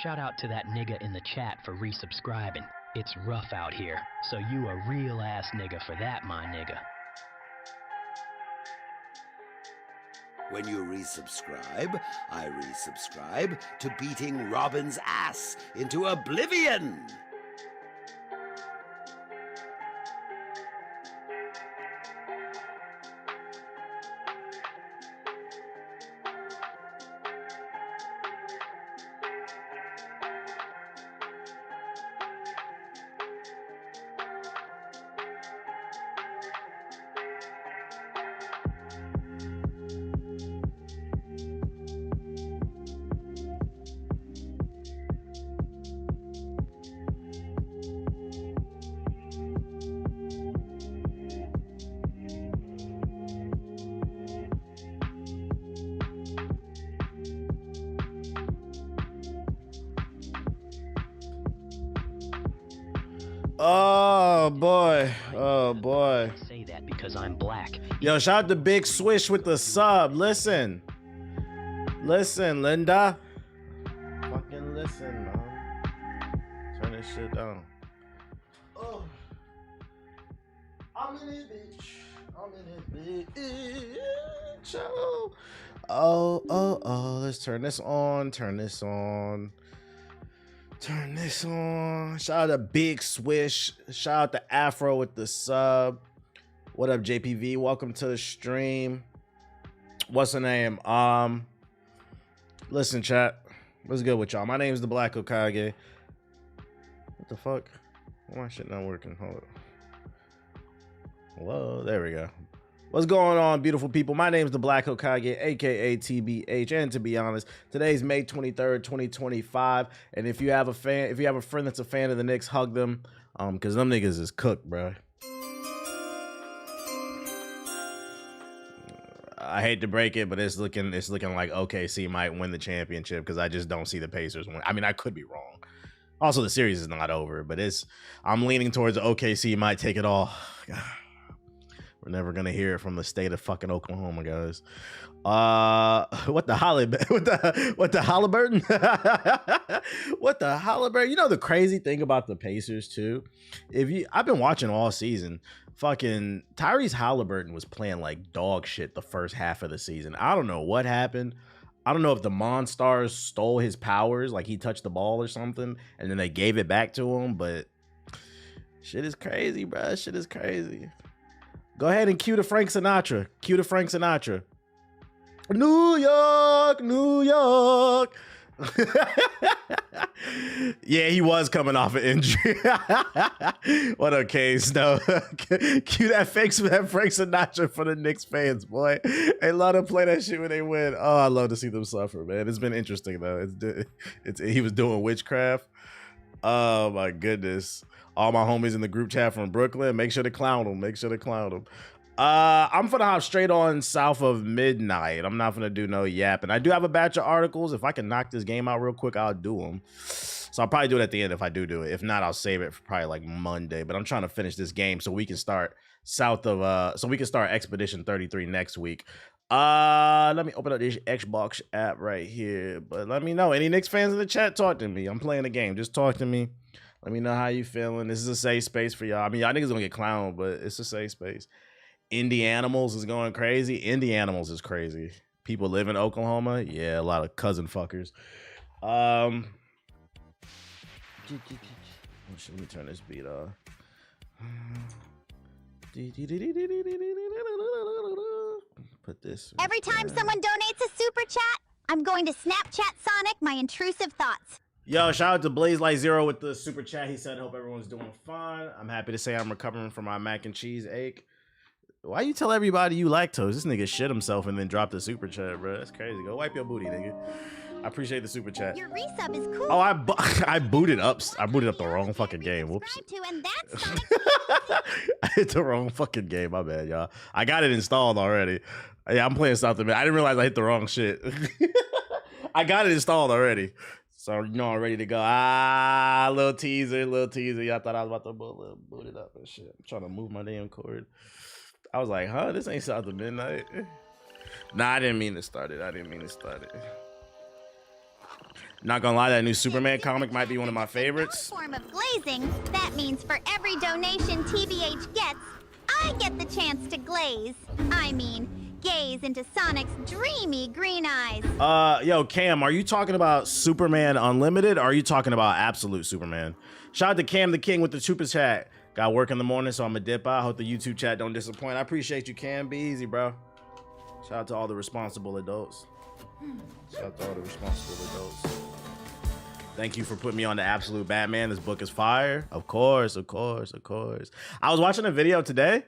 Shout out to that nigga in the chat for resubscribing. It's rough out here, so you a real ass nigga for that, my nigga. When you resubscribe, I resubscribe to beating Robin's ass into oblivion. Oh boy, oh boy. I say that because I'm black. Yo, shout out to Big Swish with the sub. Listen, Linda. Fucking listen, man. Turn this shit down. Oh, I'm in it, bitch. I'm in it, bitch. Oh. Let's turn this on. Turn this on. Shout out to Big Swish. Shout out to Afro with the sub. What up, JPV? Welcome to the stream. What's the name? Listen, chat. What's good with y'all? My name's the Black Hokage. What the fuck? Why my shit not working? Hold up. Whoa, there we go. What's going on, beautiful people? My name is the Black Hokage, aka TBH, and to be honest, today's May 23rd, 2025. And if you have a friend that's a fan of the Knicks, hug them, because them niggas is cooked, bro. I hate to break it, but it's looking like OKC might win the championship because I just don't see the Pacers win. I mean, I could be wrong. Also, the series is not over, but I'm leaning towards OKC might take it all. God. We're never gonna hear it from the state of fucking Oklahoma, guys. What the Halliburton? What the Halliburton? You know the crazy thing about the Pacers too? I've been watching all season. Fucking Tyrese Halliburton was playing like dog shit the first half of the season. I don't know what happened. I don't know if the Monstars stole his powers, like he touched the ball or something, and then they gave it back to him. But shit is crazy, bro. Shit is crazy. Go ahead and cue the Frank Sinatra. New York, New York. Yeah, he was coming off an injury. What a case, no. Cue that Frank Sinatra for the Knicks fans, boy. They love to play that shit when they win. Oh, I love to see them suffer, man. It's been interesting though. He was doing witchcraft. Oh my goodness. All my homies in the group chat from Brooklyn, make sure to clown them. I'm gonna hop straight on south of midnight. I'm not gonna do no yapping. I do have a batch of articles. If I can knock this game out real quick, I'll do them. So I'll probably do it at the end if I do it. If not, I'll save it for probably like Monday. But I'm trying to finish this game so we can start Expedition 33 next week. Let me open up this Xbox app right here. But let me know. Any Knicks fans in the chat, talk to me. I'm playing the game. Just talk to me. Let me know how you feeling. This is a safe space for y'all. I mean, y'all niggas gonna get clowned, but it's a safe space. Indie Animals is going crazy. Indie Animals is crazy. People live in Oklahoma. Yeah, a lot of cousin fuckers. Let me turn this beat off. Put this. Every time someone donates a super chat, I'm going to Snapchat Sonic my intrusive thoughts. Yo, shout out to Blaze Light Zero with the super chat. He said, hope everyone's doing fine. I'm happy to say I'm recovering from my mac and cheese ache. Why you tell everybody you lactose? This nigga shit himself and then dropped the super chat, bro. That's crazy. Go wipe your booty, nigga. I appreciate the super chat. Your resub is cool. Oh, I booted up. I booted up the wrong fucking game. Whoops. I hit the wrong fucking game. My bad, y'all. I got it installed already. Yeah, I'm playing something. I didn't realize I hit the wrong shit. I got it installed already. So, you know, I'm ready to go. Little teaser. Y'all thought I was about to boot it up and shit. I'm trying to move my damn cord. I was like, huh? This ain't South of Midnight. Nah, I didn't mean to start it. Not gonna lie, that new Superman comic might be one of my favorites. Form of glazing. That means for every donation TBH gets, I get the chance to glaze. I mean, gaze into Sonic's dreamy green eyes. Yo, Cam, are you talking about Superman Unlimited or are you talking about Absolute Superman? Shout out to Cam the King with the super chat. Got work in the morning, so I'm gonna dip out. Hope the YouTube chat don't disappoint. I appreciate you, Cam. Be easy, bro. Shout out to all the responsible adults. Shout out to all the responsible adults. Thank you for putting me on the Absolute Batman. This book is fire. Of course, of course, of course. I was watching a video today.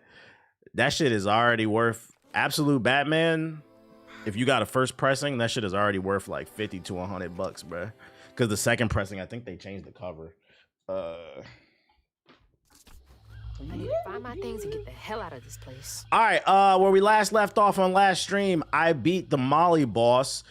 That shit is already worth Absolute Batman. If you got a first pressing, that shit is already worth like 50 to 100 bucks, bro. Because the second pressing, I think they changed the cover. I need to find my things and get the hell out of this place. All right, where we last left off on last stream, I beat the Molly boss.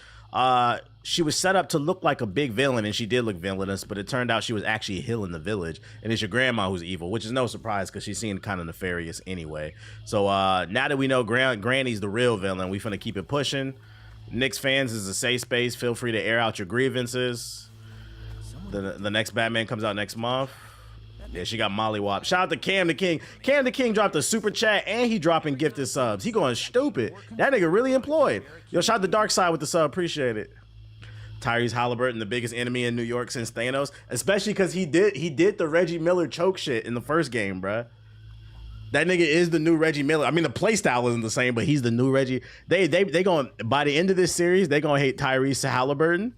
She was set up to look like a big villain, and she did look villainous, but it turned out she was actually healing the village, and it's your grandma who's evil, which is no surprise because she seemed kind of nefarious anyway. So now that we know Granny's the real villain, we finna keep it pushing. Knicks fans is a safe space. Feel free to air out your grievances. The next Batman comes out next month. Yeah, she got mollywop. Shout out to Cam the King. Cam the King dropped a super chat and he dropping gifted subs. He going stupid. That nigga really employed. Yo, shout out to Dark Side with the sub. Appreciate it. Tyrese Halliburton, the biggest enemy in New York since Thanos, especially because he did the Reggie Miller choke shit in the first game, bruh. That nigga is the new Reggie Miller. I mean, the playstyle isn't the same, but he's the new Reggie. They going, by the end of this series, they gonna hate Tyrese Halliburton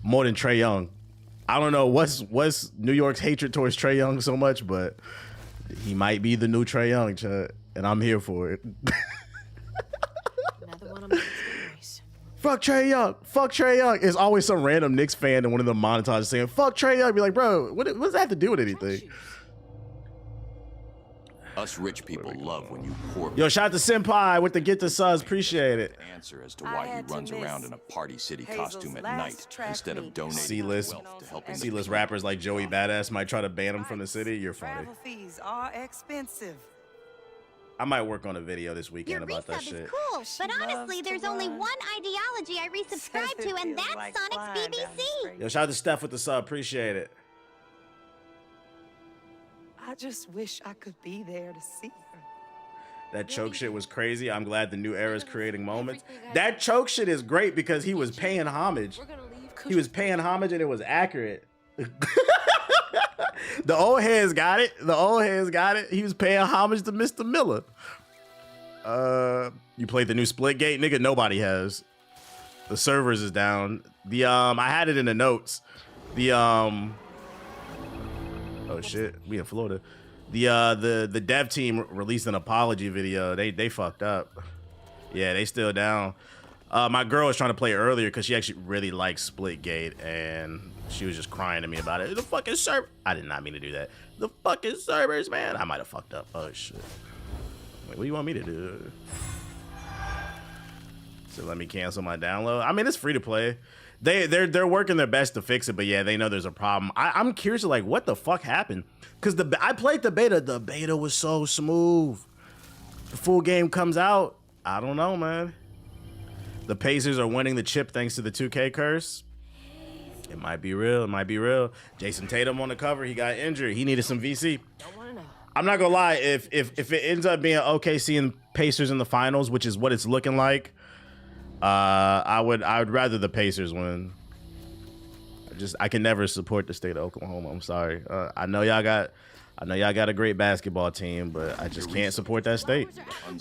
more than Trae Young. I don't know what's New York's hatred towards Trae Young so much, but he might be the new Trae Young, Chad, and I'm here for it. Another one of my stories. Fuck Trae Young. Fuck Trae Young. It's always some random Knicks fan in one of the montages saying, fuck Trae Young. Be like, bro, what does that have to do with anything? Us rich people love when you poor. Yo, shout out to Senpai with the get the subs. Appreciate it. Answer as to why he runs around in a Party City costume at night instead of donating C-list wealth to helping C-list rappers like Joey Badass might try to ban him from the city. You're funny. Travel fees are expensive. I might work on a video this weekend Your about that resub shit. is cool, She but honestly, loves to there's only run. one ideology I resubscribe Says to, it and feels that's like Sonic's flying down the BBC. street. Yo, shout out to Steph with the sub. Appreciate it. I just wish I could be there to see her. That choke shit was crazy. I'm glad the new era is creating moments. That choke shit is great because he was paying homage. We're gonna leave. He was paying homage and it was accurate. The old heads got it. The old heads got it. He was paying homage to Mr. Miller. You played the new Splitgate? Nigga, nobody has. The servers is down. The I had it in the notes. The oh shit, we in Florida. The dev team released an apology video. They fucked up. Yeah, they still down. My girl was trying to play earlier because she actually really likes Splitgate, and she was just crying to me about it. The fucking server. I did not mean to do that. The fucking servers, man. I might have fucked up. Oh shit. Wait, what do you want me to do? So let me cancel my download. I mean, it's free to play. They're working their best to fix it, but yeah, they know there's a problem. I'm curious, like, what the fuck happened? Because I played the beta. The beta was so smooth. The full game comes out. I don't know, man. The Pacers are winning the chip thanks to the 2K curse. It might be real. It might be real. Jason Tatum on the cover. He got injured. He needed some VC. Don't wanna know. I'm not gonna lie. If it ends up being OKC and Pacers in the finals, which is what it's looking like, I would rather the Pacers win. I can never support the state of Oklahoma. I'm sorry. I know y'all got a great basketball team, but I just can't support that state.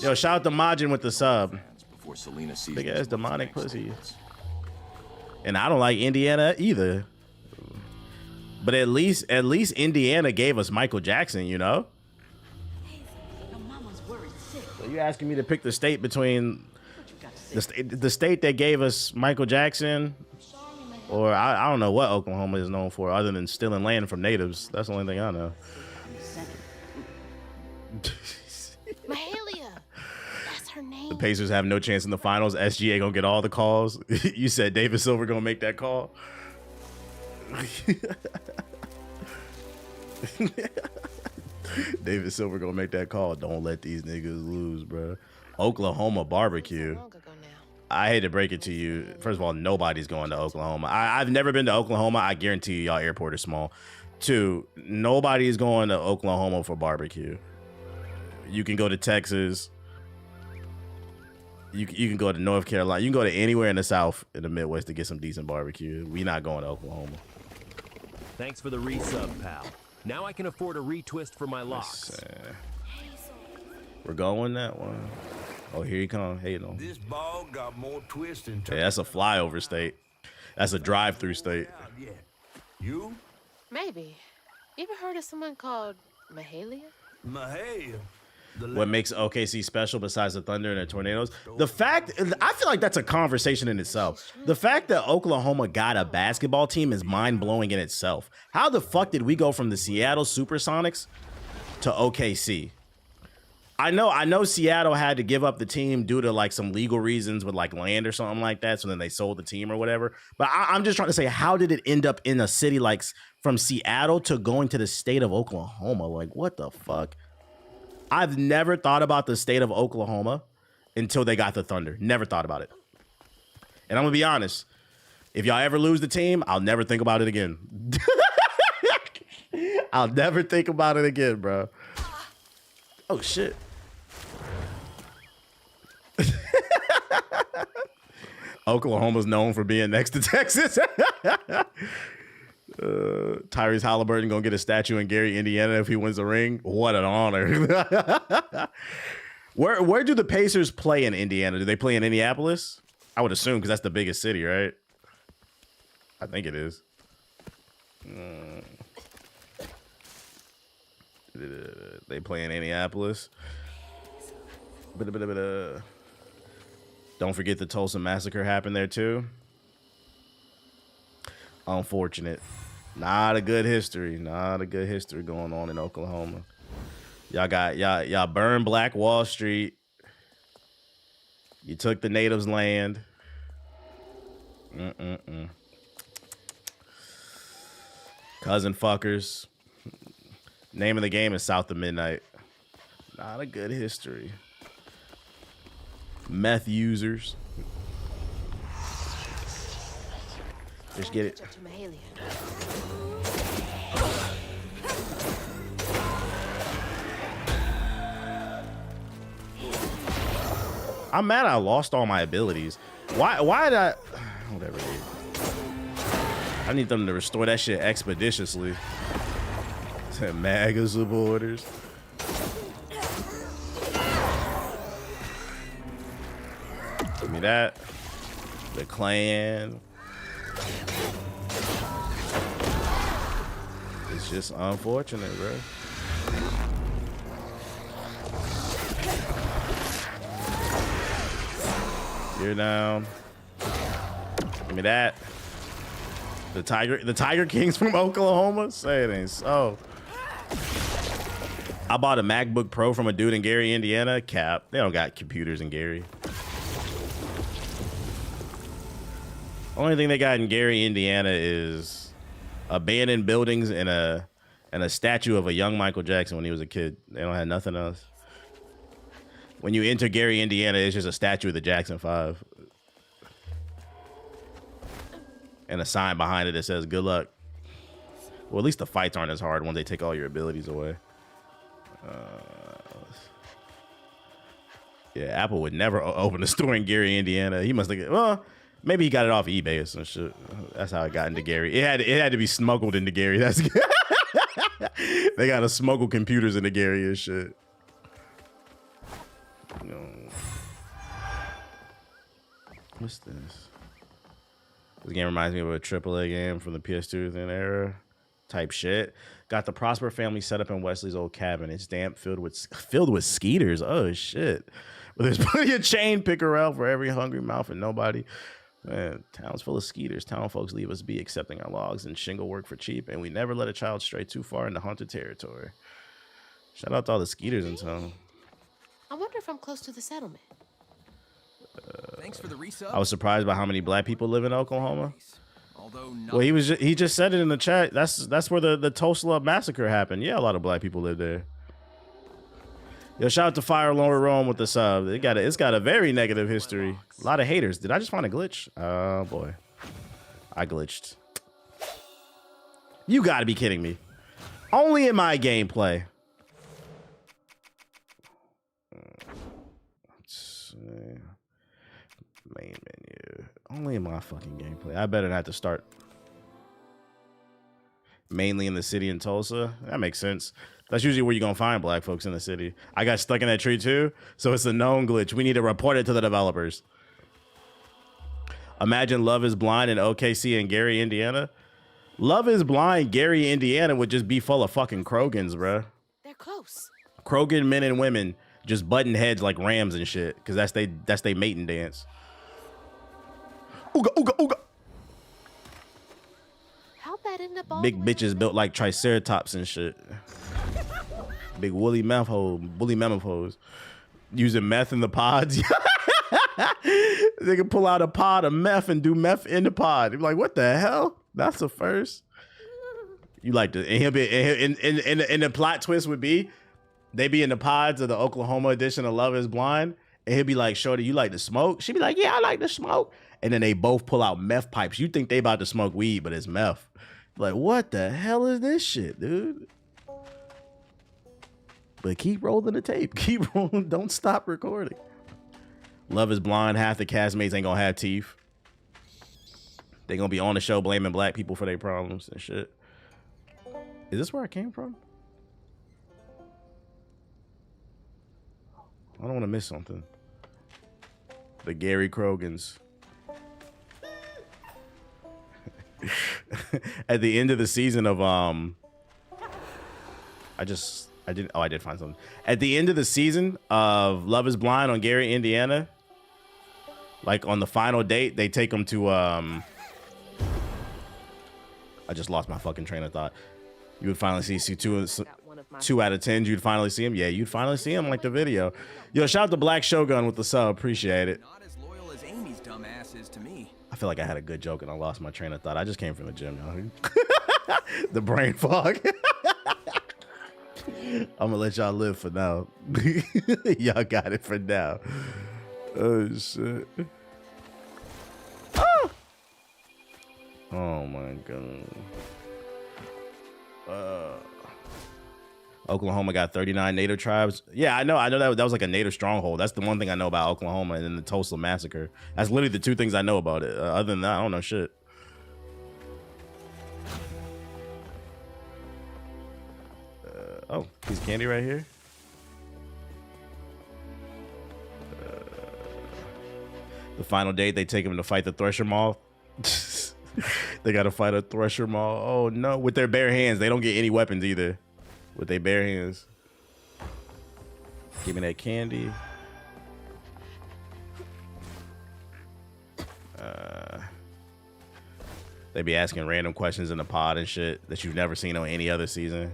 Yo, shout out to Majin with the sub. before Selena sees Big what's ass demonic next pussy. dance. And I don't like Indiana either. But at least Indiana gave us Michael Jackson, you know? So you asking me to pick the state between the state that gave us Michael Jackson, or I don't know what Oklahoma is known for other than stealing land from natives. That's the only thing I know. Mahalia. That's her name. The Pacers have no chance in the finals. SGA gonna get all the calls. You said David Silver gonna make that call. David Silver gonna make that call. Don't let these niggas lose, bro. Oklahoma barbecue. Long ago now. I hate to break it to you. First of all, nobody's going to Oklahoma. I've never been to Oklahoma. I guarantee you, y'all airport is small. 2, nobody is going to Oklahoma for barbecue. You can go to Texas. You can go to North Carolina. You can go to anywhere in the South, in the Midwest, to get some decent barbecue. We not going to Oklahoma. Thanks for the resub, pal. Now I can afford a retwist for my locks. We're going that one. Oh, here he comes. Hey, no. This ball got more twist and Hey, that's a flyover state. That's a drive-through state. You? Maybe. You ever heard of someone called Mahalia? Mahalia. What makes OKC special besides the thunder and the tornadoes? The fact, I feel like that's a conversation in itself. The fact that Oklahoma got a basketball team is mind-blowing in itself. How the fuck did we go from the Seattle Supersonics to OKC? I know Seattle had to give up the team due to like some legal reasons with like land or something like that. So then they sold the team or whatever. But I'm just trying to say, how did it end up in a city like from Seattle to going to the state of Oklahoma? Like, what the fuck? I've never thought about the state of Oklahoma until they got the Thunder. Never thought about it. And I'm gonna be honest. If y'all ever lose the team, I'll never think about it again. I'll never think about it again, bro. Oh, shit. Oklahoma's known for being next to Texas. Tyrese Halliburton gonna get a statue in Gary, Indiana if he wins the ring. What an honor. Where do the Pacers play in Indiana? Do they play in Indianapolis? I would assume, because that's the biggest city, right? I think it is. They play in Indianapolis. Don't forget the Tulsa Massacre happened there too. Unfortunate. Not a good history. Not a good history going on in Oklahoma. Y'all burned Black Wall Street. You took the natives' land. Cousin fuckers. Name of the game is South of Midnight. Not a good history. Meth users. Just get it. I'm mad I lost all my abilities. Why did I? Whatever, dude. I need them to restore that shit expeditiously. MAGA supporters. Give me that. The Klan. It's just unfortunate, bro. You're down. Give me that. The Tiger Kings from Oklahoma? Say it ain't so. I bought a MacBook Pro from a dude in Gary, Indiana. Cap. They don't got computers in Gary. Only thing they got in Gary, Indiana is abandoned buildings and a statue of a young Michael Jackson when he was a kid. They don't have nothing else. When you enter Gary, Indiana, it's just a statue of the Jackson 5. And a sign behind it that says, good luck. Well, at least the fights aren't as hard when they take all your abilities away. Yeah, Apple would never open a store in Gary, Indiana. He must have, well, maybe he got it off eBay or some shit. That's how it got into Gary. It had to be smuggled into Gary. That's they got to smuggle computers into Gary and shit. No. What's this? This game reminds me of a AAA game from the PS2 era type shit. Got the Prosper family set up in Wesley's old cabin. It's damp, filled with skeeters. Oh shit! But there's plenty of chain pickerel for every hungry mouth and nobody. Man, town's full of skeeters. Town folks leave us be, accepting our logs and shingle work for cheap, and we never let a child stray too far into haunted territory. Shout out to all the skeeters in town. I wonder if I'm close to the settlement. Thanks for the resub. I was surprised by how many black people live in Oklahoma. Well, he just said it in the chat. That's where the Tulsa massacre happened. Yeah, a lot of black people live there. Yo, shout out to Fire Lord Rome with the sub. It's got a very negative history. A lot of haters. Did I just find a glitch? Oh boy, I glitched. You gotta be kidding me. Only in my gameplay. Let's see. Main menu. Only in my fucking gameplay. I better not have to start. Mainly in the city in Tulsa. That makes sense. That's usually where you're going to find black folks in the city. I got stuck in that tree too, so it's a known glitch. We need to report it to the developers. Imagine Love is Blind in OKC and Gary, Indiana. Love is Blind, Gary, Indiana would just be full of fucking Krogans, bro. They're close. Krogan men and women just butting heads like rams and shit, because that's they mating dance. Ooga, ooga, ooga. How'd that end up all Big bitches built like triceratops and shit. Big woolly mammoth hoes. Using meth in the pods. They can pull out a pod of meth and do meth in the pod. You're like, what the hell? That's the first. You like to, and he'll be, and the plot twist would be, they be in the pods of the Oklahoma edition of Love is Blind, and he'll be like, shorty, you like to smoke? She'd be like, yeah, I like to smoke. And then they both pull out meth pipes. You think they about to smoke weed, but it's meth. Like, what the hell is this shit, dude? But keep rolling the tape. Keep rolling. Don't stop recording. Love is Blind. Half the castmates ain't gonna have teeth. They gonna be on the show blaming black people for their problems and shit. Is this where I came from? I don't want to miss something. The Gary Krogans. At the end of the season of I did find something. At the end of the season of Love is Blind on Gary, Indiana, like on the final date, they take them to I just lost my fucking train of thought. You would finally see two out of 10. You'd finally see him. Yeah, you'd finally see him like the video. Yo, shout out to Black Shogun with the sub. Appreciate it. Not as loyal as Amy's dumb ass is to me. I feel like I had a good joke and I lost my train of thought. I just came from the gym, y'all. The brain fog. I'm gonna let y'all live for now. Y'all got it for now. Oh shit. Ah! Oh my god. Oklahoma got 39 native tribes. Yeah, I know that was like a native stronghold. That's the one thing I know about Oklahoma, and then the Tulsa massacre. That's literally the two things I know about it. Other than that, I don't know shit. Oh, piece of candy right here. The final date, they take him to fight the Thresher Moth. They got to fight a Thresher Moth. Oh no, with their bare hands. They don't get any weapons either. With their bare hands. Give me that candy. They be asking random questions in the pod and shit that you've never seen on any other season.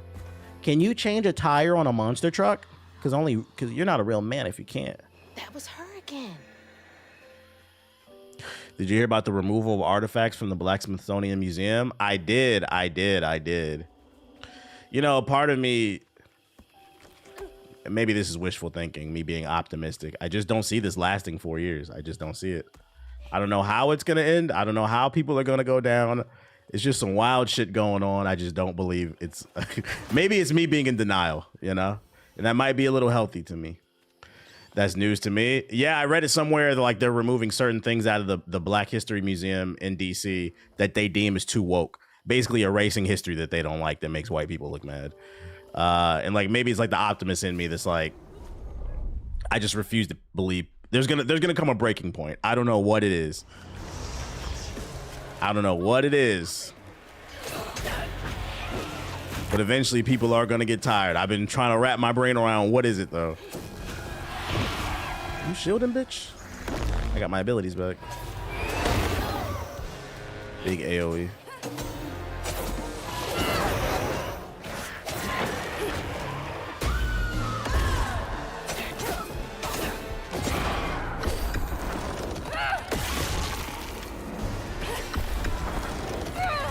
Can you change a tire on a monster truck? Because you're not a real man if you can't. That was her again. Did you hear about the removal of artifacts from the Black Smithsonian Museum? I did. You know, part of me, maybe this is wishful thinking, me being optimistic. I just don't see this lasting 4 years. I just don't see it. I don't know how it's going to end. I don't know how people are going to go down. It's just some wild shit going on. I just don't believe it's, maybe it's me being in denial, you know? And that might be a little healthy to me. That's news to me. Yeah, I read it somewhere that like they're removing certain things out of the Black History Museum in DC that they deem as too woke. Basically erasing history that they don't like that makes white people look mad. And like maybe it's like the optimist in me that's like, I just refuse to believe there's gonna come a breaking point. I don't know what it is. But eventually people are gonna get tired. I've been trying to wrap my brain around what is it though. You shielding, bitch? I got my abilities back. Big AoE.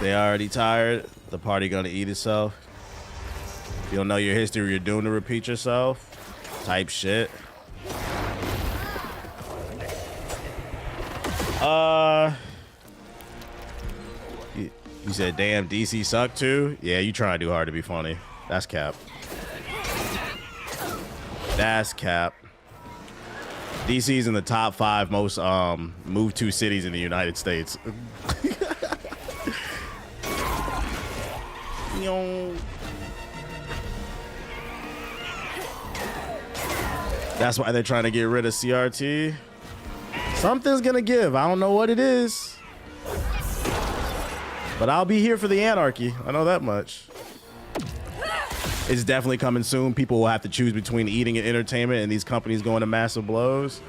They already tired. The party gonna eat itself. If you don't know your history, you're doomed to repeat yourself. type shit. You said, damn, DC suck too? Yeah, you trying to do hard to be funny. That's cap. That's cap. DC's in the top 5 most moved to cities in the United States. That's why they're trying to get rid of CRT. Something's gonna give. I don't know what it is. But I'll be here for the anarchy. I know that much. It's definitely coming soon. People will have to choose between eating and entertainment and these companies going to massive blows.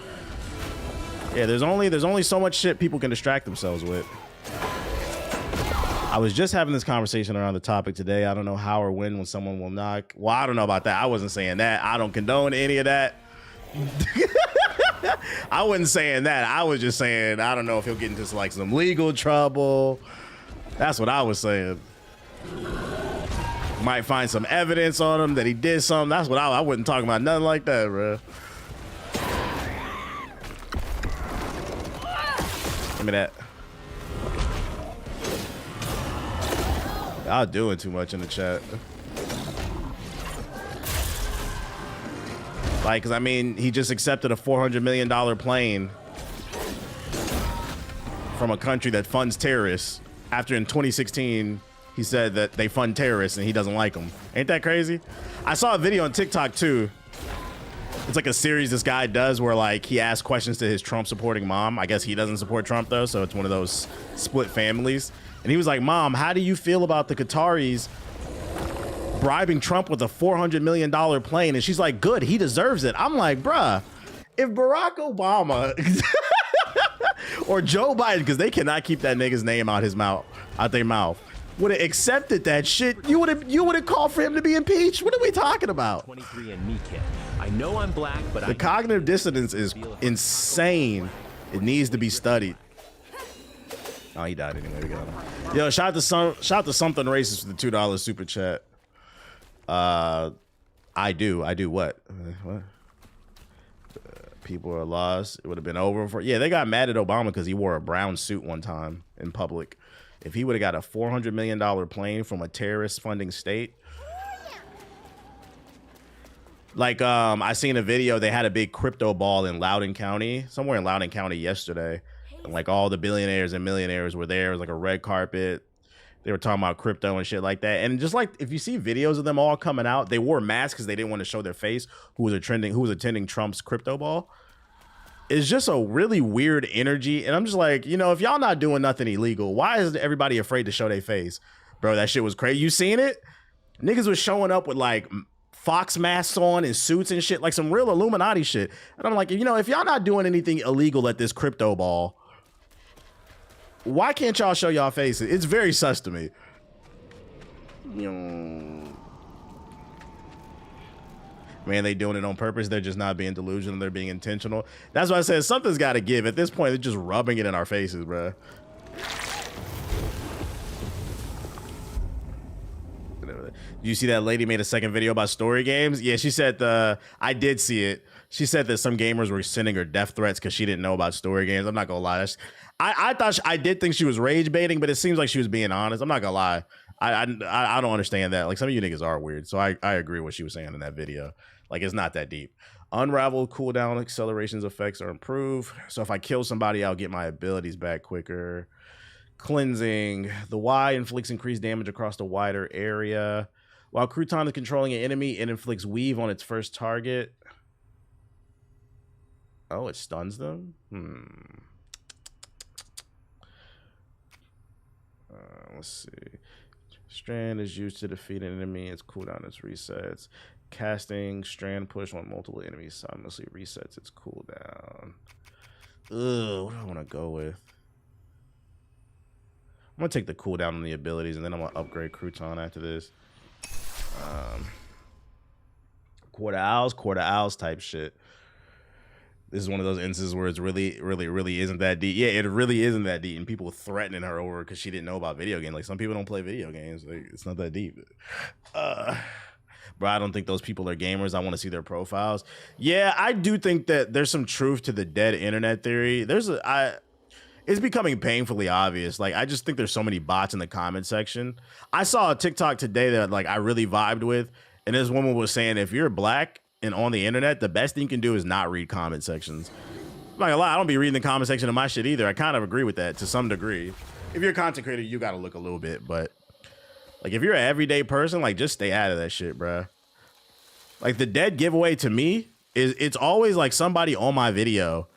Yeah, there's only so much shit people can distract themselves with. I was just having this conversation around the topic today. I don't know how or when someone will knock. Well, I don't know about that. I wasn't saying that. I don't condone any of that. I wasn't saying that. I was just saying, I don't know if he'll get into like some legal trouble. That's what I was saying. Might find some evidence on him that he did something. That's what I wasn't talking about. Nothing like that, bro. Give me that. Y'all doing too much in the chat. Like, cause I mean, he just accepted a $400 million plane from a country that funds terrorists. After in 2016, he said that they fund terrorists and he doesn't like them. Ain't that crazy? I saw a video on TikTok too. It's like a series this guy does where like he asks questions to his Trump supporting mom. I guess he doesn't support Trump though, so it's one of those split families. And he was like, Mom, how do you feel about the Qataris bribing Trump with a $400 million plane? And she's like, good, he deserves it. I'm like, bruh, if Barack Obama or Joe Biden, because they cannot keep that nigga's name out their mouth, would have accepted that shit, you would have called for him to be impeached. What are we talking about? 23 and me kid. I know I'm black, but the cognitive dissonance is insane. It needs to be studied. Oh, he died anyway. We got him. Yo, shout out to something racist for the $2 super chat. I do what? What? People are lost. It would have been over for. Yeah, they got mad at Obama because he wore a brown suit one time in public. If he would have got a $400 million plane from a terrorist funding state. Like, I seen a video. They had a big crypto ball in Loudoun County, somewhere in Loudoun County yesterday. And like all the billionaires and millionaires were there. It was like a red carpet. They were talking about crypto and shit like that. And just like, if you see videos of them all coming out, they wore masks because they didn't want to show their face who was attending Trump's crypto ball. It's just a really weird energy. And I'm just like, you know, if y'all not doing nothing illegal, why is everybody afraid to show their face? Bro, that shit was crazy. You seen it? Niggas was showing up with like fox masks on and suits and shit, like some real Illuminati shit. And I'm like, you know, if y'all not doing anything illegal at this crypto ball, why can't y'all show y'all faces? It's very sus to me. Man, they doing it on purpose. They're just not being delusional. They're being intentional. That's why I said something's got to give. At this point, they're just rubbing it in our faces, bro. You see that lady made a second video about story games? Yeah, she said I did see it. She said that some gamers were sending her death threats because she didn't know about story games. I'm not gonna lie. I did think she was rage baiting, but it seems like she was being honest. I'm not gonna lie. I don't understand that. Like, some of you niggas are weird. So I agree with what she was saying in that video. Like, it's not that deep. Unravel cooldown accelerations effects are improved. So if I kill somebody, I'll get my abilities back quicker. Cleansing. The Y inflicts increased damage across the wider area. While Crouton is controlling an enemy, it inflicts weave on its first target. Oh, it stuns them? Let's see. Strand is used to defeat an enemy. Its cooldown is resets. Casting strand push on multiple enemies simultaneously resets its cooldown. Ugh, what do I want to go with? I'm going to take the cooldown on the abilities, and then I'm going to upgrade Crouton after this. Quarter owls type shit. This is one of those instances where it's really isn't that deep. Yeah, it really isn't that deep, and people threatening her over because she didn't know about video games. Like, some people don't play video games. Like, it's not that deep. bro, I don't think those people are gamers. I want to see their profiles. Yeah, I do think that there's some truth to the dead internet theory. It's becoming painfully obvious. Like, I just think there's so many bots in the comment section. I saw a TikTok today that like I really vibed with, and this woman was saying if you're black and on the internet, the best thing you can do is not read comment sections. Like a lot, I don't be reading the comment section of my shit either. I kind of agree with that to some degree. If you're a content creator, you got to look a little bit, but like if you're an everyday person, like just stay out of that shit, bro. Like the dead giveaway to me is it's always like somebody on my video.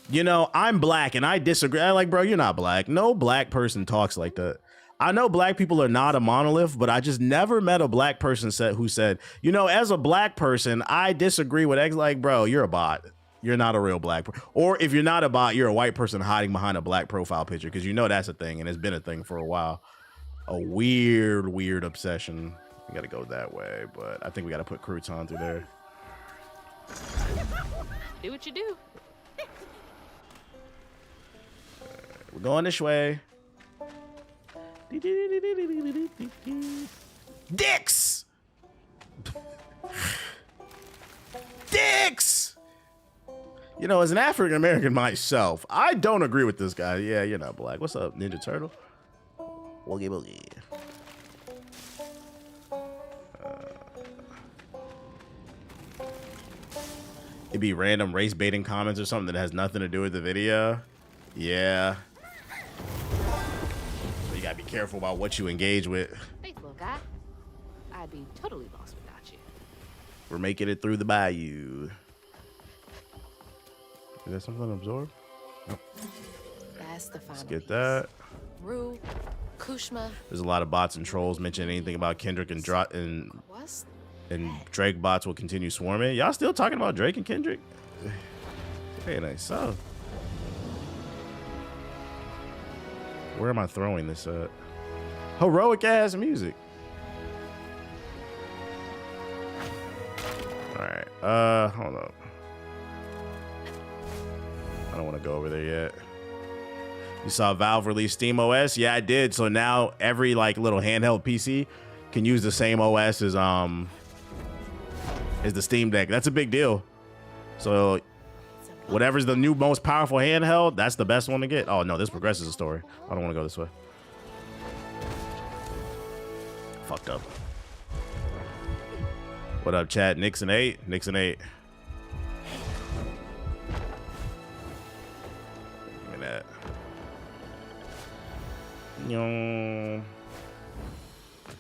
You know, I'm black and I disagree. I'm like, bro, you're not black. No black person talks like that. I know black people are not a monolith, but I just never met a black person who said, you know, as a black person, I disagree with X. Like, bro, you're a bot. You're not a real black person. Or if you're not a bot, you're a white person hiding behind a black profile picture, because you know that's a thing, and it's been a thing for a while. A weird obsession. We got to go that way, but I think we got to put Crouton through there. Do what you do. We're going this way. Dicks! Dicks! You know, as an African American myself, I don't agree with this guy. Yeah, you're not black. What's up, Ninja Turtle? Woogie boogie. It'd be random race baiting comments or something that has nothing to do with the video. Yeah. So you gotta be careful about what you engage with. Thanks, little guy. I'd be totally lost without you. We're making it through the bayou. Is that something to absorb? Oh. That's the final Let's get piece. that. Rue, Kushma. There's a lot of bots and trolls mentioning anything about Kendrick and Drake bots will continue swarming. Y'all still talking about Drake and Kendrick? Hey, nice. So, where am I throwing this at? Heroic ass music. All right. Hold up. I don't want to go over there yet. You saw Valve release Steam OS? Yeah, I did. So now every like little handheld PC can use the same OS as the Steam Deck. That's a big deal. So whatever's the new most powerful handheld, that's the best one to get. Oh no, this progresses the story. I don't want to go this way. Fucked up. What up, chat? Nixon 8. Nixon 8. Give me that.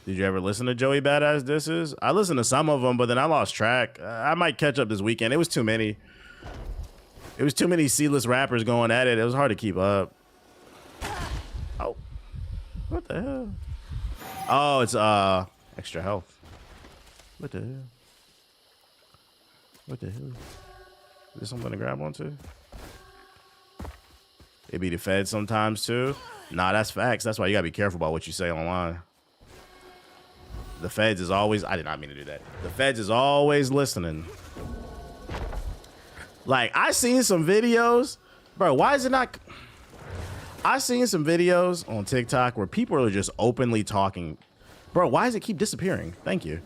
Did you ever listen to Joey Badass Disses? I listened to some of them, but then I lost track. I might catch up this weekend. It was too many. It was too many C-list rappers going at it. It was hard to keep up. Oh. What the hell? Oh, it's extra health. What the hell? What the hell? Is there something to grab onto? It be the feds sometimes too. Nah, that's facts. That's why you gotta be careful about what you say online. The feds is always, I did not mean to do that. The feds is always listening. Like, I seen some videos, bro, why is it not? I seen some videos on TikTok where people are just openly talking. Bro, why does it keep disappearing? Thank you.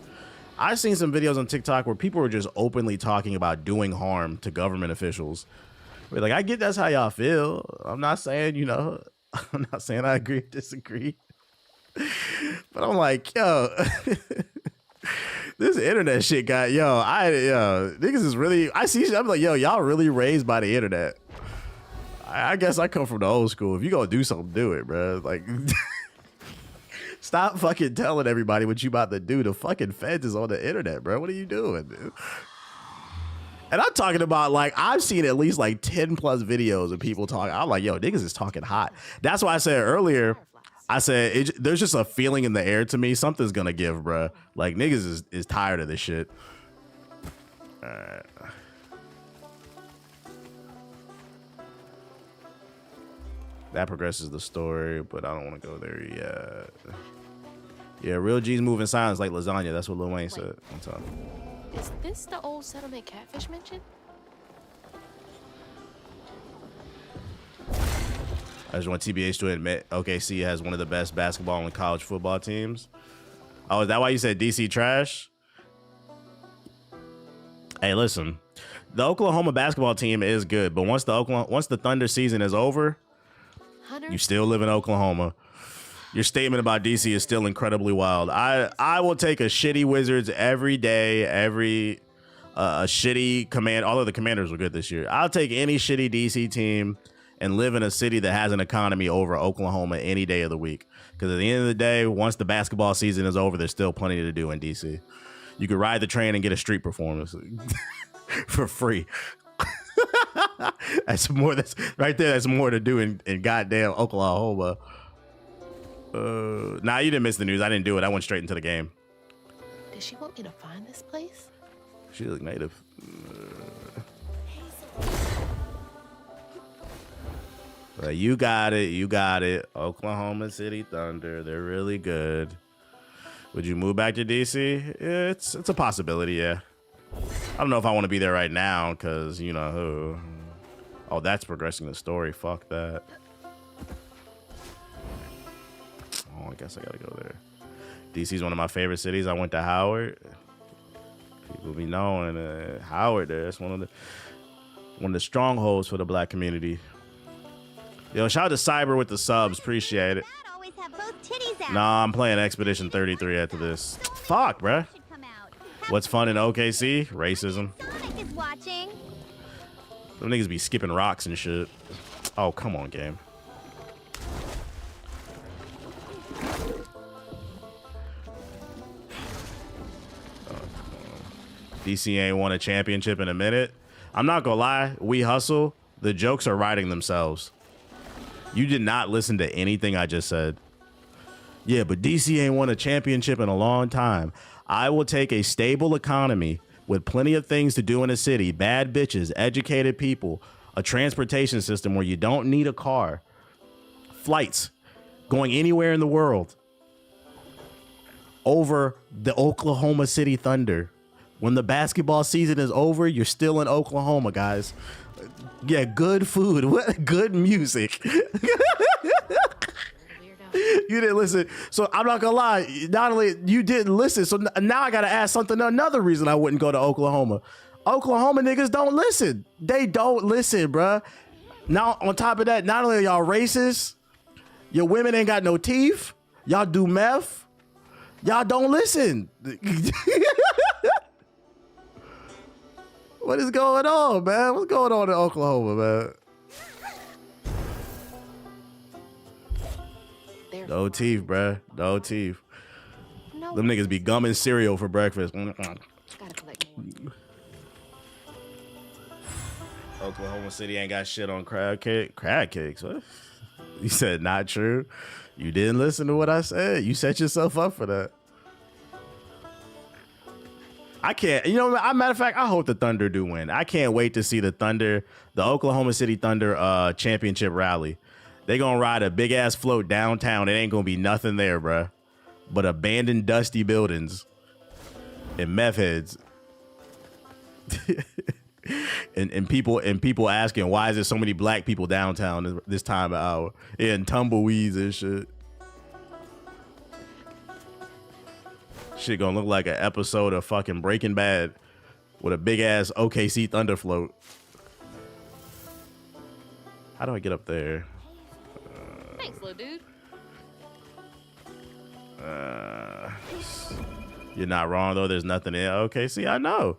I seen some videos on TikTok where people were just openly talking about doing harm to government officials. Like, I get that's how y'all feel. I'm not saying, you know, I'm not saying I agree or disagree. But I'm like, yo, this internet shit got, niggas is really, I see shit, I'm like, yo, y'all really raised by the internet. I guess I come from the old school. If you gonna do something, do it, bro. Like, stop fucking telling everybody what you about to do. The fucking feds is on the internet, bro. What are you doing, dude? And I'm talking about, like, I've seen at least like 10 plus videos of people talking. I'm like, yo, niggas is talking hot. That's why I said earlier, I said, there's just a feeling in the air to me. Something's gonna give, bro. Like, niggas is tired of this shit. All right. That progresses the story, but I don't want to go there yet. Yeah, real G's move in silence like lasagna. That's what Lil Wayne said one time. Is this the old settlement catfish mentioned? I just want TBH to admit OKC has one of the best basketball and college football teams. Oh, is that why you said DC trash? Hey, listen, the Oklahoma basketball team is good, but once the Thunder season is over, you still live in Oklahoma. Your statement about DC is still incredibly wild. I will take a shitty Wizards every day, a shitty command. Although the Commanders were good this year, I'll take any shitty DC team and live in a city that has an economy over Oklahoma any day of the week. Because at the end of the day, once the basketball season is over, there's still plenty to do in DC. You could ride the train and get a street performance for free. That's right there. That's more to do in goddamn Oklahoma. Nah, you didn't miss the news. I didn't do it. I went straight into the game. Does she want me to find this place? She looks native. You got it. You got it. Oklahoma City Thunder. They're really good. Would you move back to DC? It's a possibility, yeah. I don't know if I want to be there right now because, you know, oh, that's progressing the story. Fuck that. Oh, I guess I gotta go there. DC's one of my favorite cities. I went to Howard. People be knowing Howard there. It's one of the strongholds for the black community. Yo, shout out to Cyber with the subs. Appreciate it. Nah, I'm playing Expedition 33 after this. Fuck, bruh. What's fun in OKC? Racism. Sonic is watching. Them niggas be skipping rocks and shit. Oh, come on, game. DC ain't won a championship in a minute. I'm not gonna lie. We hustle. The jokes are writing themselves. You did not listen to anything I just said. Yeah, but DC ain't won a championship in a long time. I will take a stable economy with plenty of things to do in a city, bad bitches, educated people, a transportation system where you don't need a car, flights, going anywhere in the world, over the Oklahoma City Thunder. When the basketball season is over, you're still in Oklahoma, guys. Yeah, good food, good music. You didn't listen. So I'm not gonna lie. Not only you didn't listen, so now I gotta ask something. Another reason I wouldn't go to Oklahoma. Oklahoma niggas don't listen. They don't listen, bruh. Now on top of that, not only are y'all racist, your women ain't got no teeth. Y'all do meth. Y'all don't listen. What is going on, man? What's going on in Oklahoma, man? No teeth, bruh. No teeth. No. Them niggas be gumming cereal for breakfast. Oklahoma City ain't got shit on crab cakes. What? You said not true. You didn't listen to what I said. You set yourself up for that. I can't. You know, matter of fact, I hope the Thunder do win. I can't wait to see the Oklahoma City Thunder championship rally. They gonna ride a big ass float downtown. It ain't gonna be nothing there, bruh, but abandoned, dusty buildings and meth heads, and people asking why is there so many black people downtown this time of hour, and tumbleweeds and shit. Shit gonna look like an episode of fucking Breaking Bad with a big ass OKC Thunder float. How do I get up there? Thanks, little dude. You're not wrong though. There's nothing in OKC. I know.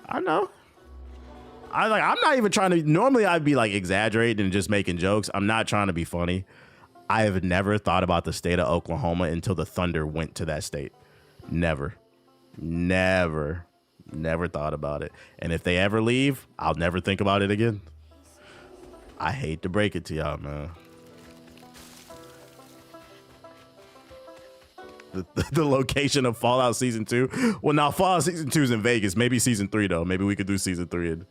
I'm not even trying to. Normally, I'd be like exaggerating and just making jokes. I'm not trying to be funny. I have never thought about the state of Oklahoma until the Thunder went to that state. Never thought about it. And if they ever leave, I'll never think about it again. I hate to break it to y'all, man. The location of Fallout Season 2. Well, now Fallout Season 2 is in Vegas. Maybe Season 3, though. Maybe we could do Season 3.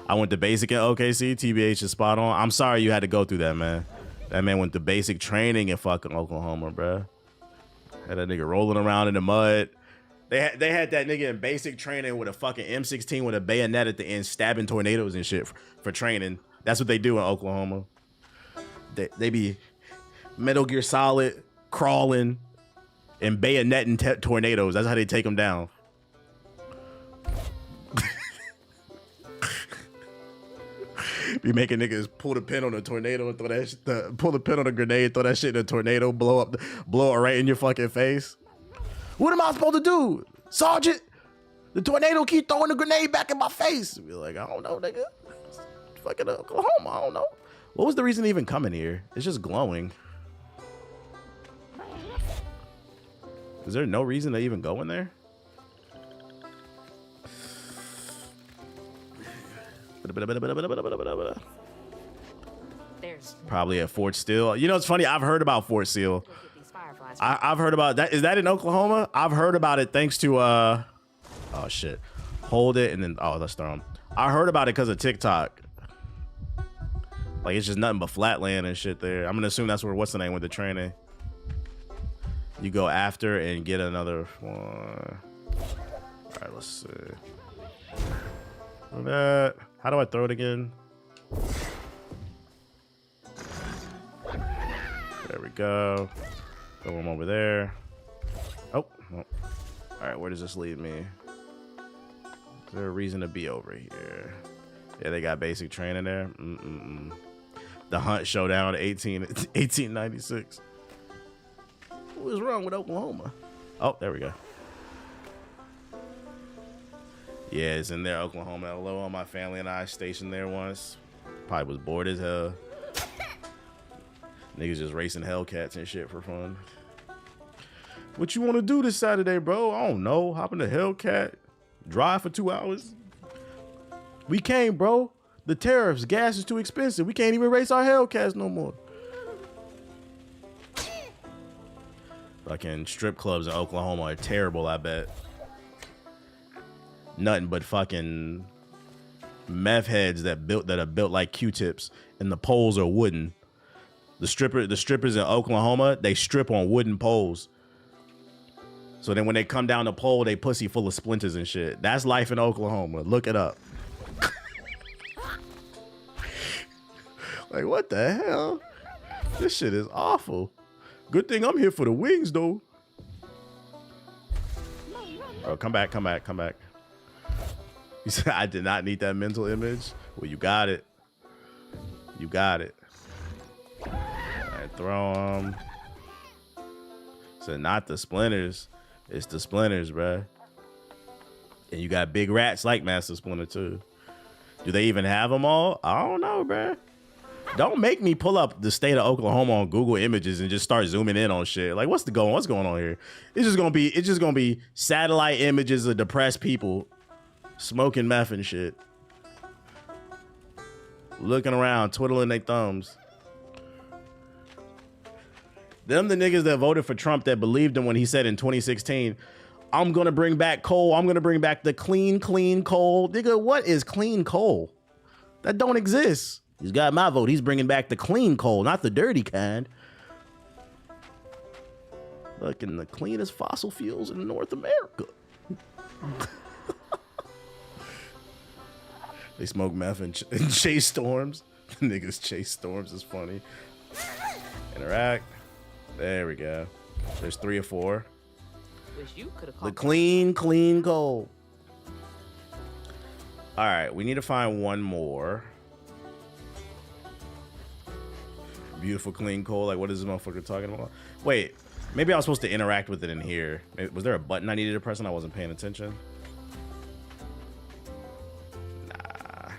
I went to basic at OKC. TBH is spot on. I'm sorry you had to go through that, man. That man went to basic training in fucking Oklahoma, bruh. Had that nigga rolling around in the mud. They had that nigga in basic training with a fucking M16 with a bayonet at the end, stabbing tornadoes and shit for training. That's what they do in Oklahoma. They be Metal Gear Solid crawling and bayoneting tornadoes. That's how they take them down. Be making niggas pull the pin on a tornado and throw that pull the pin on a grenade, throw that shit in a tornado, blow it right in your fucking face. What am I supposed to do, Sergeant? The tornado keep throwing the grenade back in my face. Be like, I don't know, nigga. It's fucking Oklahoma, I don't know. What was the reason to even coming here? It's just glowing. Is there no reason to even go in there? There's Probably at Fort Steele. You know, it's funny. I've heard about Fort Steele. I've heard about that. Is that in Oklahoma? I've heard about it thanks to oh shit. Hold it and then let's throw them. I heard about it because of TikTok. Like it's just nothing but flatland and shit there. I'm gonna assume that's where what's the name with the training. You go after and get another one. All right, let's see. That. How do I throw it again? There we go. Throw them over there. Oh. All right, where does this lead me? Is there a reason to be over here? Yeah, they got basic training there. The Hunt Showdown 1896. What is wrong with Oklahoma? Oh, there we go. Yeah, it's in there, Oklahoma. Hello, my family and I stationed there once. Probably was bored as hell. Niggas just racing Hellcats and shit for fun. What you want to do this Saturday, bro? I don't know. Hop in the Hellcat. Drive for 2 hours. We came, bro. The tariffs. Gas is too expensive. We can't even race our Hellcats no more. Fucking strip clubs in Oklahoma are terrible, I bet. Nothing but fucking meth heads that are built like Q-tips, and the poles are wooden. The strippers in Oklahoma, they strip on wooden poles. So then when they come down the pole, they pussy full of splinters and shit. That's life in Oklahoma. Look it up. Like, what the hell? This shit is awful. Good thing I'm here for the wings, though. Oh, come back. You said I did not need that mental image? Well, you got it. You got it. All right, throw them. So not the splinters. It's the splinters, bruh. And you got big rats like Master Splinter, too. Do they even have them all? I don't know, bruh. Don't make me pull up the state of Oklahoma on Google Images and just start zooming in on shit. Like, what's going on here? It's just gonna be satellite images of depressed people smoking meth and shit, looking around, twiddling their thumbs. Them the niggas that voted for Trump that believed him when he said in 2016, I'm gonna bring back coal. I'm gonna bring back the clean coal. Nigga, what is clean coal? That don't exist. He's got my vote. He's bringing back the clean coal, not the dirty kind. Fucking the cleanest fossil fuels in North America. They smoke meth and chase storms. Niggas chase storms is funny. Interact. There we go. There's 3 or 4. The clean coal. All right, we need to find one more. Beautiful clean coal. Like, what is this motherfucker talking about? Wait, maybe I was supposed to interact with it in here. Was there a button I needed to press and I wasn't paying attention? Nah.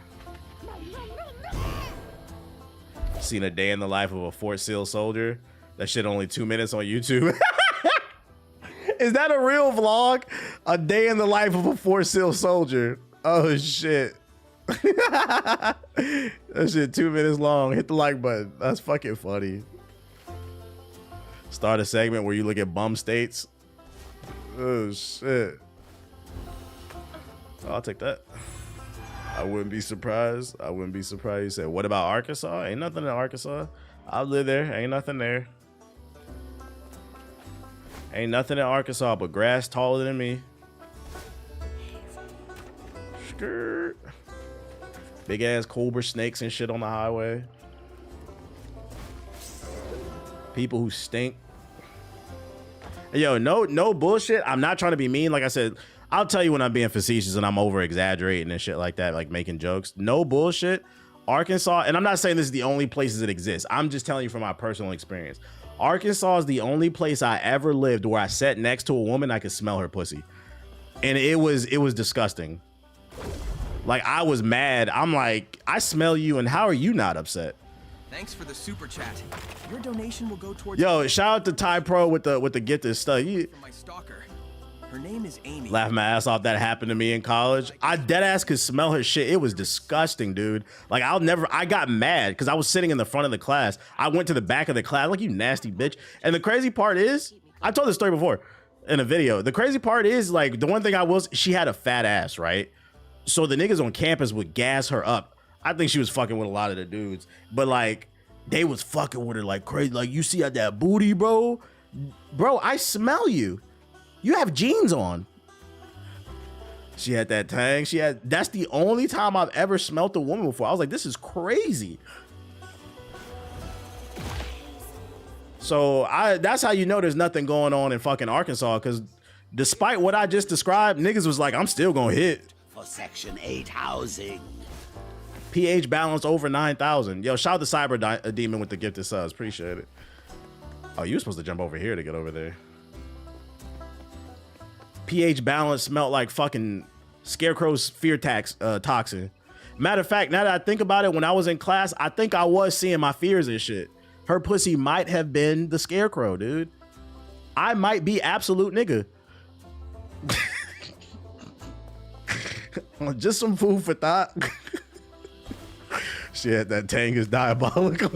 Seen a day in the life of a Fort Sill soldier. That shit only 2 minutes on YouTube. Is that a real vlog? A day in the life of a Fort Sill soldier. Oh shit. That shit 2 minutes long. Hit the like button. That's fucking funny. Start a segment where you look at bum states. Oh shit. I'll take that. I wouldn't be surprised. You said, what about Arkansas? Ain't nothing in Arkansas. I live there. Ain't nothing there. Ain't nothing in Arkansas but grass taller than me. Skirt. Big ass cobra snakes and shit on the highway. People who stink. Yo, no bullshit. I'm not trying to be mean. Like I said, I'll tell you when I'm being facetious and I'm over exaggerating and shit like that, like making jokes. No bullshit. Arkansas, and I'm not saying this is the only places it exists. I'm just telling you from my personal experience. Arkansas is the only place I ever lived where I sat next to a woman I could smell her pussy. And it was disgusting. Like, I was mad. I'm like, I smell you, and how are you not upset? Thanks for the super chat. Your donation will go towards. Yo, shout out to Ty Pro with the get this stuff. My stalker. Her name is Amy. Laugh my ass off. That happened to me in college. I dead ass could smell her shit. It was disgusting, dude. Like, I got mad because I was sitting in the front of the class. I went to the back of the class, like, you nasty bitch. And the crazy part is, I told this story before in a video. The crazy part is, like, the one thing she had a fat ass, right? So the niggas on campus would gas her up. I think she was fucking with a lot of the dudes, but like, they was fucking with her like crazy. Like, you see that booty, bro? Bro, I smell you. You have jeans on. She had that tang. That's the only time I've ever smelt a woman before. I was like, this is crazy. So that's how you know there's nothing going on in fucking Arkansas, because despite what I just described, niggas was like, I'm still gonna hit. For Section 8 housing. pH balance over 9,000. Yo, shout out to Cyber Demon with the gifted subs. Appreciate it. Oh, you were supposed to jump over here to get over there. pH balance smelled like fucking Scarecrow's fear toxin. Matter of fact, now that I think about it, when I was in class, I think I was seeing my fears and shit. Her pussy might have been the Scarecrow, dude. I might be absolute nigga. Just some food for thought. Shit, that tang is diabolical.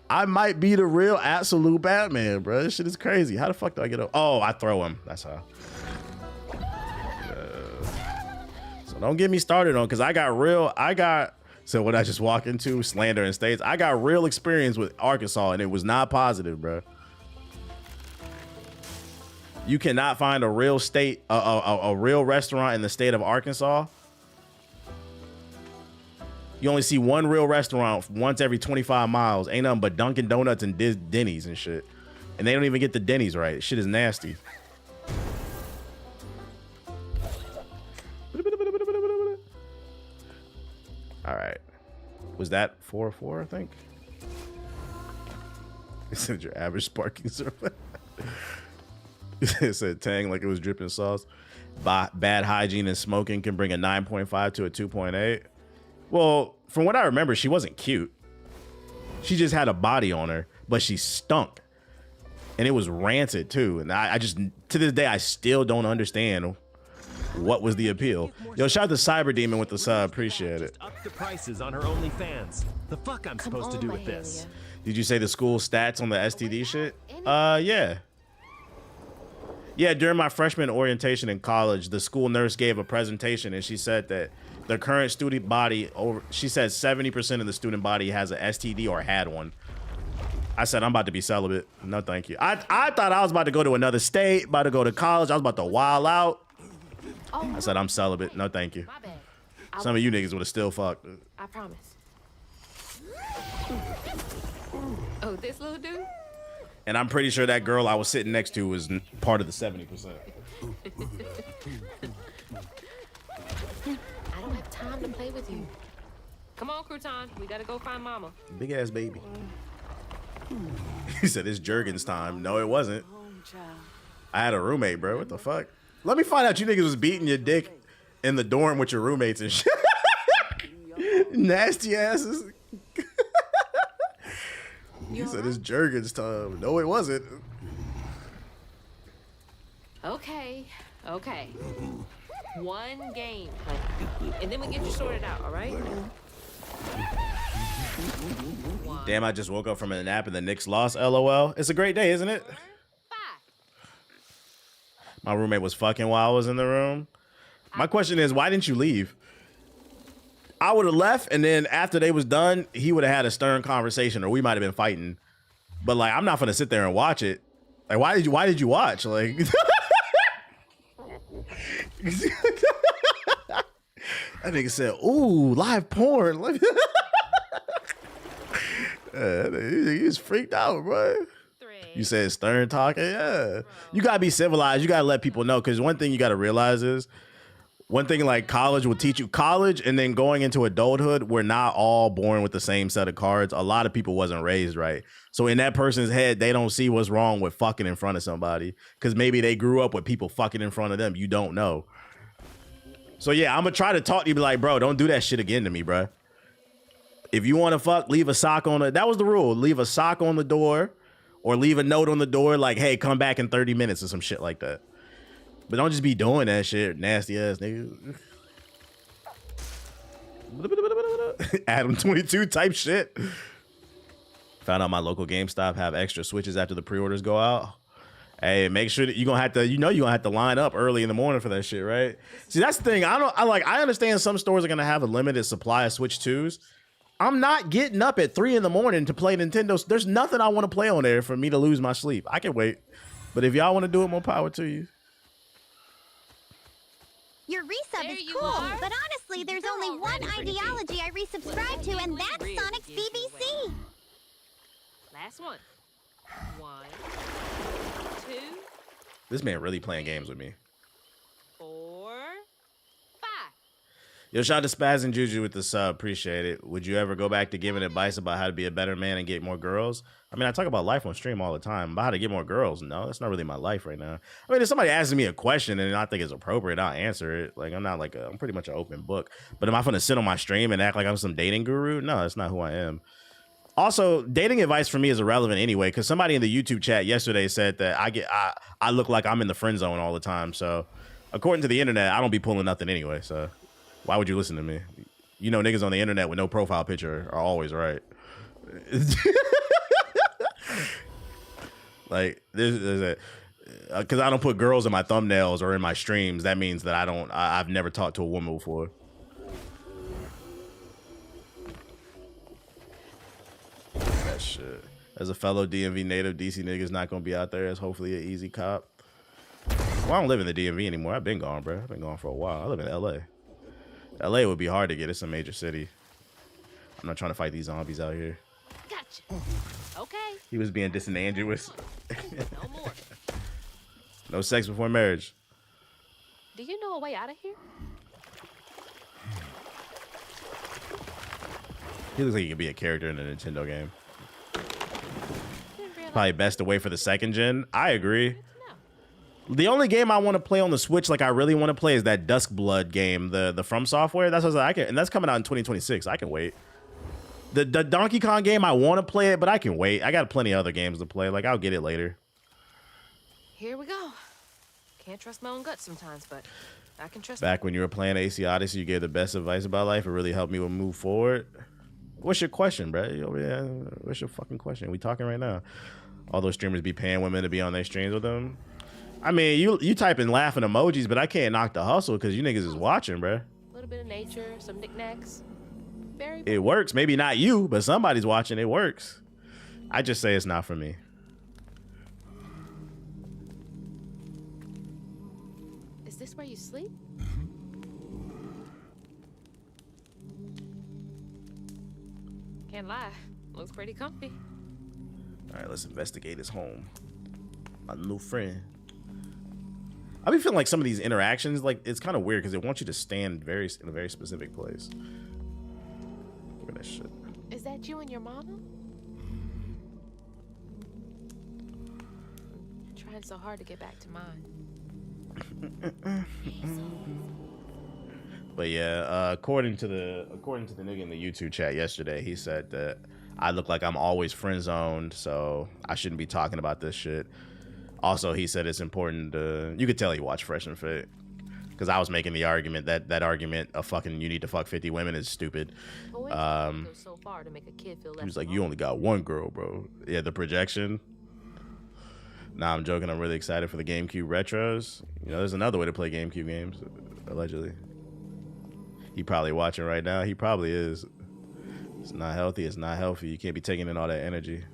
I might be the real absolute Batman, bro. This shit is crazy. How the fuck do I get up? Oh, I throw him. That's how. So don't get me started on, because so what I just walk into, slander and states. I got real experience with Arkansas, and it was not positive, bro. You cannot find a real a real restaurant in the state of Arkansas. You only see one real restaurant once every 25 miles. Ain't nothing but Dunkin' Donuts and Denny's and shit. And they don't even get the Denny's right. Shit is nasty. All right. Was that 4-4, I think? It said your average sparking survey. It said tang like it was dripping sauce. Bad hygiene and smoking can bring a 9.5 to a 2.8. Well, from what I remember, she wasn't cute. She just had a body on her, but she stunk. And it was rancid too. And I just, to this day, I still don't understand what was the appeal. Yo, shout out to Cyber Demon with the sub. Appreciate it. Up the prices on her OnlyFans. The fuck I'm supposed to do with this? Did you say the school stats on the STD shit? Yeah. Yeah, during my freshman orientation in college, the school nurse gave a presentation and she said that the current student body, she said 70% of the student body has an STD or had one. I said, I'm about to be celibate. No, thank you. I thought I was about to go to another state, about to go to college. I was about to wild out. I said, I'm celibate. No, thank you. Some of you niggas would have still fucked. I promise. Oh, this little dude? And I'm pretty sure that girl I was sitting next to was part of the 70%. I don't have time to play with you. Come on, Crouton. We gotta go find Mama. Big ass baby. He said, it's Jurgens time. No, it wasn't. I had a roommate, bro. What the fuck? Let me find out you niggas was beating your dick in the dorm with your roommates and shit. Nasty asses. He said, it's Jurgens time. No, it wasn't. Okay. One game. And then we get you sorted out, all right? Damn, I just woke up from a nap and the Knicks lost, LOL. It's a great day, isn't it? My roommate was fucking while I was in the room. My question is, why didn't you leave? I would have left, and then after they was done, he would have had a stern conversation, or we might have been fighting. But like, I'm not gonna sit there and watch it. Like, why did you watch? Like, that nigga said, "Ooh, live porn." He just freaked out, bro. You said stern talking, yeah. You gotta be civilized. You gotta let people know, because one thing you gotta realize is, One thing like college will teach you, college and then going into adulthood, we're not all born with the same set of cards. A lot of people wasn't raised right. So in that person's head, they don't see what's wrong with fucking in front of somebody because maybe they grew up with people fucking in front of them. You don't know. So yeah, I'm gonna try to talk to you, be like, bro, don't do that shit again to me, bro. If you want to fuck, leave a sock on it. That was the rule. Leave a sock on the door or leave a note on the door like, hey, come back in 30 minutes or some shit like that. But don't just be doing that shit, nasty ass nigga. Adam 22 type shit. Found out my local GameStop have extra switches after the pre-orders go out. Hey, make sure that you're gonna have to, you're gonna have to line up early in the morning for that shit, right? See, that's the thing. I understand some stores are gonna have a limited supply of Switch 2s. I'm not getting up at 3 in the morning to play Nintendo. There's nothing I want to play on there for me to lose my sleep. I can wait. But if y'all want to do it, more power to you. Your resub is cool, but honestly, there's only one ideology I resubscribe to, and that's Sonic's BBC. Last one. 1, 2. This man really playing games with me. 4, 5. Yo, shout out to Spaz and Juju with the sub. Appreciate it. Would you ever go back to giving advice about how to be a better man and get more girls? I mean, I talk about life on stream all the time. About how to get more girls. No, that's not really my life right now. I mean, if somebody asks me a question and I think it's appropriate, I'll answer it. Like, I'm not like I'm pretty much an open book. But am I going to sit on my stream and act like I'm some dating guru? No, that's not who I am. Also, dating advice for me is irrelevant anyway, because somebody in the YouTube chat yesterday said that I look like I'm in the friend zone all the time. So, according to the internet, I don't be pulling nothing anyway. So, why would you listen to me? You know, niggas on the internet with no profile picture are always right. Like, there's a, because I don't put girls in my thumbnails or in my streams. That means that I've never talked to a woman before. That shit. As a fellow DMV native, DC nigga's not gonna be out there as hopefully an easy cop. Well, I don't live in the DMV anymore. I've been gone, bro. I've been gone for a while. I live in LA. LA would be hard to get. It's a major city. I'm not trying to fight these zombies out here. Gotcha. Okay. He was being disingenuous. No more. No sex before marriage. Do you know a way out of here? He looks like he could be a character in a Nintendo game. Probably best to wait for the second gen. I agree. The only game I want to play on the Switch, like I really want to play, is that Dusk Blood game, the From Software. That's what I can, and that's coming out in 2026. I can wait. The Donkey Kong game, I want to play it, but I can wait. I got plenty of other games to play. Like, I'll get it later. Here we go. Can't trust my own gut sometimes, but I can trust. Back when you were playing AC Odyssey, you gave the best advice about life. It really helped me move forward. What's your question, bro? What's your fucking question? We talking right now. All those streamers be paying women to be on their streams with them. I mean, you type in laughing emojis, but I can't knock the hustle because you niggas is watching, bro. A little bit of nature, some knickknacks. It works. Maybe not you, but somebody's watching. It works. I just say it's not for me. Is this where you sleep? Can't lie. Looks pretty comfy. All right, let's investigate his home. My new friend. I be feeling like some of these interactions, like it's kind of weird because it wants you to stand in a very specific place. Look at that shit. Is that you and your mama? I'm trying so hard to get back to mine. But yeah, according to the nigga in the YouTube chat yesterday, he said that I look like I'm always friend zoned, so I shouldn't be talking about this shit. Also, he said it's important to, you could tell he watched Fresh and Fit, because I was making the argument that argument of fucking you need to fuck 50 women is stupid. So far to make a kid feel he was like, you only got one girl, bro. Yeah, the projection. Nah, I'm joking. I'm really excited for the GameCube retros. You know, there's another way to play GameCube games, allegedly. He probably watching right now. He probably is. It's not healthy. It's not healthy. You can't be taking in all that energy.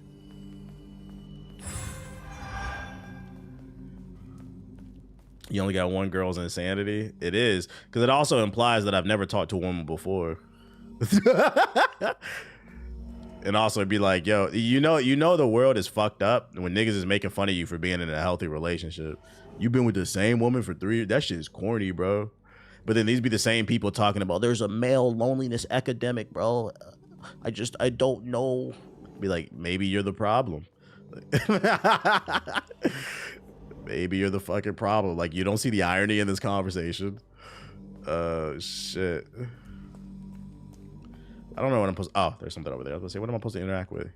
You only got one girl's insanity. It is, because it also implies that I've never talked to a woman before. And also be like, yo, you know the world is fucked up when niggas is making fun of you for being in a healthy relationship. You've been with the same woman for 3 years. That shit is corny, bro. But then these be the same people talking about there's a male loneliness epidemic, bro. I don't know. Be like, maybe you're the problem. Maybe you're the fucking problem. Like, you don't see the irony in this conversation. Shit. I don't know what I'm supposed. Oh, there's something over there. I was gonna say, what am I supposed to interact with?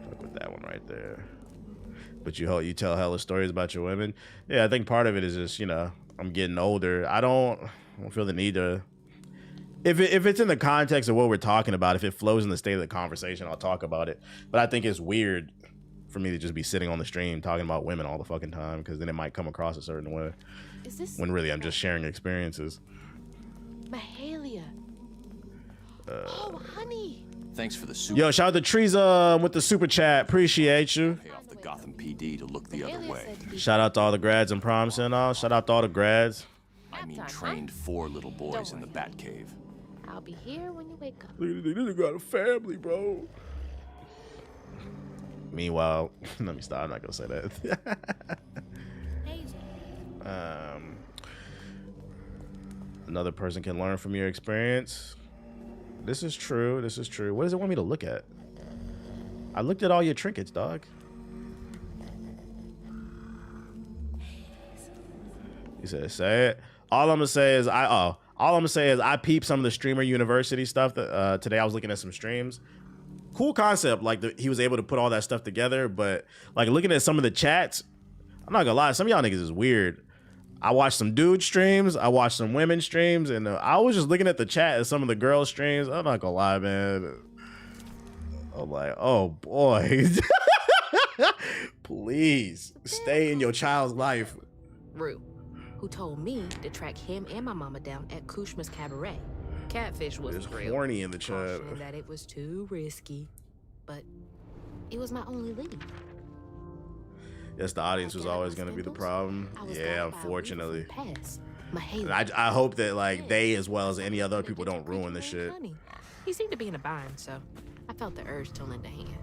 Fuck with that one right there. But you tell hella stories about your women. Yeah, I think part of it is just, you know, I'm getting older. I don't feel the need to. If it's in the context of what we're talking about, if it flows in the state of the conversation, I'll talk about it. But I think it's weird for me to just be sitting on the stream talking about women all the fucking time, because then it might come across a certain way. Is this when really I'm just sharing experiences. Mahalia. Oh, honey. Thanks for the super. Yo, shout out to Trees with the super chat. Appreciate you. Pay off the Gotham PD to look the other way. Shout out to all the grads and proms and all. Shout out to all the grads. I mean, trained 4 little boys in the Batcave. I'll be here when you wake up. They got a family, bro. Meanwhile, let me stop. I'm not gonna say that. Another person can learn from your experience. This is true. This is true. What does it want me to look at? I looked at all your trinkets, dog. You said say it. All I'm gonna say is I peeped some of the streamer university stuff that today I was looking at some streams. Cool concept, like he was able to put all that stuff together, but like looking at some of the chats, I'm not gonna lie, some of y'all niggas is weird. I watched some dude streams, I watched some women streams, and I was just looking at the chat of some of the girl streams. I'm not gonna lie, man. I'm like, oh boy. Please stay in your child's life. Rue, who told me to track him and my mama down at Kushma's Cabaret. Catfish was real. Horny in the chat. That it was too risky, but it was my only lead. Yes, the audience was always going to be the problem. Yeah, unfortunately. I hope that like they, as well as any other people, don't ruin the shit. He seemed to be in a bind, so I felt the urge to lend a hand.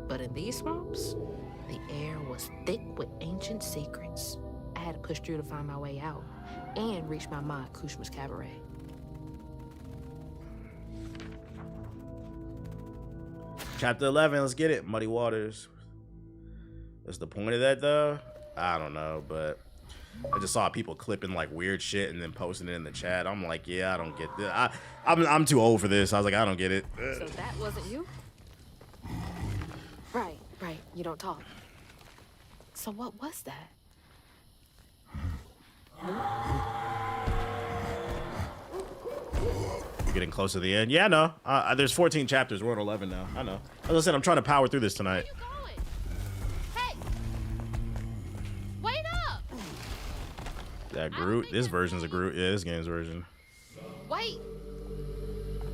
But in these swamps, the air was thick with ancient secrets. I had to push through to find my way out and reach my ma at Kushma's Cabaret. Chapter 11, let's get it. Muddy Waters. What's the point of that, though? I don't know, but I just saw people clipping like weird shit and then posting it in the chat. I'm like, yeah, I don't get this. I'm too old for this. I was like, I don't get it. So that wasn't you? Right. You don't talk. So what was that? You're getting close to the end. Yeah, no. There's 14 chapters. We're at 11 now. I know. As I said, I'm trying to power through this tonight. Where you going? Hey! Wait up! That Groot. This version's a Groot. Yeah, this game's version. Wait!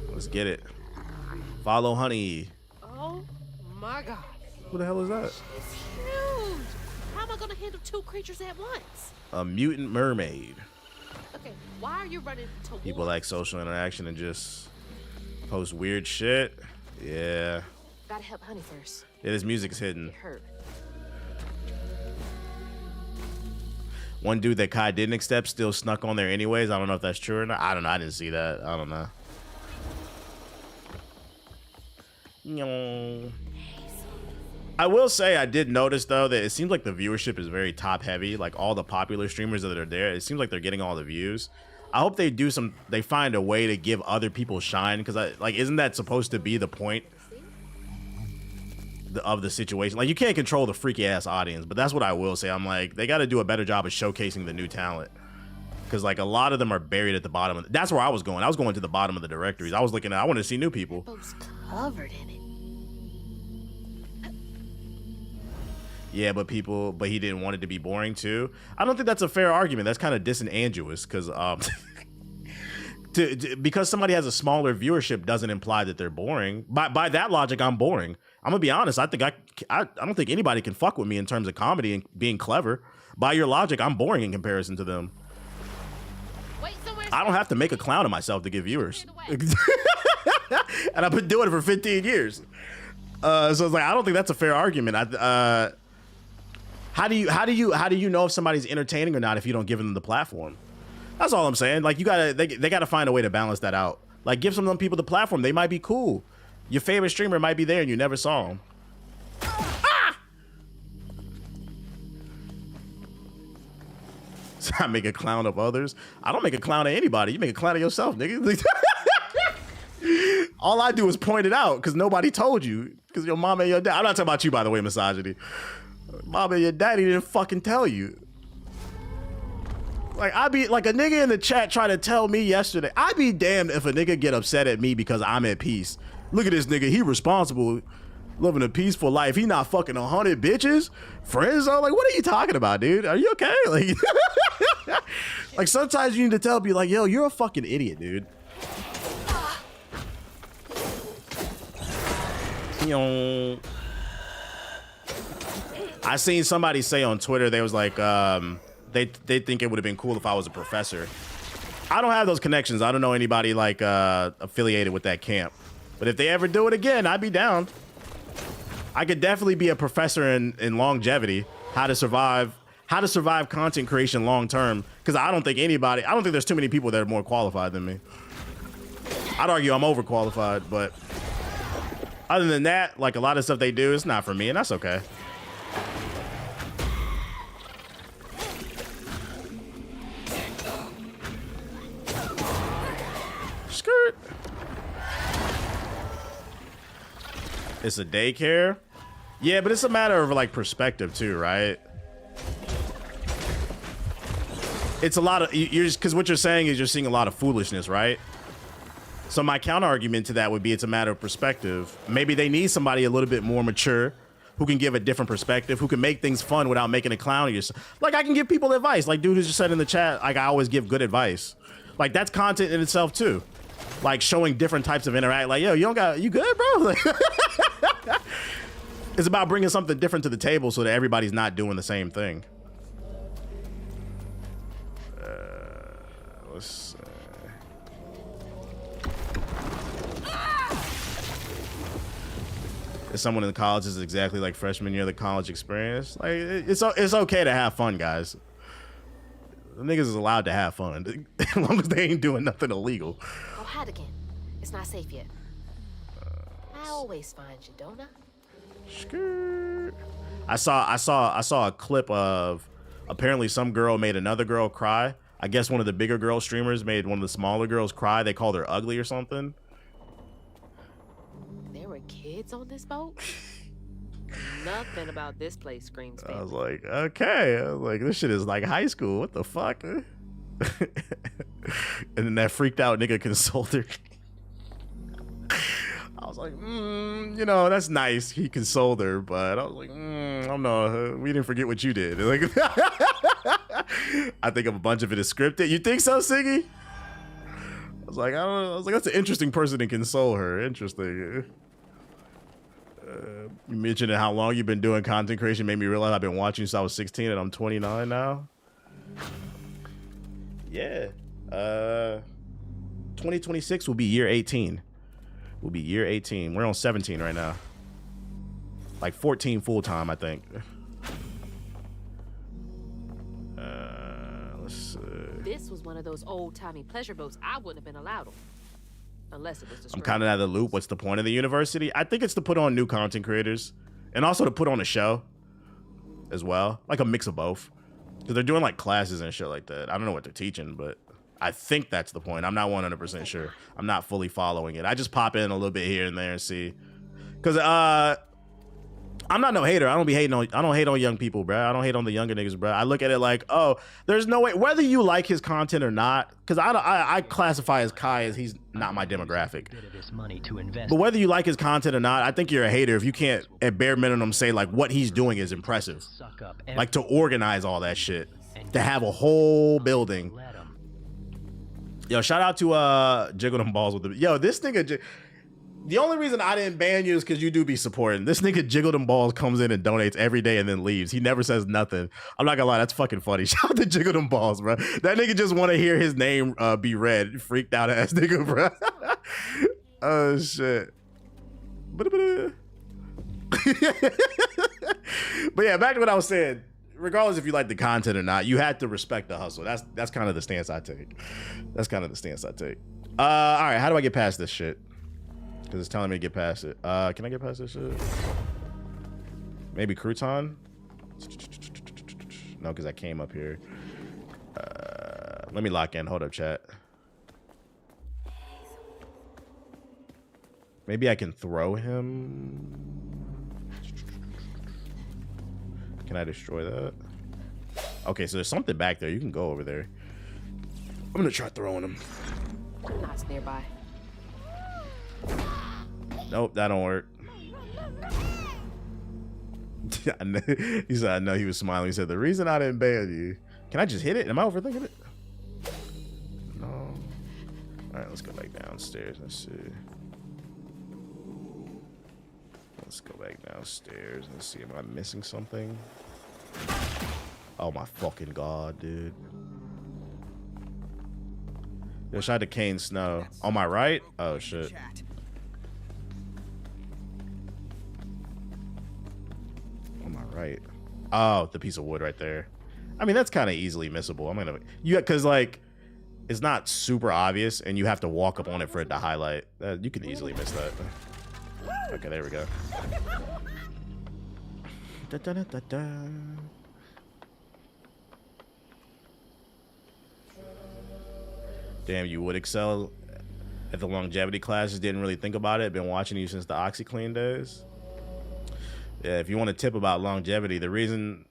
Let's get it. Follow Honey. Oh my god. What the hell is that? It's huge! How am I gonna handle 2 creatures at once? A mutant mermaid. Okay, why are you running towards? People like social interaction and just post weird shit. Yeah. Gotta help Honey first. Yeah, this music's hidden. It hurt. One dude that Kai didn't accept still snuck on there anyways. I don't know if that's true or not. I don't know. I didn't see that. I don't know. I will say I did notice though that it seems like the viewership is very top heavy. Like all the popular streamers that are there, it seems like they're getting all the views. I hope they find a way to give other people shine, because isn't that supposed to be the point of the situation? Like, you can't control the freaky ass audience, but that's what I will say. I'm like, they got to do a better job of showcasing the new talent, because like a lot of them are buried at the bottom. That's where I was going. I was going to the bottom of the directories. I wanted to see new people. Both covered in it. Yeah, but he didn't want it to be boring too. I don't think that's a fair argument. That's kind of disingenuous, because because somebody has a smaller viewership doesn't imply that they're boring. By that logic, I'm boring. I'm gonna be honest. I don't think anybody can fuck with me in terms of comedy and being clever. By your logic, I'm boring in comparison to them. I don't have to make a clown of myself to get viewers. And I've been doing it for 15 years. So it's like, I don't think that's a fair argument. How do you know if somebody's entertaining or not if you don't give them the platform? That's all I'm saying. Like, they gotta find a way to balance that out. Like, give some of them people the platform. They might be cool. Your favorite streamer might be there and you never saw him. I make a clown of others. I don't make a clown of anybody. You make a clown of yourself, nigga. All I do is point it out because nobody told you. Because your mom and your dad. I'm not talking about you, by the way, misogyny. Mom and your daddy didn't fucking tell you. Like, I be like a nigga in the chat trying to tell me yesterday. I'd be damned if a nigga get upset at me because I'm at peace. Look at this nigga. He responsible, living a peaceful life. He not fucking 100 bitches. Friends are like, what are you talking about, dude? Are you okay? Like, like sometimes you need to tell people like, yo, you're a fucking idiot, dude. You know, I seen somebody say on Twitter, they was like, they think it would have been cool if I was a professor. I don't have those connections. I don't know anybody like affiliated with that camp. But if they ever do it again, I'd be down. I could definitely be a professor in longevity, how to survive content creation long term. Because I don't think there's too many people that are more qualified than me. I'd argue I'm overqualified, but other than that, like a lot of stuff they do, it's not for me, and that's okay. Skirt. It's a daycare. Yeah, but it's a matter of like perspective too, right? It's a lot of because what you're saying is you're seeing a lot of foolishness, right? So my counter argument to that would be it's a matter of perspective. Maybe they need somebody a little bit more mature who can give a different perspective, who can make things fun without making a clown of yourself. Like I can give people advice. Like dude who just said in the chat, like I always give good advice. Like that's content in itself too. Like showing different types of interact. Like yo, you good, bro? Like, it's about bringing something different to the table so that everybody's not doing the same thing. Let's see. If someone in college is exactly like freshman year of the college experience, like it's okay to have fun, guys. The niggas is allowed to have fun as long as they ain't doing nothing illegal. Go hide again. It's not safe yet. I always find you, don't I? Skirt. I saw a clip of apparently some girl made another girl cry. I guess one of the bigger girl streamers made one of the smaller girls cry. They called her ugly or something. There were kids on this boat? Nothing about this place screams family. I was like, okay. I was like, this shit is like high school. What the fuck? And then that freaked out nigga consoled her. I was like, you know, that's nice. He consoled her, but I was like, I don't know. We didn't forget what you did. Like, I think a bunch of it is scripted. You think so, Siggy? I was like, I don't know. I was like, that's an interesting person to console her. Interesting. You mentioned how long you've been doing content creation made me realize I've been watching since I was 16 and I'm 29 now. Yeah. 2026 will be year 18. Will be year 18. We're on 17 right now. Like 14 full time, I think. Let's see. This was one of those old-timey pleasure boats I wouldn't have been allowed on. Unless it was the I'm kind of out of the loop. What's the point of the university? I think it's to put on new content creators and also to put on a show as well. Like a mix of both. Because they're doing like classes and shit like that. I don't know what they're teaching, but I think that's the point. I'm not 100% sure. I'm not fully following it. I just pop in a little bit here and there and see. Because I'm not no hater. I don't hate on young people, bro. I don't hate on the younger niggas, bro. I look at it like, oh, there's no way, whether you like his content or not, because I classify as Kai as he's not my demographic. But whether you like his content or not, I think you're a hater if you can't, at bare minimum, say like what he's doing is impressive. Like to organize all that shit, to have a whole building. Yo, shout out to Jiggle Them Balls with the this nigga. The only reason I didn't ban you is because you do be supporting. This nigga Jiggle Them Balls comes in and donates every day and then leaves. He never says nothing. I'm not gonna lie, that's fucking funny. Shout out to Jiggle Them Balls, bro. That nigga just want to hear his name be read. Freaked out ass nigga, bro. Oh shit. But yeah, back to what I was saying. Regardless if you like the content or not, you had to respect the hustle. That's kind of the stance I take. All right, how do I get past this shit? Because it's telling me to get past it. Can I get past this shit? Maybe crouton? No, because I came up here. Let me lock in. Hold up, chat. Maybe I can throw him. Can I destroy that? Okay, so there's something back there. You can go over there. I'm gonna try throwing him. Not nearby. Nope, that don't work. He said, I know. He was smiling. He said, the reason I didn't ban you. Can I just hit it? Am I overthinking it? No. All right, let's go back downstairs. Let's see. Let's go back downstairs. Let's see. Am I missing something? Oh my fucking god, dude. Yo, shout out to Kane Snow. On my right? Oh shit. On my right. Oh, the piece of wood right there. I mean, that's kind of easily missable. I'm gonna, cause like, it's not super obvious, and you have to walk up on it for it to highlight. You can easily miss that. Okay, there we go. Da, da, da, da, da. Damn, you would excel at the longevity classes. Didn't really think about it. Been watching you since the OxyClean days. Yeah, if you want a tip about longevity, the reason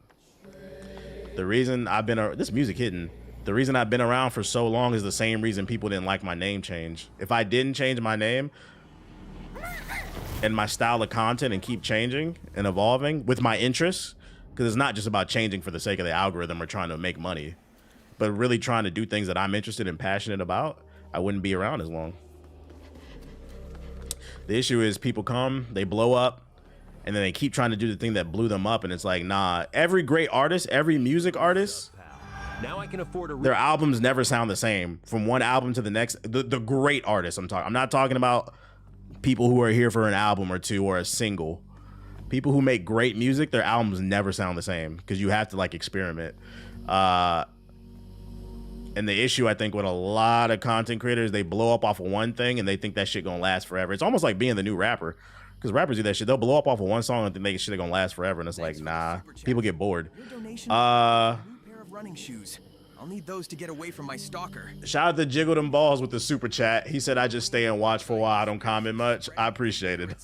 I've been this music hidden. The reason I've been around for so long is the same reason people didn't like my name change. If I didn't change my name and my style of content and keep changing and evolving with my interests, because it's not just about changing for the sake of the algorithm or trying to make money, but really trying to do things that I'm interested and passionate about, I wouldn't be around as long. The issue is people come, they blow up, and then they keep trying to do the thing that blew them up, and it's like, nah, every great artist, every music artist, now I can afford their albums never sound the same from one album to the next. The great artists I'm not talking about people who are here for an album or two or a single. People who make great music, their albums never sound the same because you have to like experiment. And the issue I think with a lot of content creators, they blow up off of one thing and they think that shit gonna last forever. It's almost like being the new rapper, because rappers do that shit. They'll blow up off of one song and think they shit gonna last forever, and it's like, nah, people get bored. Running shoes. I'll need those to get away from my stalker. Shout out to Jiggle Them Balls with the super chat. He said, I just stay and watch for a while. I don't comment much. I appreciate it.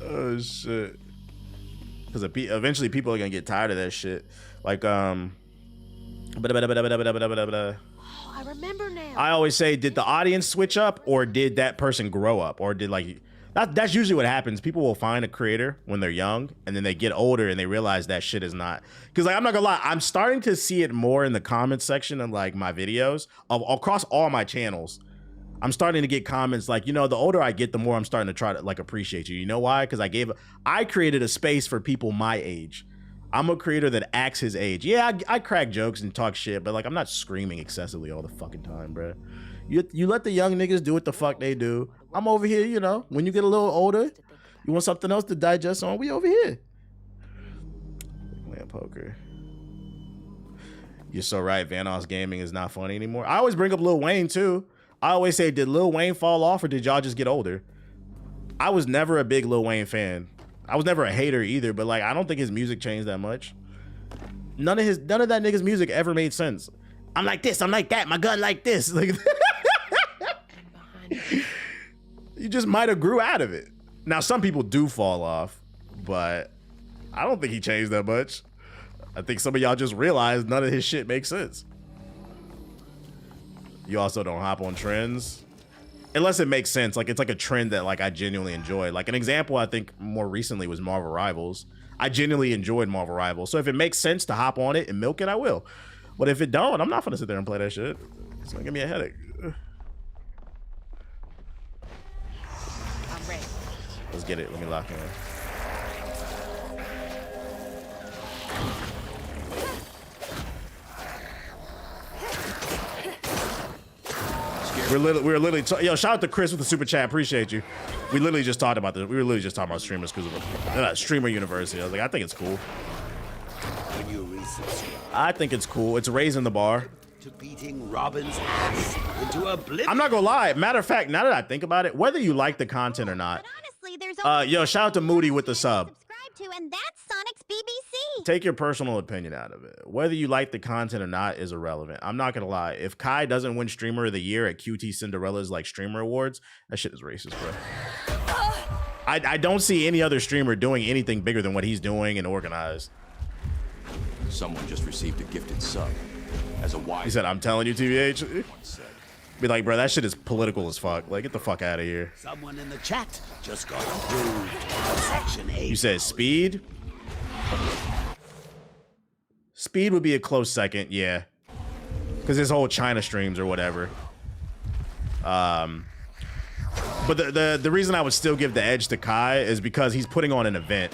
Oh shit. Because eventually people are gonna get tired of that shit. Like I remember now. I always say, did the audience switch up or did that person grow up? Or did like that's usually what happens. People will find a creator when they're young and then they get older and they realize that shit is not, because like I'm not gonna lie, I'm starting to see it more in the comments section of like my videos across all my channels. I'm starting to get comments like, you know, the older I get, the more I'm starting to try to like appreciate you. You know why? Because I created a space for people my age. I'm a creator that acts his age. Yeah, I crack jokes and talk shit, but like I'm not screaming excessively all the fucking time, bro. You let the young niggas do what the fuck they do. I'm over here, you know, when you get a little older, you want something else to digest on, we over here. Playing poker. You're so right, Vanoss Gaming is not funny anymore. I always bring up Lil Wayne too. I always say, did Lil Wayne fall off or did y'all just get older? I was never a big Lil Wayne fan. I was never a hater either, but like I don't think his music changed that much. None of that nigga's music ever made sense. I'm like this, I'm like that, my gun like this. Like you just might have grew out of it. Now some people do fall off, but I don't think he changed that much. I think some of y'all just realized none of his shit makes sense. You also don't hop on trends unless it makes sense. Like it's like a trend that like I genuinely enjoy. Like an example I think more recently was Marvel Rivals. I genuinely enjoyed Marvel Rivals. So if it makes sense to hop on it and milk it, I will. But if it don't, I'm not gonna sit there and play that shit. It's gonna give me a headache. I'm ready. Let's get it. Let me lock in. Scare We were literally yo, shout out to Chris with the super chat. Appreciate you. We literally just talked about this. We were literally just talking about streamers because of streamer university. I was like, I think it's cool. When you resubscribe I think it's cool. It's raising the bar. to beating Robin's ass into oblivion. I'm not gonna lie. Matter of fact, now that I think about it, whether you like the content or not, But honestly, there's only yo, shout out to Moody with the sub. subscribe to, and that's Sonic's BBC. Take your personal opinion out of it. Whether you like the content or not is irrelevant. I'm not gonna lie. If Kai doesn't win Streamer of the Year at QT Cinderella's like streamer awards, that shit is racist, bro. I don't see any other streamer doing anything bigger than what he's doing and organized. Someone just received a gifted sub. As a wise He said, "I'm telling you, TVH." once said. Be like, bro, that shit is political as fuck. Like, get the fuck out of here. Someone in the chat just got approved for Section 8. You said speed? Speed would be a close second, yeah. Because his whole China streams or whatever. But the reason I would still give the edge to Kai is because he's putting on an event.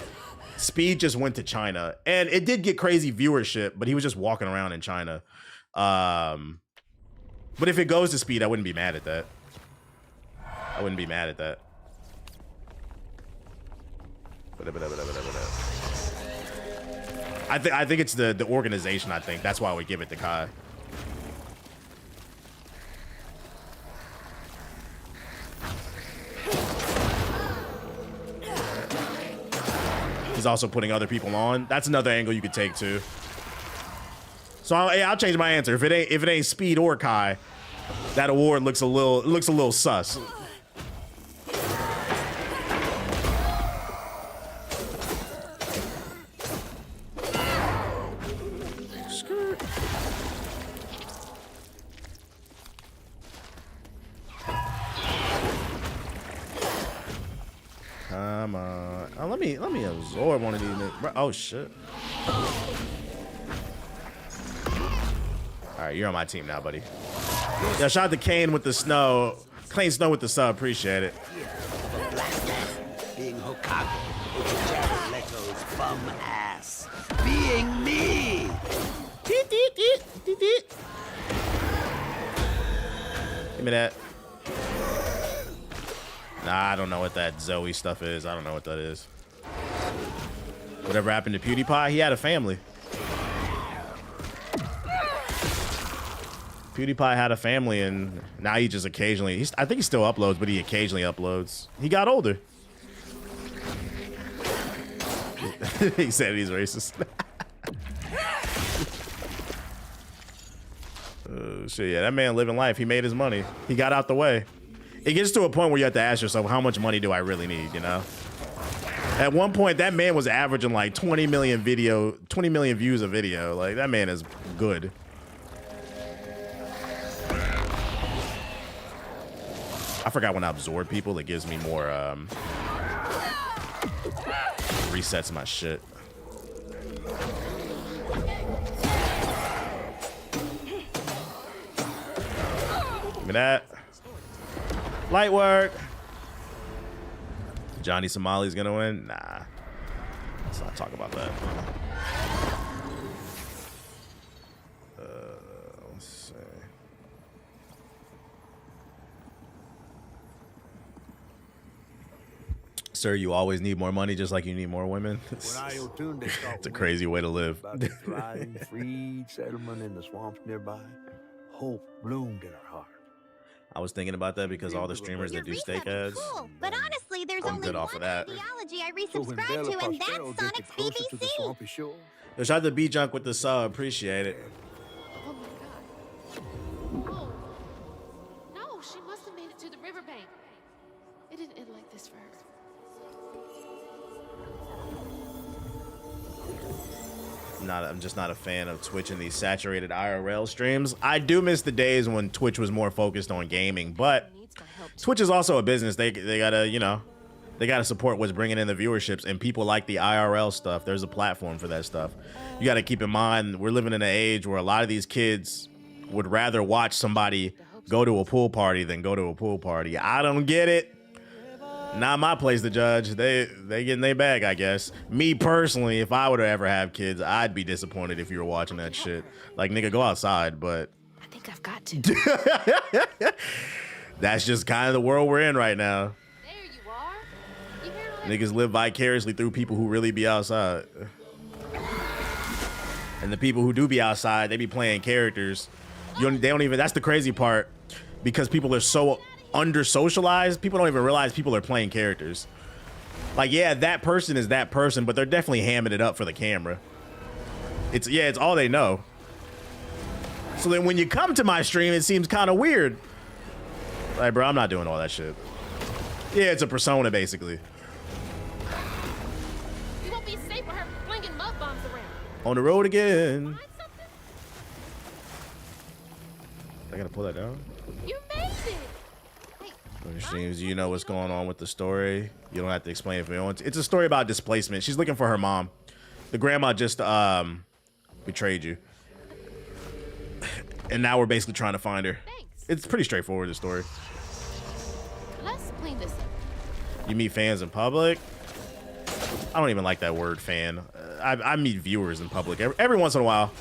Speed just went to China. And it did get crazy viewership, but he was just walking around in China. But if it goes to Speed, I wouldn't be mad at that. I wouldn't be mad at that. I think it's the organization. I think that's why I would give it to Kai. He's also putting other people on. That's another angle you could take too. So I'll change my answer. If it ain't Speed or Kai, that award looks a little sus. Come on. Oh, let me absorb one of these. Oh shit. All right, you're on my team now, buddy. Yeah, shout out to Kane with the snow. Clean Snow with the sub. Appreciate it. For black man being Hokage, it's Jared Leto's bum ass. Being me. Give me that. Nah, I don't know what that Zoe stuff is. I don't know what that is. Whatever happened to PewDiePie? He had a family. PewDiePie had a family, and now he just occasionally... I think he still uploads, but he occasionally uploads. He got older. He said he's racist. Oh, shit, yeah, that man living life. He made his money. He got out the way. It gets to a point where you have to ask yourself, how much money do I really need, you know? At one point, that man was averaging like 20 million views a video. Like, that man is good. I forgot when I absorb people, it gives me more, resets my shit. Give me that. Light work. Johnny Somali's gonna win? Nah. Let's not talk about that. Let's see. Sir, you always need more money just like you need more women. It's a crazy way to live. About the thriving, freed settlement in the swamps nearby. Hope bloomed in our heart. I was thinking about that because all the streamers that do steak ads. Cool, but honestly, there's I'm only good one off of that. ideology I resubscribe to, and that's Sonic's BBC. Yo, shout out to B-Junk with the sub. Appreciate it. Oh my god. Oh. No, she must have made it to the riverbank. It didn't end like this for her. I'm just not a fan of Twitch and these saturated IRL streams. I do miss the days when Twitch was more focused on gaming, but Twitch is also a business. They gotta, you know, they gotta support what's bringing in the viewerships, and people like the IRL stuff. There's a platform for that stuff. You gotta keep in mind, we're living in an age where a lot of these kids would rather watch somebody go to a pool party than go to a pool party. I don't get it. Not my place to judge. They get in their bag, I guess. Me personally, if I were to ever have kids, I'd be disappointed if you were watching that shit. Like, nigga, go outside, but... I think I've got to. That's just kind of the world we're in right now. There you are. You hear that? Niggas live vicariously through people who really be outside. And the people who do be outside, they be playing characters. They don't even, that's the crazy part. Because people are so under-socialized, people don't even realize people are playing characters. Like, yeah, that person is that person, but they're definitely hamming it up for the camera. It's all they know. So then when you come to my stream, it seems kind of weird. Like, bro, I'm not doing all that shit. Yeah, it's a persona, basically. You won't be safe with her flinging mud bombs around. On the road again. I gotta pull that down. You made it. Hey, streams, you know what's going on with the story. You don't have to explain it if you want. It's a story about displacement. She's looking for her mom. The grandma just betrayed you. And now we're basically trying to find her. Thanks. It's pretty straightforward, the story. Let's clean this up. You meet fans in public. I don't even like that word, fan. I meet viewers in public every once in a while.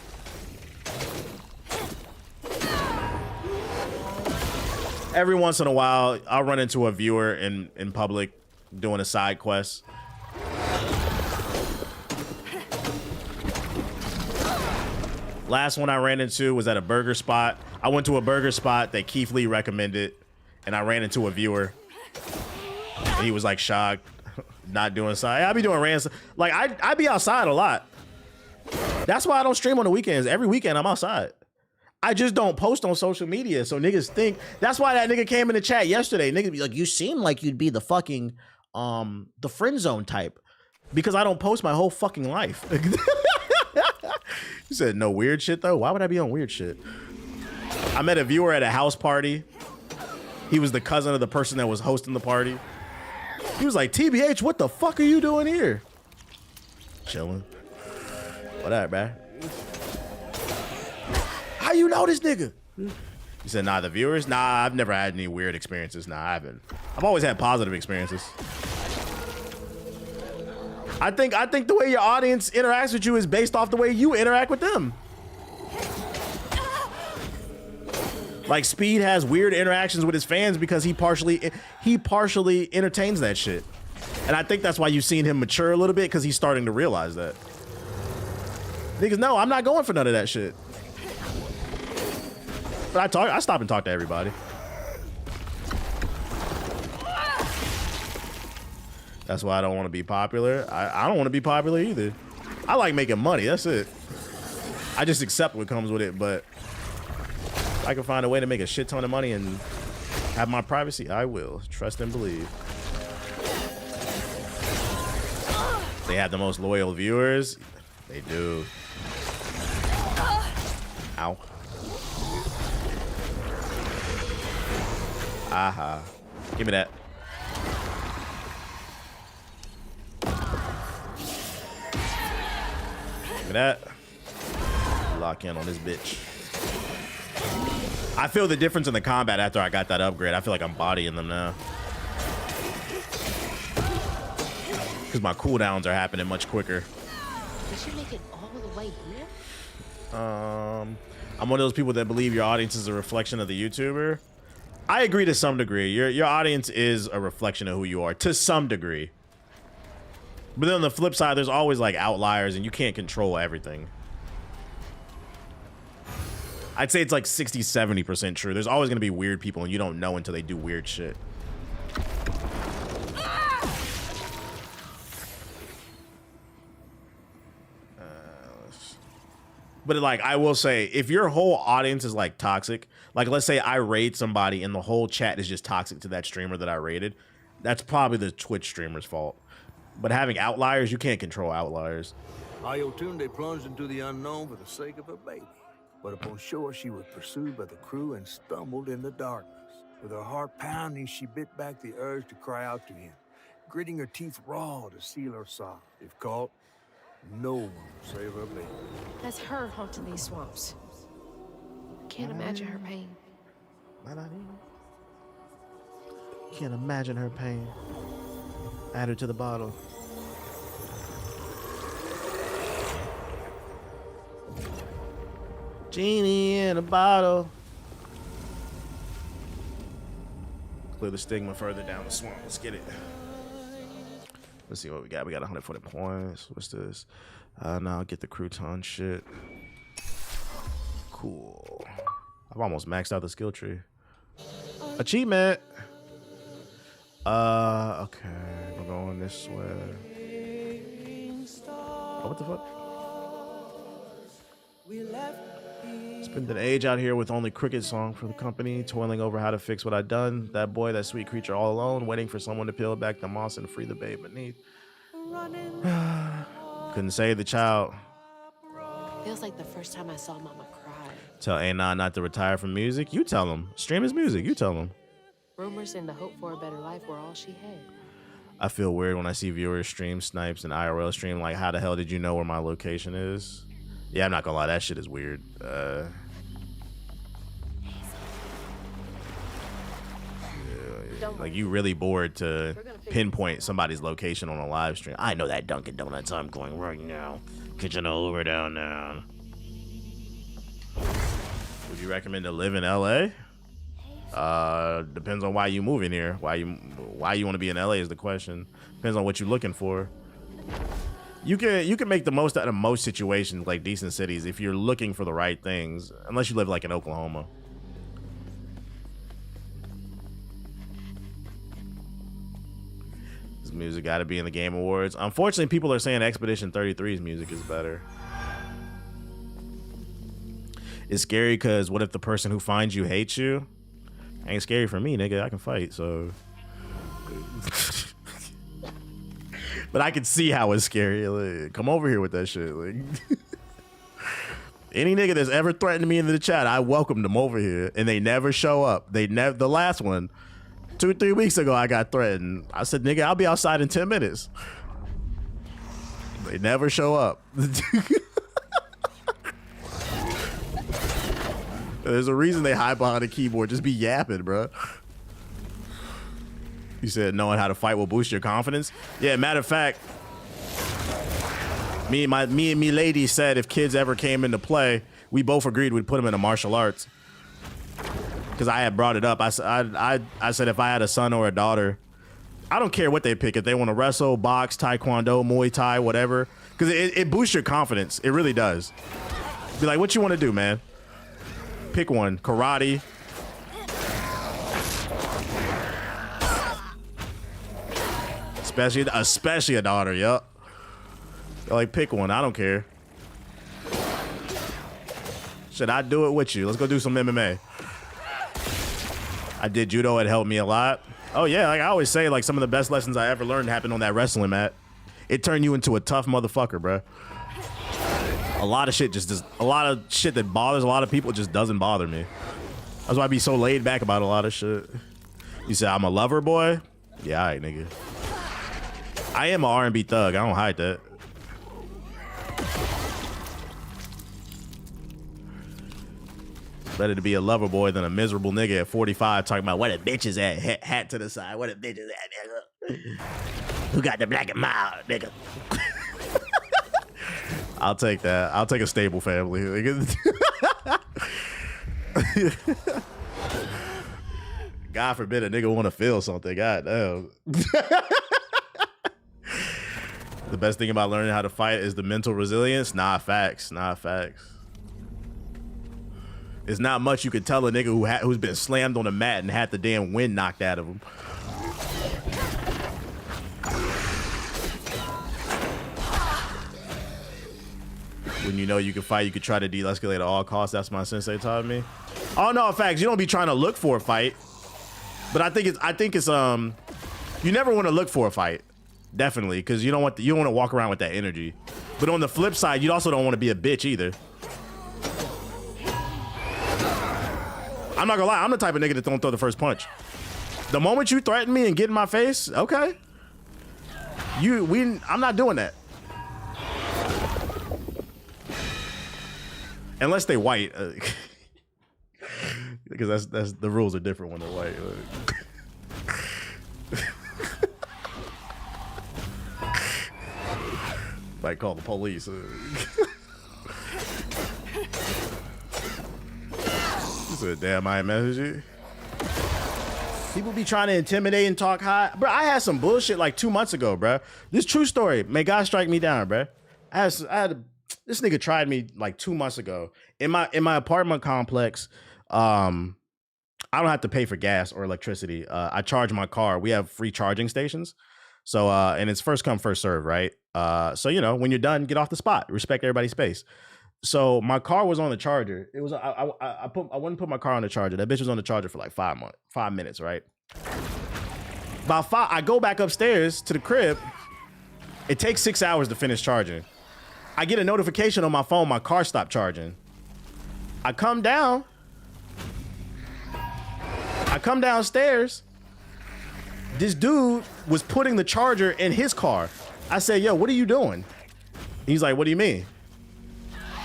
Every once in a while, I'll run into a viewer in public doing a side quest. Last one I ran into was at a burger spot. I went to a burger spot that Keith Lee recommended, and I ran into a viewer. And he was like shocked, not doing side. I be doing rants. Like I be outside a lot. That's why I don't stream on the weekends. Every weekend I'm outside. I just don't post on social media, so niggas think. That's why that nigga came in the chat yesterday. Niggas be like, you seem like you'd be the fucking the friend zone type, because I don't post my whole fucking life. He said, no weird shit though. Why would I be on weird shit? I met a viewer at a house party. He was the cousin of the person that was hosting the party. He was like, TBH, what the fuck are you doing here? Chilling. What up, man? How you know this nigga? He said, nah, the viewers? Nah, I've never had any weird experiences. Nah, I haven't. I've always had positive experiences. I think the way your audience interacts with you is based off the way you interact with them. Like Speed has weird interactions with his fans because he partially entertains that shit. And I think that's why you've seen him mature a little bit, because he's starting to realize that. Niggas, no, I'm not going for none of that shit. But I stop and talk to everybody. That's why I don't want to be popular. I don't want to be popular either. I like making money, that's it. I just accept what comes with it, but if I can find a way to make a shit ton of money and have my privacy, I will. Trust and believe. They have the most loyal viewers. They do. Ow. Aha. Give me that. Give me that. Lock in on this bitch. I feel the difference in the combat after I got that upgrade. I feel like I'm bodying them now. Because my cooldowns are happening much quicker. Did you make it all the way here? I'm one of those people that believe your audience is a reflection of the YouTuber. I agree to some degree. Your audience is a reflection of who you are to some degree. But then on the flip side, there's always like outliers and you can't control everything. I'd say it's like 60-70% true. There's always going to be weird people and you don't know until they do weird shit. But like, I will say, if your whole audience is like toxic, like let's say I raid somebody and the whole chat is just toxic to that streamer that I raided, that's probably the Twitch streamer's fault. But having outliers, you can't control outliers. Ayotunde plunged into the unknown for the sake of her baby. But upon shore, she was pursued by the crew and stumbled in the darkness. With her heart pounding, she bit back the urge to cry out to him, gritting her teeth raw to seal her sob. If caught, no one will save her baby. That's her haunting these swamps. Can't imagine her pain. Can't imagine her pain. Add her to the bottle. Genie in a bottle. clear the stigma further down the swamp. Let's get it. Let's see what we got. We got 140 points. What's this? Now I'll get the crouton shit. Cool. I've almost maxed out the skill tree. Achievement. Okay. We're going this way. Oh, what the fuck? Spent an age out here with only cricket song for the company, toiling over how to fix what I'd done. That boy, that sweet creature all alone, waiting for someone to peel back the moss and free the babe beneath. Couldn't save the child. Feels like the first time I saw Mama cry. Tell Anon not to retire from music. You tell him. Stream his music. You tell him. Rumors and the hope for a better life were all she had. I feel weird when I see viewers stream snipes and IRL stream. Like, how the hell did you know where my location is? Yeah, I'm not gonna lie. That shit is weird. Like, you really bored to pinpoint somebody's location on a live stream. I know that Dunkin' Donuts I'm going right now. Kitchen over down now. Would you recommend to live in LA? Depends on why you moving here. Why you want to be in LA is the question. Depends on what you're looking for. You can make the most out of most situations, like decent cities, if you're looking for the right things. Unless you live like in Oklahoma. This music got to be in the Game Awards. Unfortunately, people are saying Expedition 33's music is better. It's scary because what if the person who finds you hates you? Ain't scary for me, nigga. I can fight, so. But I can see how it's scary. Like, come over here with that shit. Like, any nigga that's ever threatened me into the chat, I welcomed them over here, and they never show up. They never. The last one, 2-3 weeks ago, I got threatened. I said, nigga, I'll be outside in 10 minutes. They never show up. There's a reason they hide behind a keyboard. Just be yapping, bro. You said knowing how to fight will boost your confidence. Yeah, matter of fact, me and me lady said if kids ever came into play, we both agreed we'd put them into martial arts. Because I had brought it up. I said if I had a son or a daughter, I don't care what they pick. If they want to wrestle, box, taekwondo, Muay Thai, whatever. Because it boosts your confidence. It really does. Be like, what you want to do, man? Pick one. Karate. Especially a daughter, yup. Like, pick one. I don't care. Should I do it with you? Let's go do some MMA. I did judo. It helped me a lot. Oh, yeah. Like I always say, like, some of the best lessons I ever learned happened on that wrestling mat. It turned you into a tough motherfucker, bro. A lot of shit a lot of shit that bothers a lot of people just doesn't bother me. That's why I be so laid back about a lot of shit. You say I'm a lover boy? Yeah, all right, nigga. I am an R&B thug. I don't hide that. Better to be a lover boy than a miserable nigga at 45 talking about what a bitch is at. Hat to the side. What a bitch is at, nigga. Who got the black and mild, nigga? I'll take that. I'll take a stable family. God forbid a nigga want to feel something. God damn. The best thing about learning how to fight is the mental resilience. Nah, facts. Nah, facts. It's not much you could tell a nigga who's been slammed on a mat and had the damn wind knocked out of him. When you know you can fight, you can try to de-escalate at all costs. That's what my sensei taught me. Oh no, in fact, you don't be trying to look for a fight. But I think it's you never want to look for a fight. Definitely, because you don't want to walk around with that energy. But on the flip side, you also don't want to be a bitch either. I'm not gonna lie, I'm the type of nigga that don't throw the first punch. The moment you threaten me and get in my face, okay. I'm not doing that. Unless they white. Because that's the rules are different when they're white. Might call the police. He said, damn, I ain't messaged you. People be trying to intimidate and talk high. Bro, I had some bullshit like 2 months ago, bro. This true story. May God strike me down, bro. This nigga tried me like 2 months ago in my apartment complex. I don't have to pay for gas or electricity. I charge my car. We have free charging stations. So, and it's first come, first serve, right? So, you know, when you're done, get off the spot. Respect everybody's space. So my car was on the charger. It was I wouldn't put my car on the charger. That bitch was on the charger for like 5 minutes, right? About 5, I go back upstairs to the crib. It takes 6 hours to finish charging. I get a notification on my phone, my car stopped charging. I come downstairs. This dude was putting the charger in his car. I said, yo, what are you doing? He's like, what do you mean?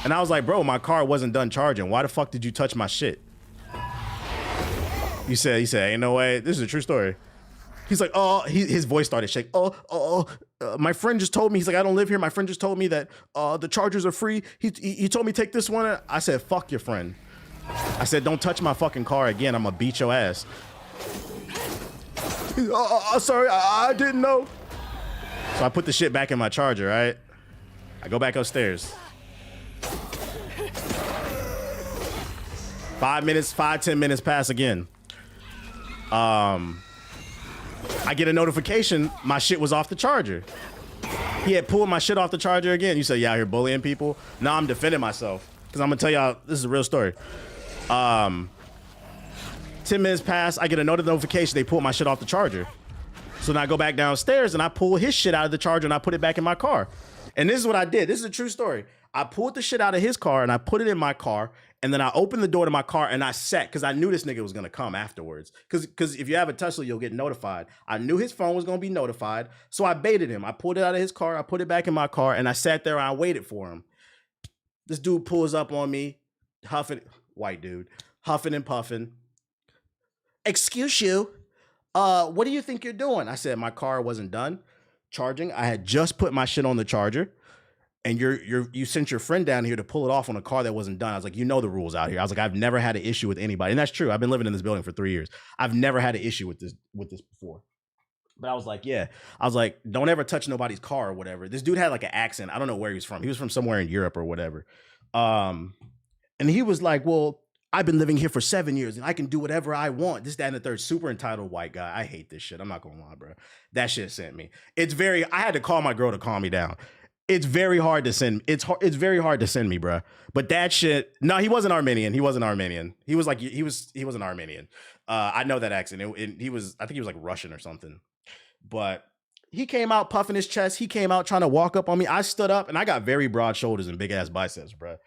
And I was like, bro, my car wasn't done charging. Why the fuck did you touch my shit? He said, ain't no way. This is a true story. He's like, oh, his voice started shaking. My friend just told me, he's like, I don't live here. My friend just told me that the chargers are free. He told me take this one. I said, fuck your friend. I said, don't touch my fucking car again. I'm gonna beat your ass. Sorry, I didn't know. So I put the shit back in my charger, right? I go back upstairs. 5 minutes, 10 minutes pass again. I get a notification, my shit was off the charger. He had pulled my shit off the charger again. You say, yeah, out here bullying people? No, I'm defending myself. Because I'm going to tell y'all, this is a real story. 10 minutes pass, I get another notification, they pulled my shit off the charger. So then I go back downstairs and I pull his shit out of the charger and I put it back in my car. And this is what I did. This is a true story. I pulled the shit out of his car and I put it in my car. And then I opened the door to my car and I sat because I knew this nigga was going to come afterwards. Because if you have a Tesla, you'll get notified. I knew his phone was going to be notified. So I baited him. I pulled it out of his car. I put it back in my car and I sat there and I waited for him. This dude pulls up on me, white dude, huffing and puffing. Excuse you. What do you think you're doing? I said, my car wasn't done charging. I had just put my shit on the charger. And you sent your friend down here to pull it off on a car that wasn't done. I was like, you know the rules out here. I was like, I've never had an issue with anybody. And that's true. I've been living in this building for 3 years. I've never had an issue with this before. But I was like, yeah. I was like, don't ever touch nobody's car or whatever. This dude had like an accent. I don't know where he was from. He was from somewhere in Europe or whatever. And he was like, well, I've been living here for 7 years and I can do whatever I want. This, that, and the third. Super entitled white guy. I hate this shit. I'm not gonna lie, bro. That shit sent me. I had to call my girl to calm me down. It's very hard to send. It's very hard to send me, bro. But that shit. No, he wasn't Armenian. He was an Armenian. He was an Armenian. I know that accent. I think he was like Russian or something. But he came out puffing his chest. He came out trying to walk up on me. I stood up and I got very broad shoulders and big ass biceps, bro.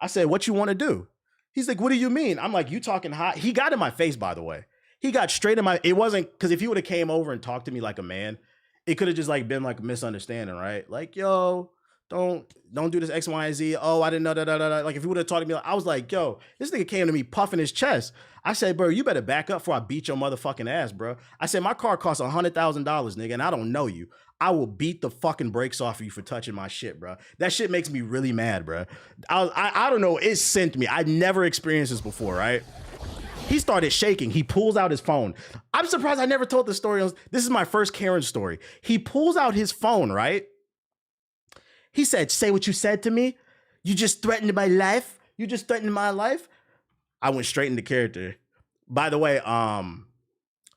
I said, "What you want to do?" He's like, "What do you mean?" I'm like, "You talking hot?" He got in my face, by the way. He got straight in my. It wasn't because if he would have came over and talked to me like a man. It could have just like been like a misunderstanding, right? Like, yo, don't do this X, Y, and Z. Oh, I didn't know that. Like if he would have talked to me, I was like, yo, this nigga came to me puffing his chest. I said, bro, you better back up before I beat your motherfucking ass, bro. I said, my car costs $100,000, nigga, and I don't know you. I will beat the fucking brakes off of you for touching my shit, bro. That shit makes me really mad, bro. I don't know. It sent me. I'd never experienced this before, right? He started shaking. He pulls out his phone. I'm surprised I never told the story. This is my first Karen story. He pulls out his phone, right? He said, say what you said to me. You just threatened my life. You just threatened my life. I went straight into character. By the way,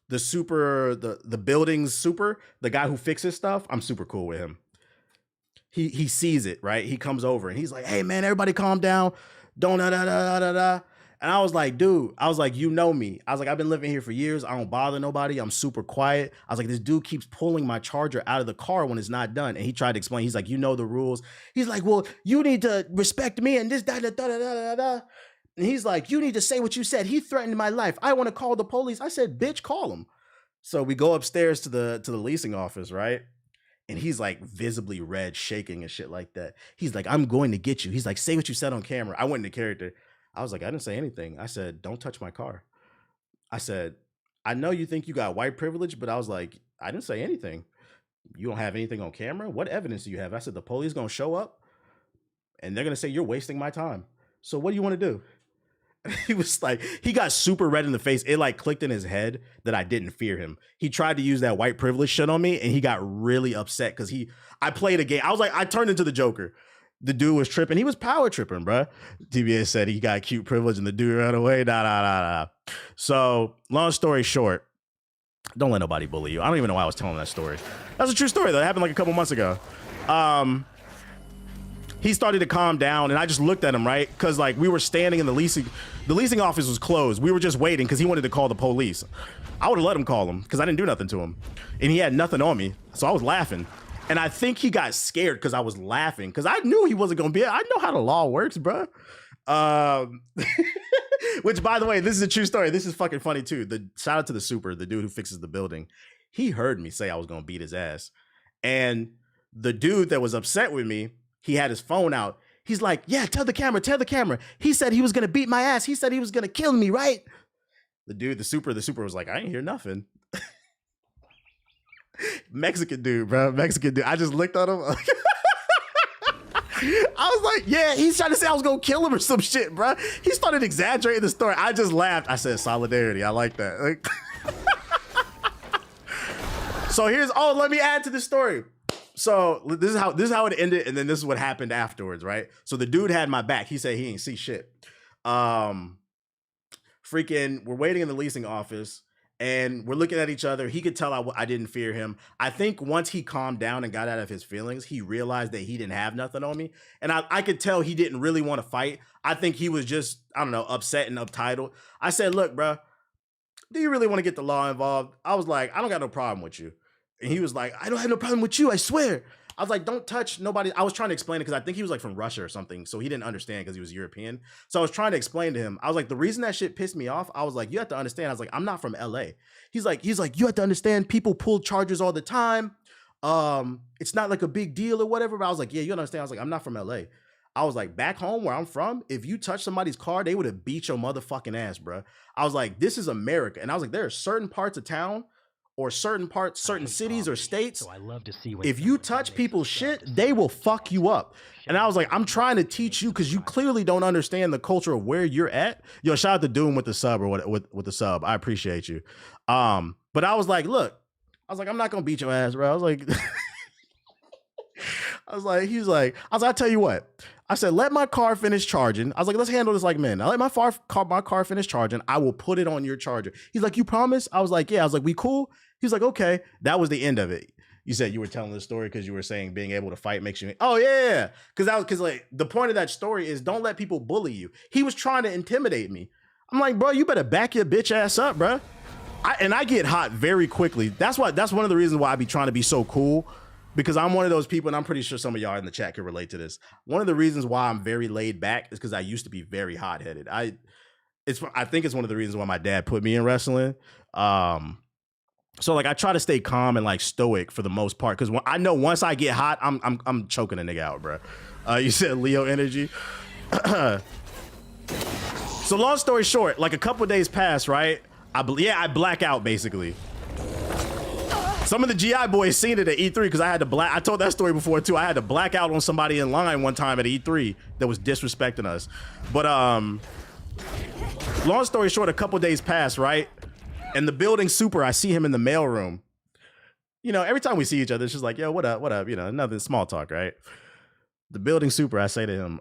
the building's super, the guy who fixes stuff, I'm super cool with him. He sees it, right? He comes over and he's like, hey man, everybody calm down. Don't da. And I was like, dude, you know me. I was like, I've been living here for years. I don't bother nobody. I'm super quiet. I was like, this dude keeps pulling my charger out of the car when it's not done. And he tried to explain. He's like, you know the rules. He's like, well, you need to respect me and this, da. And he's like, you need to say what you said. He threatened my life. I want to call the police. I said, bitch, call him. So we go upstairs to the leasing office, right? And he's like visibly red, shaking and shit like that. He's like, I'm going to get you. He's like, say what you said on camera. I went into character. I was like, I didn't say anything. I said, don't touch my car. I said, I know you think you got white privilege, but I was like, I didn't say anything. You don't have anything on camera? What evidence do you have? I said, the police going to show up and they're going to say, you're wasting my time. So what do you want to do? He was like, he got super red in the face. It like clicked in his head that I didn't fear him. He tried to use that white privilege shit on me, and he got really upset because I played a game. I was like, I turned into the Joker. The dude was tripping. He was power tripping, bro. TBA said he got cute privilege and the dude ran away. Nah. So long story short, don't let nobody bully you. I don't even know why I was telling that story. That's a true story though. It happened like a couple months ago. He started to calm down, and I just looked at him, right? Because like we were standing in the leasing office was closed. We were just waiting because he wanted to call the police. I would have let him call him because I didn't do nothing to him, and he had nothing on me, so I was laughing. And I think he got scared because I was laughing because I knew he wasn't gonna be. I know how the law works, bro. Which, by the way, this is a true story. This is fucking funny too. Shout out to the super, the dude who fixes the building. He heard me say I was gonna beat his ass, and the dude that was upset with me, he had his phone out. He's like, yeah, tell the camera. He said he was gonna beat my ass. He said he was gonna kill me, right? The dude, the super was like, I ain't hear nothing. Mexican dude, bro. Mexican dude. I just looked at him. I was like, yeah, he's trying to say I was gonna kill him or some shit, bro. He started exaggerating the story. I just laughed. I said, solidarity. I like that. Like, so let me add to this story. So this is how it ended, and then this is what happened afterwards, right? So the dude had my back. He said he ain't see shit. We're waiting in the leasing office, and we're looking at each other. He could tell I didn't fear him. I think once he calmed down and got out of his feelings, he realized that he didn't have nothing on me. And I could tell he didn't really want to fight. I think he was just, I don't know, upset and uptitled. I said, look, bro, do you really want to get the law involved? I was like, I don't got no problem with you. And he was like, I don't have no problem with you, I swear. I was like, don't touch nobody. I was trying to explain it because I think he was like from Russia or something. So he didn't understand because he was European. So I was trying to explain to him. I was like, the reason that shit pissed me off, I was like, you have to understand. I was like, I'm not from LA. He's like, you have to understand, people pull charges all the time. It's not like a big deal or whatever. But I was like, yeah, you understand. I was like, I'm not from LA. I was like, back home where I'm from, if you touch somebody's car, they would have beat your motherfucking ass, bro. I was like, this is America. And I was like, there are certain parts of town or certain cities or states, so I love to see if you touch people's shit, they will fuck you up. And I was like, I'm trying to teach you because you clearly don't understand the culture of where you're at. Yo, shout out to Doom with the sub or with the sub. I appreciate you. But I was like, look, I'm not gonna beat your ass, bro. I was like, I'll tell you what. I said, let my car finish charging. I was like, let's handle this like men. I let my car finish charging. I will put it on your charger. He's like, you promise? I was like, yeah. I was like, we cool? He's like, okay. That was the end of it. You said you were telling the story because you were saying being able to fight makes you. Oh yeah. Because like the point of that story is don't let people bully you. He was trying to intimidate me. I'm like, bro, you better back your bitch ass up, bro. I get hot very quickly. That's one of the reasons why I be trying to be so cool. Because I'm one of those people, and I'm pretty sure some of y'all in the chat can relate to this. One of the reasons why I'm very laid back is because I used to be very hot-headed. I think it's one of the reasons why my dad put me in wrestling. So like I try to stay calm and like stoic for the most part, because I know once I get hot, I'm choking a nigga out, bro. You said Leo energy. So long story short, like a couple of days passed, right? I black out basically. Some of the GI boys seen it at E3 because I told that story before too. I had to black out on somebody in line one time at E3 that was disrespecting us. But long story short, a couple days passed, right? And the building super, I see him in the mailroom. You know, every time we see each other, it's just like, yo, what up? You know, nothing, small talk, right? The building super, I say to him,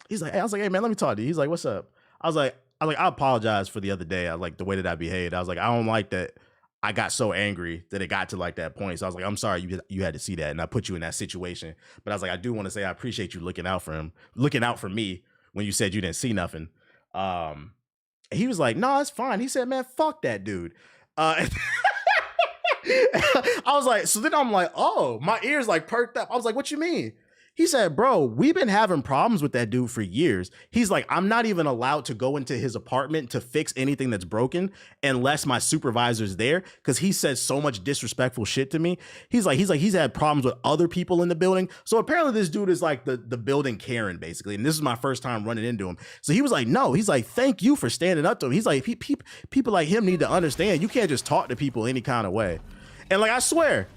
he's like, I was like, hey man, let me talk to you. He's like, what's up? I was like, I apologize for the other day. I like the way that I behaved. I was like, I don't like that. I got so angry that it got to like that point. So I was like, I'm sorry you had to see that. And I put you in that situation. But I was like, I do want to say, I appreciate you looking out for me when you said you didn't see nothing. He was like, no, it's fine. He said, man, fuck that dude. I was like, so then I'm like, oh, my ears like perked up. I was like, what you mean? He said, bro, we've been having problems with that dude for years. He's like, I'm not even allowed to go into his apartment to fix anything that's broken unless my supervisor's there, because he says so much disrespectful shit to me. He's had problems with other people in the building. So apparently this dude is like the building Karen, basically. And this is my first time running into him. So he was like, no, he's like, thank you for standing up to him. He's like, people like him need to understand you can't just talk to people any kind of way. And like, I swear,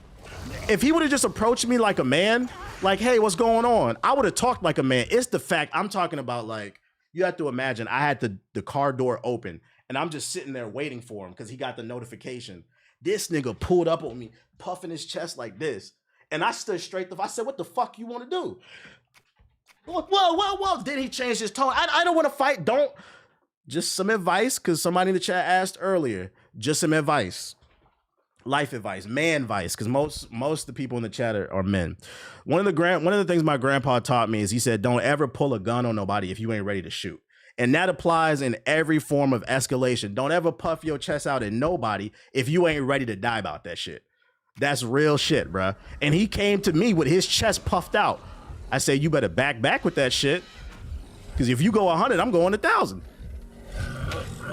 if he would have just approached me like a man, like, hey, what's going on? I would have talked like a man. It's the fact I'm talking about, like, You have to imagine I had the car door open and I'm just sitting there waiting for him because he got the notification. This nigga pulled up on me, puffing his chest like this. And I stood straight up. I said, what the fuck you want to do? Whoa. Then he changed his tone. I don't want to fight. Don't. Just some advice, because somebody in the chat asked earlier. Just some advice. Life advice, man advice, because most of the people in the chat are men. One of the things my grandpa taught me is he said, don't ever pull a gun on nobody if you ain't ready to shoot. And that applies in every form of escalation. Don't ever puff your chest out at nobody if you ain't ready to die about that shit. That's real shit, bruh. And he came to me with his chest puffed out. I say, you better back with that shit. Because if you go 100, I'm going 1,000.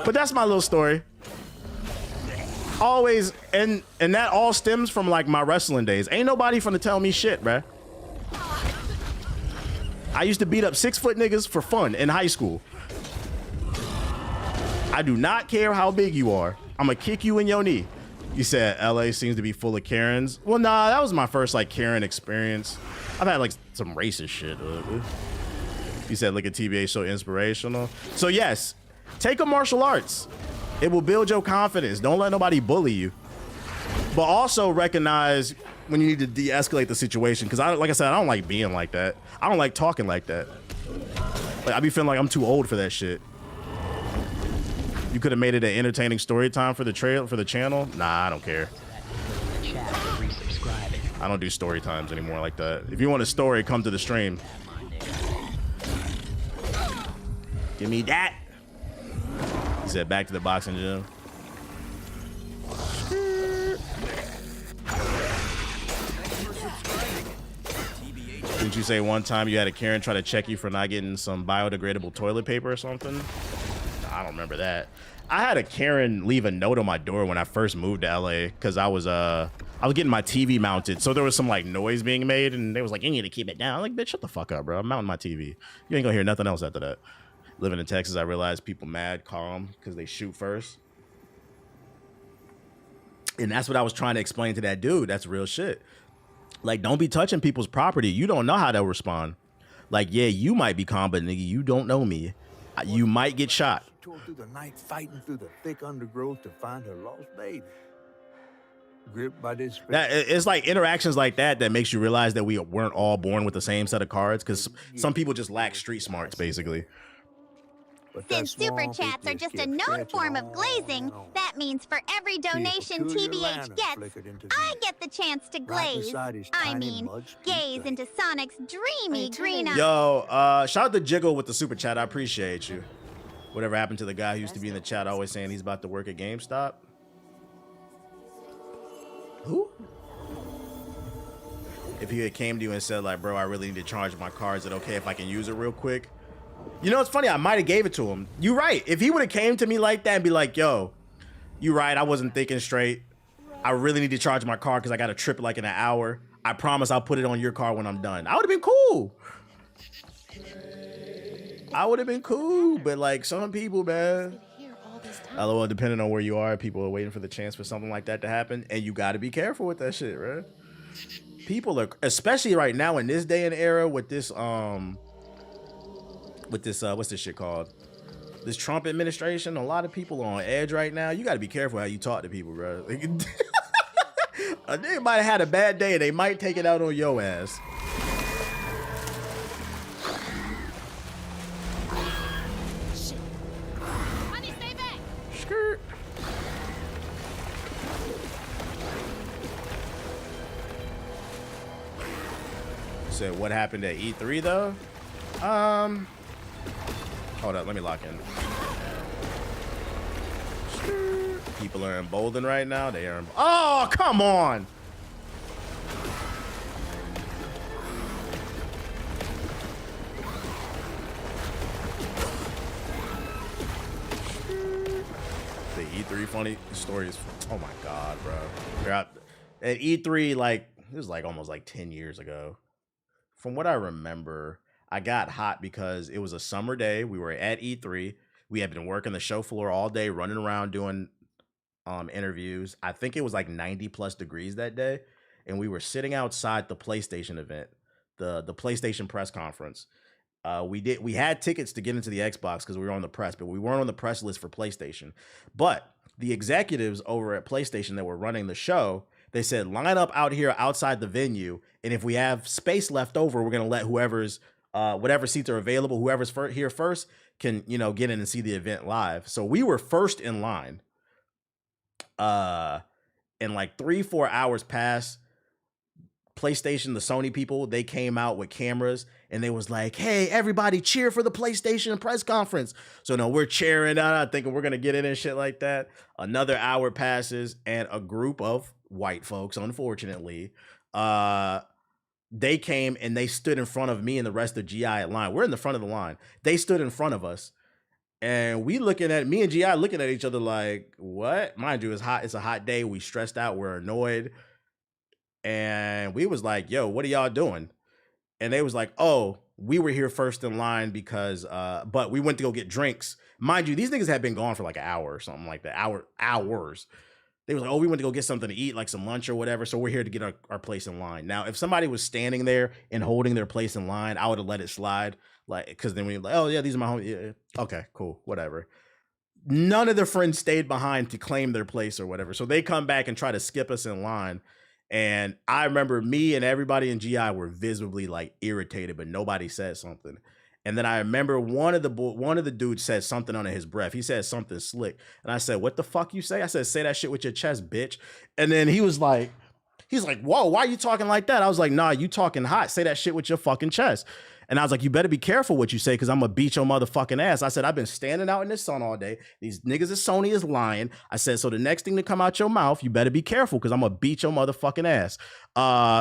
But that's my little story. Always, and that all stems from like my wrestling days. Ain't nobody finna tell me shit, bruh. I used to beat up 6-foot niggas for fun in high school. I do not care how big you are. I'm gonna kick you in your knee. You said LA seems to be full of Karens. Well, nah, that was my first like Karen experience. I've had like some racist shit. You said like a TBA so inspirational. So yes, take a martial arts. It will build your confidence. Don't let nobody bully you. But also recognize when you need to de-escalate the situation. Because like I said, I don't like being like that. I don't like talking like that. Like I be feeling like I'm too old for that shit. You could have made it an entertaining story time for the channel. Nah, I don't care. I don't do story times anymore like that. If you want a story, come to the stream. Give me that. He said back to the boxing gym. Didn't you say one time you had a Karen try to check you for not getting some biodegradable toilet paper or something? I don't remember that. I had a Karen leave a note on my door when I first moved to LA because I was getting my TV mounted, so there was some like noise being made, and they was like, "You need to keep it down." I'm like, bitch, shut the fuck up, bro. I'm mounting my TV. You ain't gonna hear nothing else after that. Living in Texas, I realized people mad, calm because they shoot first, and that's what I was trying to explain to that dude. That's real shit. Like, don't be touching people's property. You don't know how they'll respond. Like, yeah, you might be calm, but nigga, you don't know me. You might get shot. Tore through the night fighting through the thick undergrowth to find her lost baby. Gripped by this. It's like interactions like that makes you realize that we weren't all born with the same set of cards, because some people just lack street smarts, basically. Since super chats are just a known form of glazing, that means for every donation TBH gets, I get the chance to glaze. I mean, gaze into Sonic's dreamy green eyes. Yo, shout out to Jiggle with the super chat. I appreciate you. Whatever happened to the guy who used to be in the chat always saying he's about to work at GameStop? Who? If he had came to you and said like, bro, I really need to charge my car, is it okay if I can use it real quick? You know, it's funny, I might have gave it to him. You right. If he would have came to me like that and be like, yo, you right, I wasn't thinking straight. I really need to charge my car because I got a trip like in an hour. I promise I'll put it on your car when I'm done. I would have been cool. I would have been cool, but like some people, man. LOL, depending on where you are, people are waiting for the chance for something like that to happen. And you got to be careful with that shit, right? People are, especially right now in this day and era with this, what's this shit called? This Trump administration, a lot of people are on edge right now. You got to be careful how you talk to people, bro. They might have had a bad day and they might take it out on your ass. Skirt. So what happened at E3 though? Hold up, let me lock in. People are emboldened right now. They are. Oh, come on. The E3 funny stories. Oh my God, bro. At E3, like, it was like almost like 10 years ago. From what I remember, I got hot because it was a summer day. We were at E3. We had been working the show floor all day, running around doing interviews. I think it was like 90+ degrees that day. And we were sitting outside the PlayStation event, the PlayStation press conference. We had tickets to get into the Xbox because we were on the press, but we weren't on the press list for PlayStation. But the executives over at PlayStation that were running the show, they said, line up out here outside the venue, and if we have space left over, we're gonna let whoever's whatever seats are available, whoever's here first can, you know, get in and see the event live. So we were first in line. And like 3-4 hours passed. PlayStation, the Sony people, they came out with cameras and they was like, hey, everybody cheer for the PlayStation press conference. So no, we're cheering out, thinking we're going to get in and shit like that. Another hour passes and a group of white folks, unfortunately, they came and they stood in front of me and the rest of GI at line. We're in the front of the line. They stood in front of us and me and GI looking at each other like, what? Mind you, it's hot. It's a hot day. We stressed out. We're annoyed. And we was like, yo, what are y'all doing? And they was like, oh, we were here first in line because, but we went to go get drinks. Mind you, these niggas had been gone for like an hour or something like that. Hours. They was like, oh, we went to go get something to eat, like some lunch or whatever. So we're here to get our place in line. Now, if somebody was standing there and holding their place in line, I would have let it slide. Like, because then we like, oh yeah, these are my homies. Yeah. Okay, cool, whatever. None of their friends stayed behind to claim their place or whatever. So they come back and try to skip us in line. And I remember me and everybody in GI were visibly like irritated, but nobody said something. And then I remember one of the dudes said something under his breath. He said something slick. And I said, what the fuck you say? I said, say that shit with your chest, bitch. And then he's like, whoa, why are you talking like that? I was like, nah, you talking hot. Say that shit with your fucking chest. And I was like, you better be careful what you say, because I'm going to beat your motherfucking ass. I said, I've been standing out in the sun all day. These niggas at Sony is lying. I said, so the next thing to come out your mouth, you better be careful, because I'm going to beat your motherfucking ass.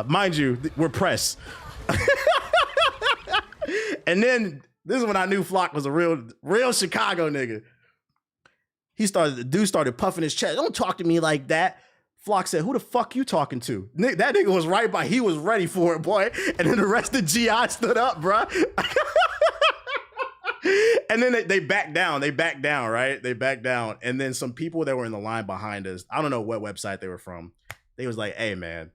Mind you, we're press. And then this is when I knew Flock was a real Chicago nigga. The dude started puffing his chest. Don't talk to me like that. Flock said, who the fuck you talking to? That nigga was right by. He was ready for it, boy. And then the rest of GI stood up, bruh. And then they backed down. They backed down, right? They backed down. And then some people that were in the line behind us, I don't know what website they were from. They was like, hey, man.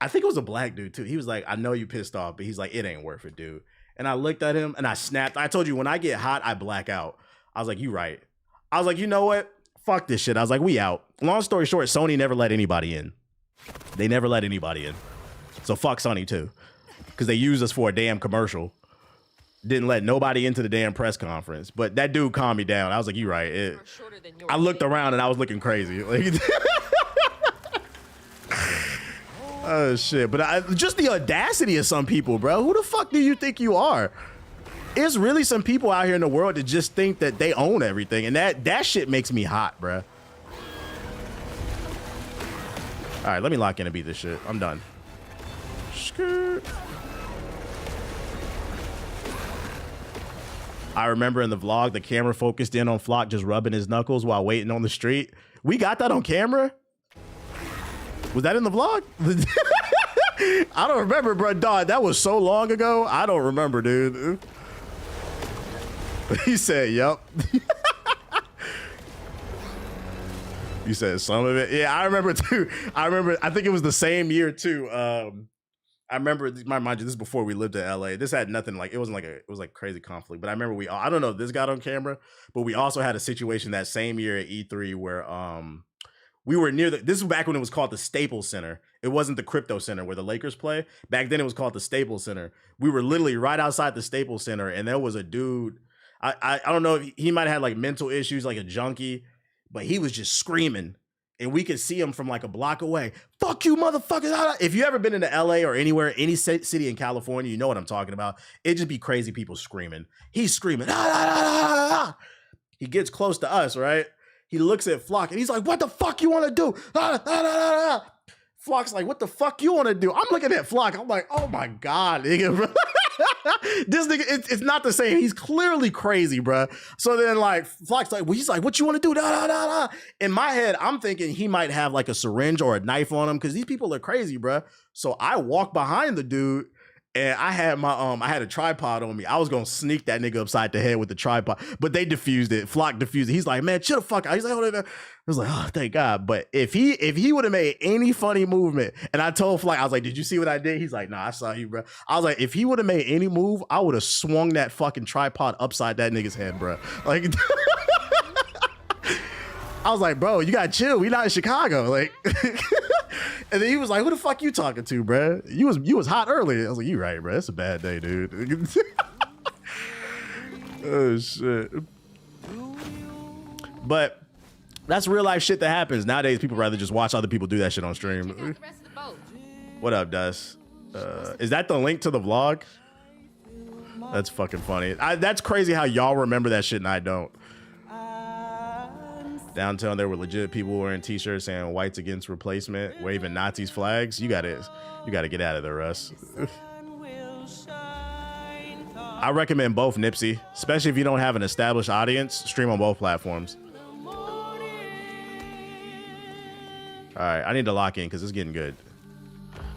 I think it was a black dude, too. He was like, I know you pissed off, but he's like, it ain't worth it, dude. And I looked at him and I snapped. I told you, when I get hot, I black out. I was like, you right. I was like, you know what? Fuck this shit. I was like, we out. Long story short, Sony never let anybody in. They never let anybody in. So fuck Sony too. Because they used us for a damn commercial. Didn't let nobody into the damn press conference. But that dude calmed me down. I was like, you right. I looked around and I was looking crazy. Like, oh shit. But just the audacity of some people, bro. Who the fuck do you think you are? It's really some people out here in the world that just think that they own everything. And that shit makes me hot, bruh. All right, let me lock in and beat this shit. I'm done. Skirt. I remember in the vlog, the camera focused in on Flock just rubbing his knuckles while waiting on the street. We got that on camera? Was that in the vlog? I don't remember, bro. Dog, that was so long ago. I don't remember, dude. He said, yep. You said some of it. Yeah, I remember too. I think it was the same year too. I remember, mind you, this is before we lived in LA. This had nothing like, it wasn't like it was like crazy conflict. But I remember I don't know if this got on camera, but we also had a situation that same year at E3 where we were near this was back when it was called the Staples Center. It wasn't the Crypto Center where the Lakers play. Back then it was called the Staples Center. We were literally right outside the Staples Center, and there was a dude. I don't know if he might have had like mental issues, like a junkie, but he was just screaming, and we could see him from like a block away. Fuck you, motherfuckers. If you ever been into LA or anywhere, any city in California, you know what I'm talking about. It just be crazy people screaming. He's screaming. Ah, ah, ah, ah. He gets close to us, right? He looks at Flock and he's like, what the fuck you want to do? Ah, ah, ah, ah. Flock's like, what the fuck you want to do? I'm looking at Flock. I'm like, oh my God, nigga. This nigga, it's not the same. He's clearly crazy, bro. So then like Flock's like, well, he's like, what you want to do? Da, da, da, da. In my head, I'm thinking he might have like a syringe or a knife on him because these people are crazy, bro. So I walk behind the dude And I had I had a tripod on me. I was gonna sneak that nigga upside the head with the tripod, but they diffused it. Flock diffused it. He's like, man, chill the fuck out. He's like, I was like, oh, thank God. But if he would have made any funny movement, and I told Flock, I was like, did you see what I did? He's like, nah, I saw you, bro. I was like, if he would have made any move, I would have swung that fucking tripod upside that nigga's head, bro. Like, I was like, bro, you gotta chill. We not in Chicago, like. And then he was like, who the fuck you talking to, bro? You was hot earlier. I was like, you right, bro. It's a bad day, dude. Oh, shit. But that's real life shit that happens. Nowadays, people rather just watch other people do that shit on stream. What up, Dust? Is that the link to the vlog? That's fucking funny. That's crazy how y'all remember that shit and I don't. Downtown, there were legit people wearing t-shirts saying whites against replacement, waving Nazis flags. You gotta get out of there, Russ. I recommend both, Nipsey, especially if you don't have an established audience. Stream on both platforms. All right, I need to lock in because it's getting good.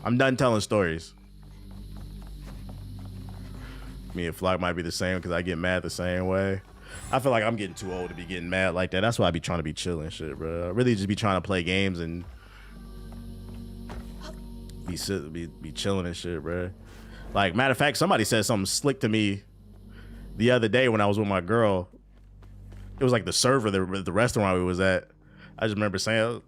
I'm done telling stories. Me and Flock might be the same because I get mad the same way. I feel like I'm getting too old to be getting mad like that. That's why I be trying to be chill and shit, bro. I really just be trying to play games and be chilling and shit, bro. Like, matter of fact, somebody said something slick to me the other day when I was with my girl. It was like the server, the restaurant we was at. I just remember saying,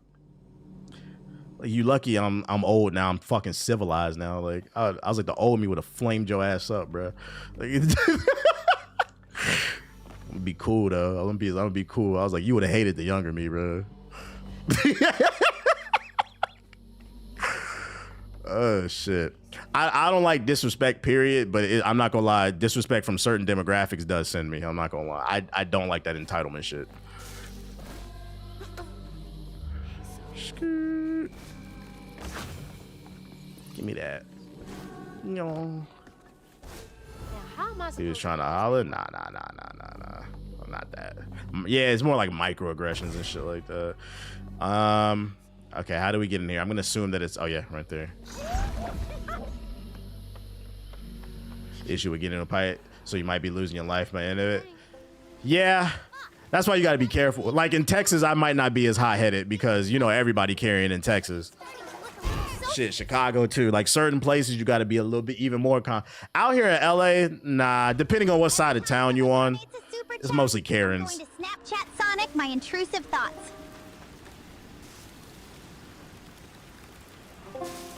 you lucky I'm old now. I'm fucking civilized now. Like, I was like, the old me would have flamed your ass up, bro. Like, I'm gonna be cool though. I'm gonna be cool. I was like, you would have hated the younger me, bro. Oh shit. I don't like disrespect, period. But I'm not gonna lie. Disrespect from certain demographics does send me. I'm not gonna lie. I don't like that entitlement shit. Give me that. No. He was trying to holler. Nah. Not that. Yeah, it's more like microaggressions and shit like that. Okay, how do we get in here? I'm gonna assume that it's, oh yeah, right there. Issue with getting a fight, so you might be losing your life by the end of it. Yeah, that's why you gotta be careful. Like in Texas, I might not be as hot-headed because, you know, everybody carrying in Texas. Shit, Chicago too. Like certain places, you got to be a little bit even more out here in LA. Nah, depending on what side of town you on, it's mostly Karens. I'm going to Snapchat Sonic my intrusive thoughts.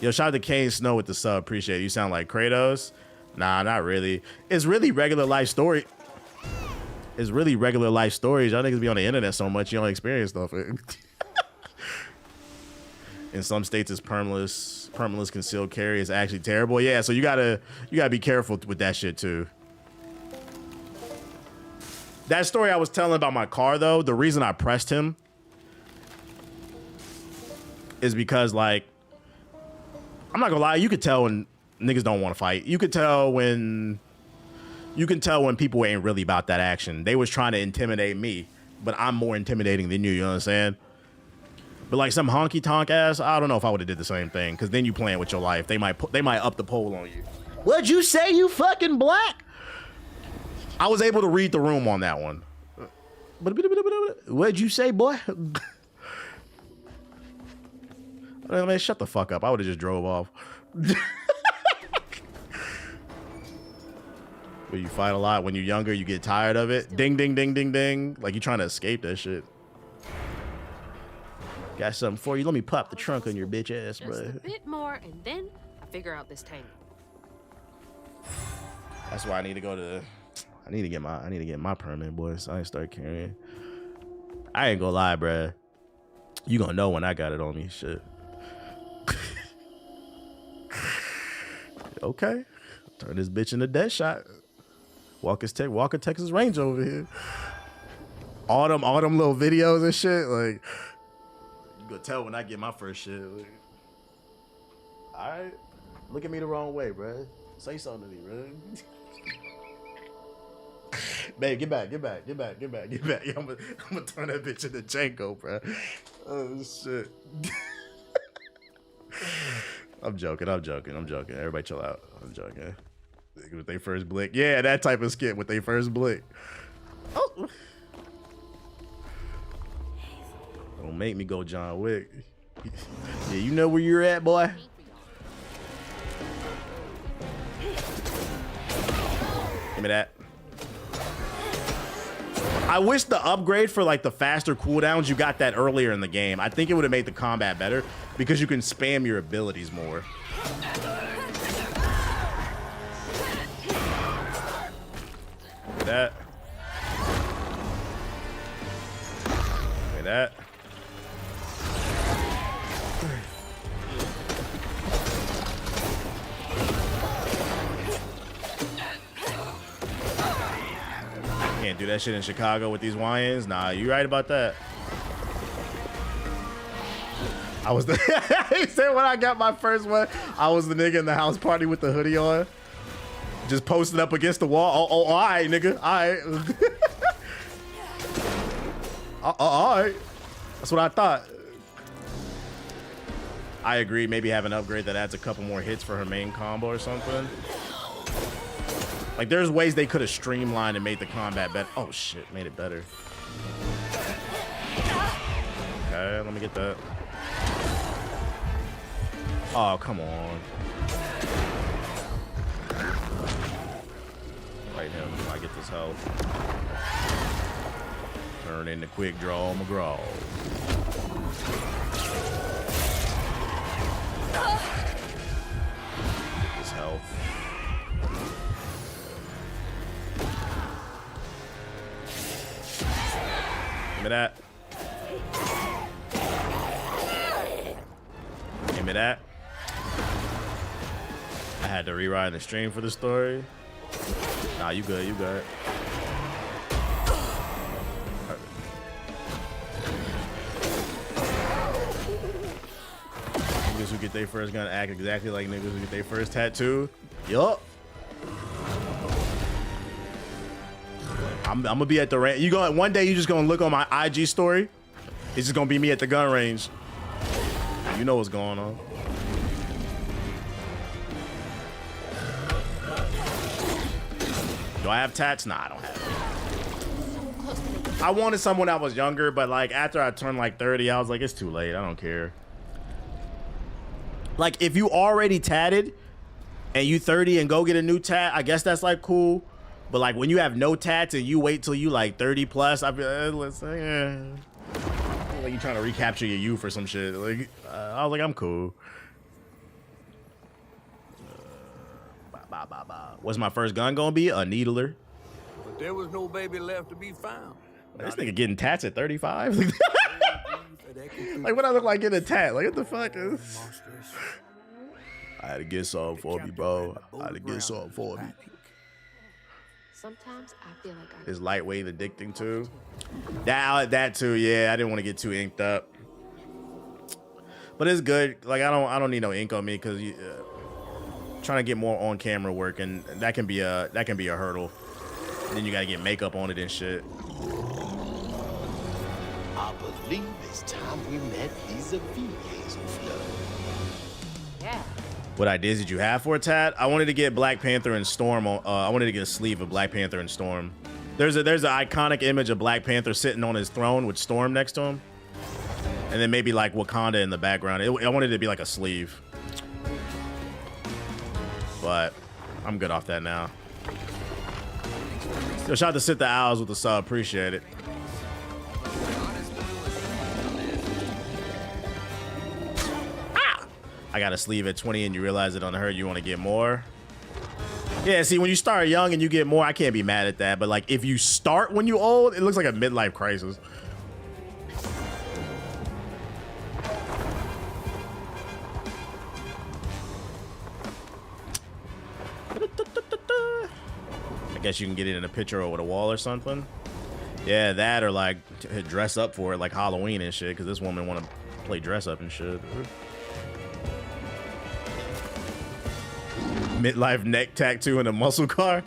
Yo, shout out to Kane Snow with the sub. Appreciate it. You sound like Kratos. Nah, not really. It's really regular life story. It's really regular life stories. Y'all niggas be on the internet so much you don't experience stuff. In some states, it's permitless concealed carry is actually terrible. Yeah, so you gotta be careful with that shit too. That story I was telling about my car though, the reason I pressed him is because, like, I'm not gonna lie, you could tell when niggas don't want to fight. You can tell when people ain't really about that action. They was trying to intimidate me, but I'm more intimidating than you. You know what I'm saying? But like some honky tonk ass, I don't know if I would have did the same thing, because then you playing with your life. They might up the pole on you. What'd you say, you fucking black? I was able to read the room on that one. What'd you say, boy? Man, shut the fuck up. I would have just drove off. When you fight a lot, when you're younger, you get tired of it. Ding, ding, ding, ding, ding. Like you trying to escape that shit. Got something for you. Let me pop the trunk on your bitch ass, bro. Just a bit more, and then I figure out this tangle. That's why I need to go to. I need to get my permit, boys. So I ain't start carrying. I ain't gonna lie, bro. You gonna know when I got it on me, shit. Okay, turn this bitch into dead shot. Walker Texas Range over here. All them little videos and shit, like. You gonna tell when I get my first shit. Like, all right, look at me the wrong way, bro. Say something to me, bro. Babe, get back. I'm gonna turn that bitch into Janko, bro. Oh shit. I'm joking. Everybody chill out. I'm joking. With their first blick. Yeah, that type of skit with their first blick. Oh. Don't make me go John Wick. Yeah, you know where you're at, boy. Give me that. I wish the upgrade for like the faster cooldowns, you got that earlier in the game. I think it would have made the combat better because you can spam your abilities more. That. Look at that. Can't do that shit in Chicago with these YNs. Nah, you right about that. I was the he said when I got my first one, I was the nigga in the house party with the hoodie on. Just posted up against the wall. Oh, all right, nigga. All right. All right. That's what I thought. I agree. Maybe have an upgrade that adds a couple more hits for her main combo or something. Like, there's ways they could have streamlined and made the combat better. Oh, shit. Made it better. Okay, let me get that. Oh, come on. Right him. I get this health. Turn into quick draw McGraw. Get this health. Give me that. Give me that. I had to rewrite the stream for the story. Nah, you good, you good. Niggas who get their first gun act exactly like niggas who get their first tattoo. Yup. I'm gonna be at the range. You going one day? You just gonna look on my IG story. It's just gonna be me at the gun range. You know what's going on. Do I have tats? Nah, I don't have it. I wanted someone that was younger, but like after I turned like 30, I was like, it's too late. I don't care. Like if you already tatted and you 30 and go get a new tat, I guess that's like cool. But like when you have no tats and you wait till you like 30 plus, I feel listen, like you trying to recapture your youth or some shit. Like I was like, I'm cool. What's my first gun gonna be? A needler. But there was no baby left to be found. This nigga getting tats at 35. Like what I look like getting a tat? Like what the fuck is? I had to get something for me, bro. I had to get something for me. Sometimes I feel like It's lightweight addicting too. That too, yeah. I didn't want to get too inked up, but it's good. Like I don't need no ink on me because trying to get more on camera work, and that can be a hurdle. Then you gotta get makeup on it and shit. I believe it's time we met vis-a-vis Hazel Flood. yeah. What ideas did you have for a tat? I wanted to get Black Panther and Storm on. I wanted to get a sleeve of Black Panther and Storm. There's an iconic image of Black Panther sitting on his throne with Storm next to him, and then maybe like Wakanda in the background. I wanted it to be like a sleeve, but I'm good off that now. Yo, shout out to Sit the Owls with the sub. Appreciate it. I got a sleeve at 20 and you realize it on the hurt, you want to get more. Yeah, see, when you start young and you get more, I can't be mad at that. But like, if you start when you old, it looks like a midlife crisis. I guess you can get it in a picture over the wall or something. Yeah, that or like dress up for it like Halloween and shit, because this woman want to play dress up and shit. Midlife neck tattoo and a muscle car.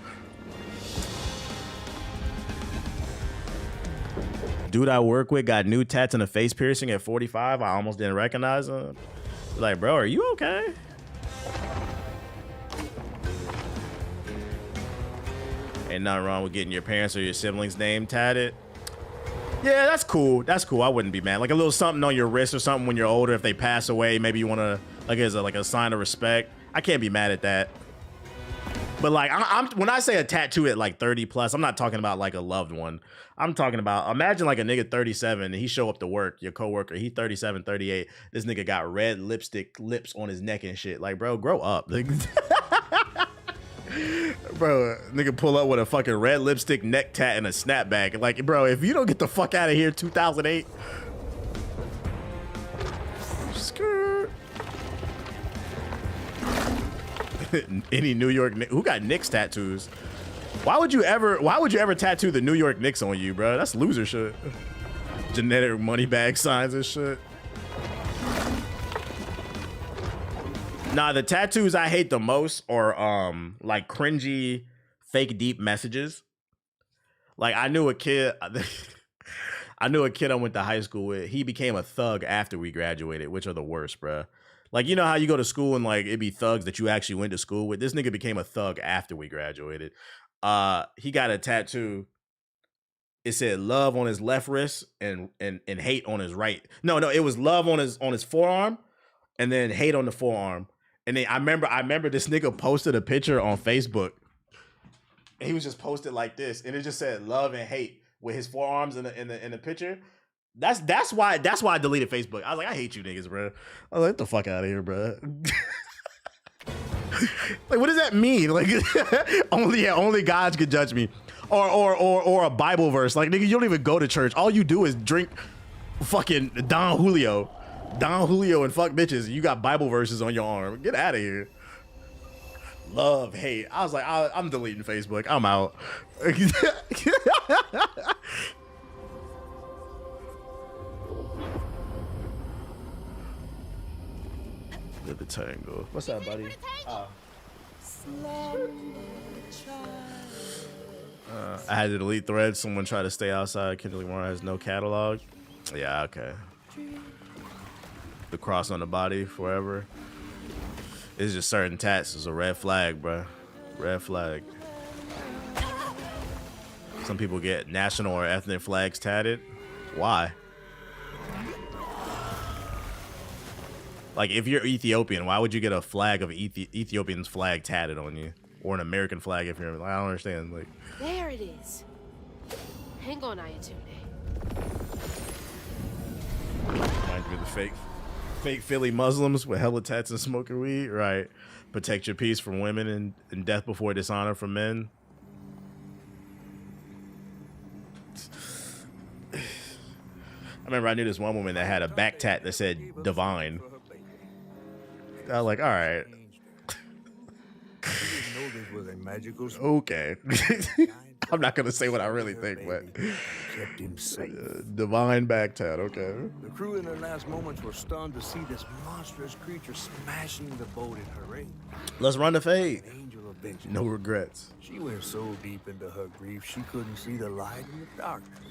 Dude I work with got new tats and a face piercing at 45. I almost didn't recognize him. Like, bro, are you okay? Ain't nothing wrong with getting your parents or your siblings' name tatted. Yeah, that's cool. That's cool. I wouldn't be mad. Like a little something on your wrist or something when you're older. If they pass away, maybe you want to, like, as a sign of respect. I can't be mad at that. But like, when I say a tattoo at like 30 plus, I'm not talking about like a loved one. I'm talking about, imagine like a nigga 37 and he show up to work, your coworker, he 37, 38. This nigga got red lipstick lips on his neck and shit. Like, bro, grow up. Bro, nigga pull up with a fucking red lipstick neck tat and a snapback. Like, bro, if you don't get the fuck out of here 2008. Skirt. Any New York, who got Knicks tattoos? Why would you ever tattoo the New York Knicks on you, bro? That's loser shit. Genetic money bag signs and shit. Nah, the tattoos I hate the most are like cringy, fake deep messages. Like I knew a kid I went to high school with. He became a thug after we graduated, which are the worst, bruh. Like, you know how you go to school and like it'd be thugs that you actually went to school with? This nigga became a thug after we graduated. He got a tattoo. It said love on his left wrist and hate on his right. No, it was love on his forearm and then hate on the forearm. And then I remember this nigga posted a picture on Facebook. And he was just posted like this, and it just said love and hate with his forearms in the picture. That's why I deleted Facebook. I was like, I hate you niggas, bro. I was like, get the fuck out of here, bro. Like, what does that mean? Like, only gods could judge me, or a Bible verse. Like, nigga, you don't even go to church. All you do is drink fucking Don Julio and fuck bitches. You got Bible verses on your arm. Get out of here. Love, hate. I was like, I'm deleting Facebook. I'm out. The tango. What's up, buddy? I had to delete threads. Someone tried to stay outside. Kendrick Lamar has no catalog. Yeah, okay. The cross on the body forever. It's just certain tats. It's a red flag, bro. Red flag. Some people get national or ethnic flags tatted. Why? Like, if you're Ethiopian, why would you get a flag of Ethiopian's flag tatted on you? Or an American flag if you're, like, I don't understand. Like, there it is. Hang on, Ayatunde. Reminds me of the fake Philly Muslims with hella tats and smoking weed. Right. Protect your peace from women and death before dishonor from men. I remember I knew this one woman that had a back tat that said divine. I was like, all right. Okay. I'm not going to say what I really think, but kept him safe. Divine back tat, okay. The crew in their last moments were stunned to see this monstrous creature smashing the boat in her aid. Let's run the fade. Angel of vengeance. No regrets. She went so deep into her grief, she couldn't see the light in the darkness.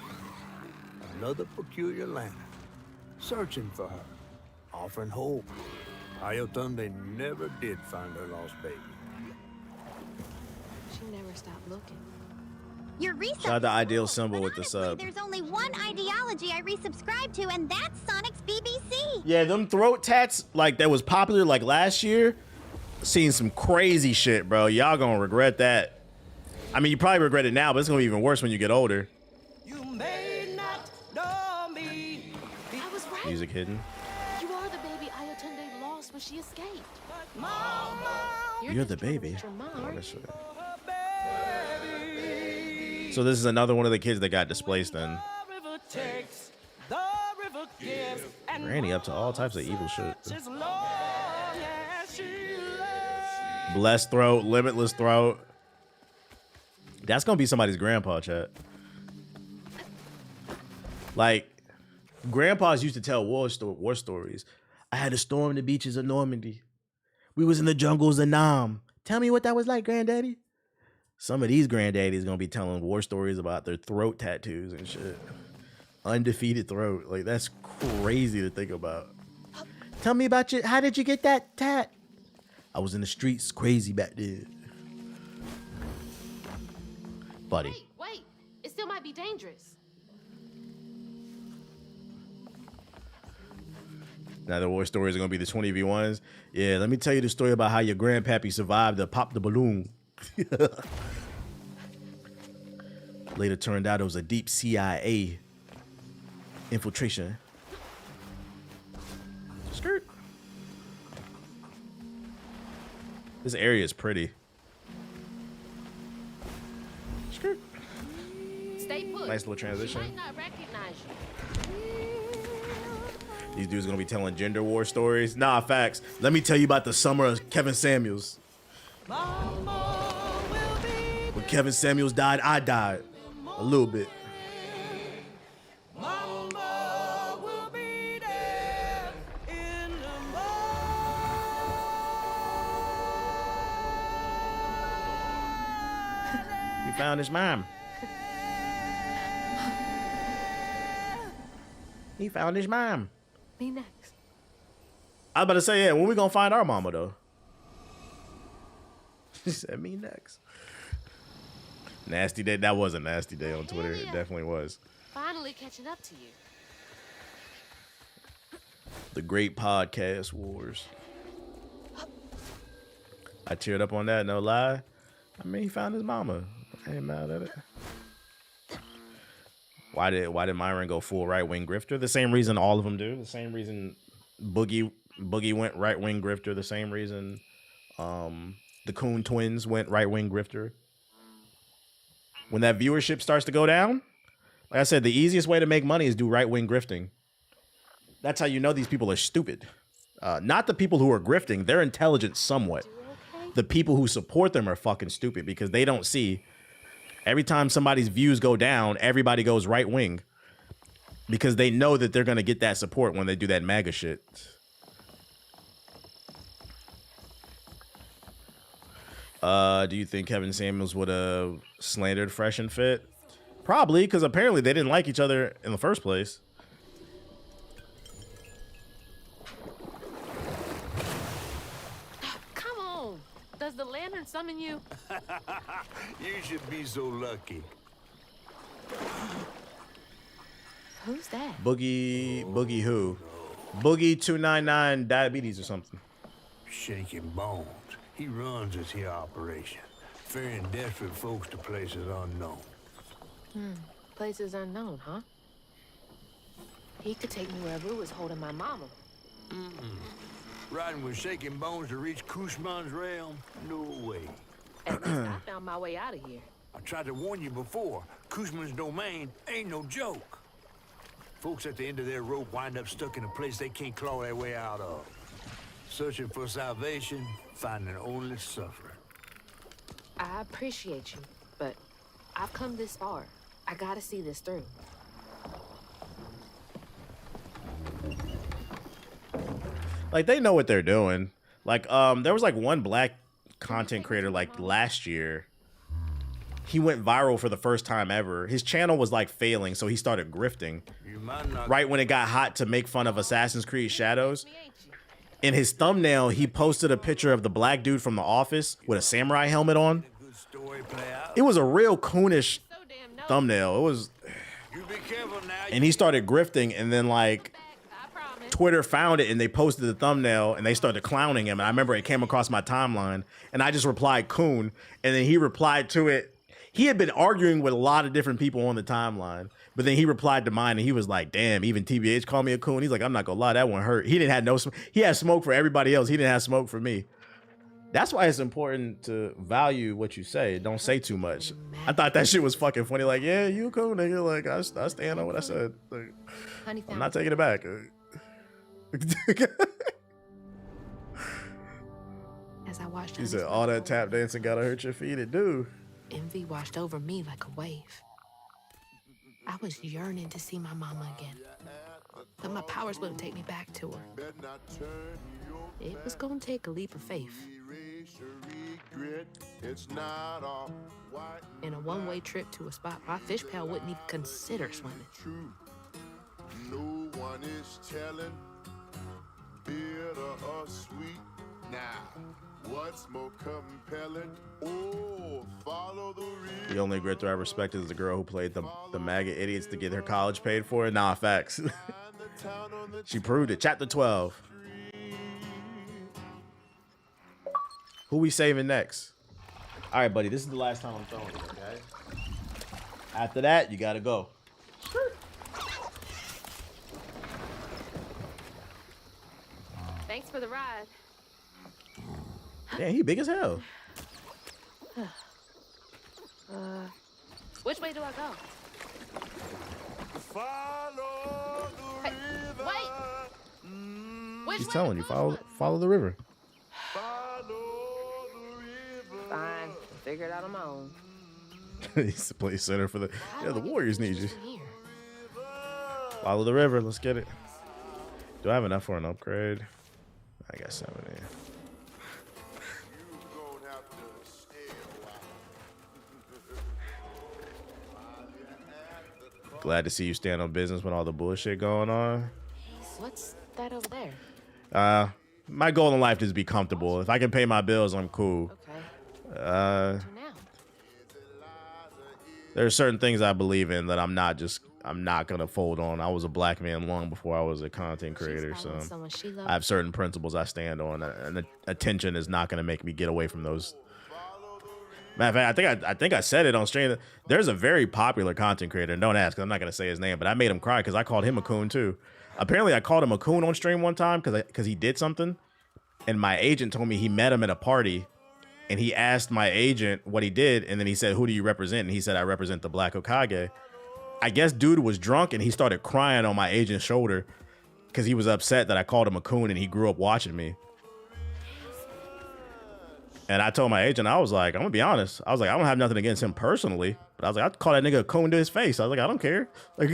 Another peculiar lantern, searching for her, offering hope. Ayatunde never did find her lost baby. She never stopped looking. Your resub. Shout out to Ideal Symbol with the sub. There's only one ideology I resubscribe to, and that's Sonic's BBC. Yeah, them throat tats, like, that was popular, like, last year. Seen some crazy shit, bro. Y'all gonna regret that. I mean, you probably regret it now, but it's gonna be even worse when you get older. You may not know me. I was right. Music hidden. You are the baby Ayatunde lost when she escaped. You're the baby. Your mom, aren't you? So this is another one of the kids that got displaced then. Granny up to all types of evil shit. Blessed throat, limitless throat. That's gonna be somebody's grandpa, chat. Like, grandpas used to tell war stories. I had to storm the beaches of Normandy. We was in the jungles of Nam. Tell me what that was like, granddaddy. Some of these granddaddies gonna be telling war stories about their throat tattoos and shit. Undefeated throat. Like, that's crazy to think about. Tell me about how did you get that tat? I was in the streets crazy back then. buddy. Wait. It still might be dangerous. Now the war stories are gonna be the 20v1s. Yeah, let me tell you the story about how your grandpappy survived to pop the balloon. Later turned out it was a deep CIA infiltration. Skirt. This area is pretty. Skirt. Stay put. Nice little transition. She might not recognize you. These dudes are gonna be telling gender war stories. Nah, facts. Let me tell you about the summer of Kevin Samuels. When Kevin Samuels died, I died. A little bit. He found his mom. He found his mom. Me next. I was about to say, yeah, when we gonna find our mama though? She said me next. Nasty day. That was a nasty day on Twitter. It definitely was. Finally catching up to you. The great podcast wars. I cheered up on that, no lie. I mean, he found his mama. I ain't mad at it. Why did Myron go full right-wing grifter? The same reason all of them do. The same reason Boogie went right-wing grifter. The same reason the Coon twins went right-wing grifter. When that viewership starts to go down, like I said, the easiest way to make money is do right-wing grifting. That's how you know these people are stupid. Not the people who are grifting. They're intelligent somewhat. The people who support them are fucking stupid because they don't see every time somebody's views go down, everybody goes right-wing because they know that they're going to get that support when they do that MAGA shit. Do you think Kevin Samuels would have slandered Fresh and Fit? Probably, because apparently they didn't like each other in the first place. Come on. Does the lantern summon you? You should be so lucky. Who's that? Boogie who? Boogie 299 diabetes or something. Shaking Bones. He runs this here operation, ferrying desperate folks to places unknown. Places unknown, huh? He could take me where Rue was holding my mama. Riding with Shaking Bones to reach Kushman's realm? No way. At least I found my way out of here. I tried to warn you before. Kushman's domain ain't no joke. Folks at the end of their rope wind up stuck in a place they can't claw their way out of. Searching for salvation, finding only suffering. I appreciate you, but I've come this far. I gotta see this through. Like, they know what they're doing. Like, there was like one black content creator like last year. He went viral for the first time ever. His channel was like failing, so he started grifting. Right when it got hot to make fun of Assassin's Creed Shadows. In his thumbnail, he posted a picture of the black dude from The Office with a samurai helmet on. It was a real coonish thumbnail. It was, and he started grifting, and then like Twitter found it and they posted the thumbnail and they started clowning him. And I remember it came across my timeline and I just replied coon, and then he replied to it. He had been arguing with a lot of different people on the timeline, but then he replied to mine and he was like, damn, even TBH called me a coon. He's like, I'm not gonna lie, that one hurt. He didn't have no smoke. He had smoke for everybody else. He didn't have smoke for me. That's why it's important to value what you say. Don't say too much. I thought that shit was fucking funny. Like, yeah, you a coon, nigga. Like, I stand on what I said. Like, I'm not taking it back. As I watched, he said, all that tap dancing gotta hurt your feet. It do. Envy washed over me like a wave. I was yearning to see my mama again, but my powers wouldn't take me back to her. It was gonna take a leap of faith. In a one-way trip to a spot my fish pal wouldn't even consider swimming. No one is telling, bitter or sweet. Now, what What's more compelling? Oh, follow the The only grifter I respect is the girl who played the MAGA idiots to get her college paid for. Nah, facts. She proved it. Chapter 12. Who we saving next? All right, buddy. This is the last time I'm throwing it, okay? After that, you gotta go. Thanks for the ride. Yeah, he big as hell. Which way do I go? Follow the river. Wait! Which He's way telling to you, go? follow the river. Follow the river. Fine. Figure it out on my own. He's the play center for the. How Yeah, do the I get Warriors to need you. from here? Follow the river. Let's get it. Do I have enough for an upgrade? I got 7 in. You gonna have to stay a while. Glad to see you stand on business with all the bullshit going on. What's that over there? My goal in life is to be comfortable. If I can pay my bills, I'm cool. Okay. Now. There are certain things I believe in that I'm not gonna fold on. I was a black man long before I was a content creator, so I have certain principles I stand on, and attention is not gonna make me get away from those. Matter of fact, I think I said it on stream. There's a very popular content creator, and don't ask, 'cause I'm not gonna say his name, but I made him cry because I called him a coon too. Apparently, I called him a coon on stream one time because he did something, and my agent told me he met him at a party. And he asked my agent what he did, and then he said, "Who do you represent?" And he said, "I represent the Black Hokage." I guess dude was drunk, and he started crying on my agent's shoulder because he was upset that I called him a coon, and he grew up watching me. And I told my agent, I was like, I'm gonna be honest. I was like, I don't have nothing against him personally, but I was like, I'd call that nigga a coon to his face. I was like, I don't care. Like,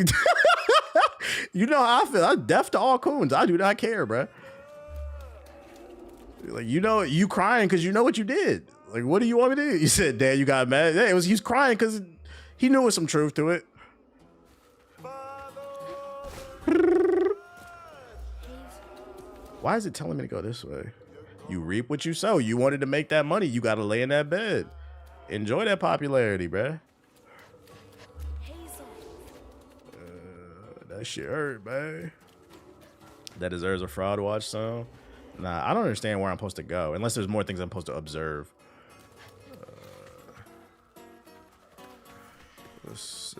you know how I feel. I'm deaf to all coons. I do not care, bro. Like, you know, you crying because you know what you did. Like, what do you want me to do? You said, Dad, you got mad. Yeah, he's crying because he knew there was some truth to it. Why is it telling me to go this way? You reap what you sow. You wanted to make that money. You got to lay in that bed. Enjoy that popularity, bruh. That shit hurt, man. That deserves a fraud watch song. Nah, I don't understand where I'm supposed to go unless there's more things I'm supposed to observe. Let's see.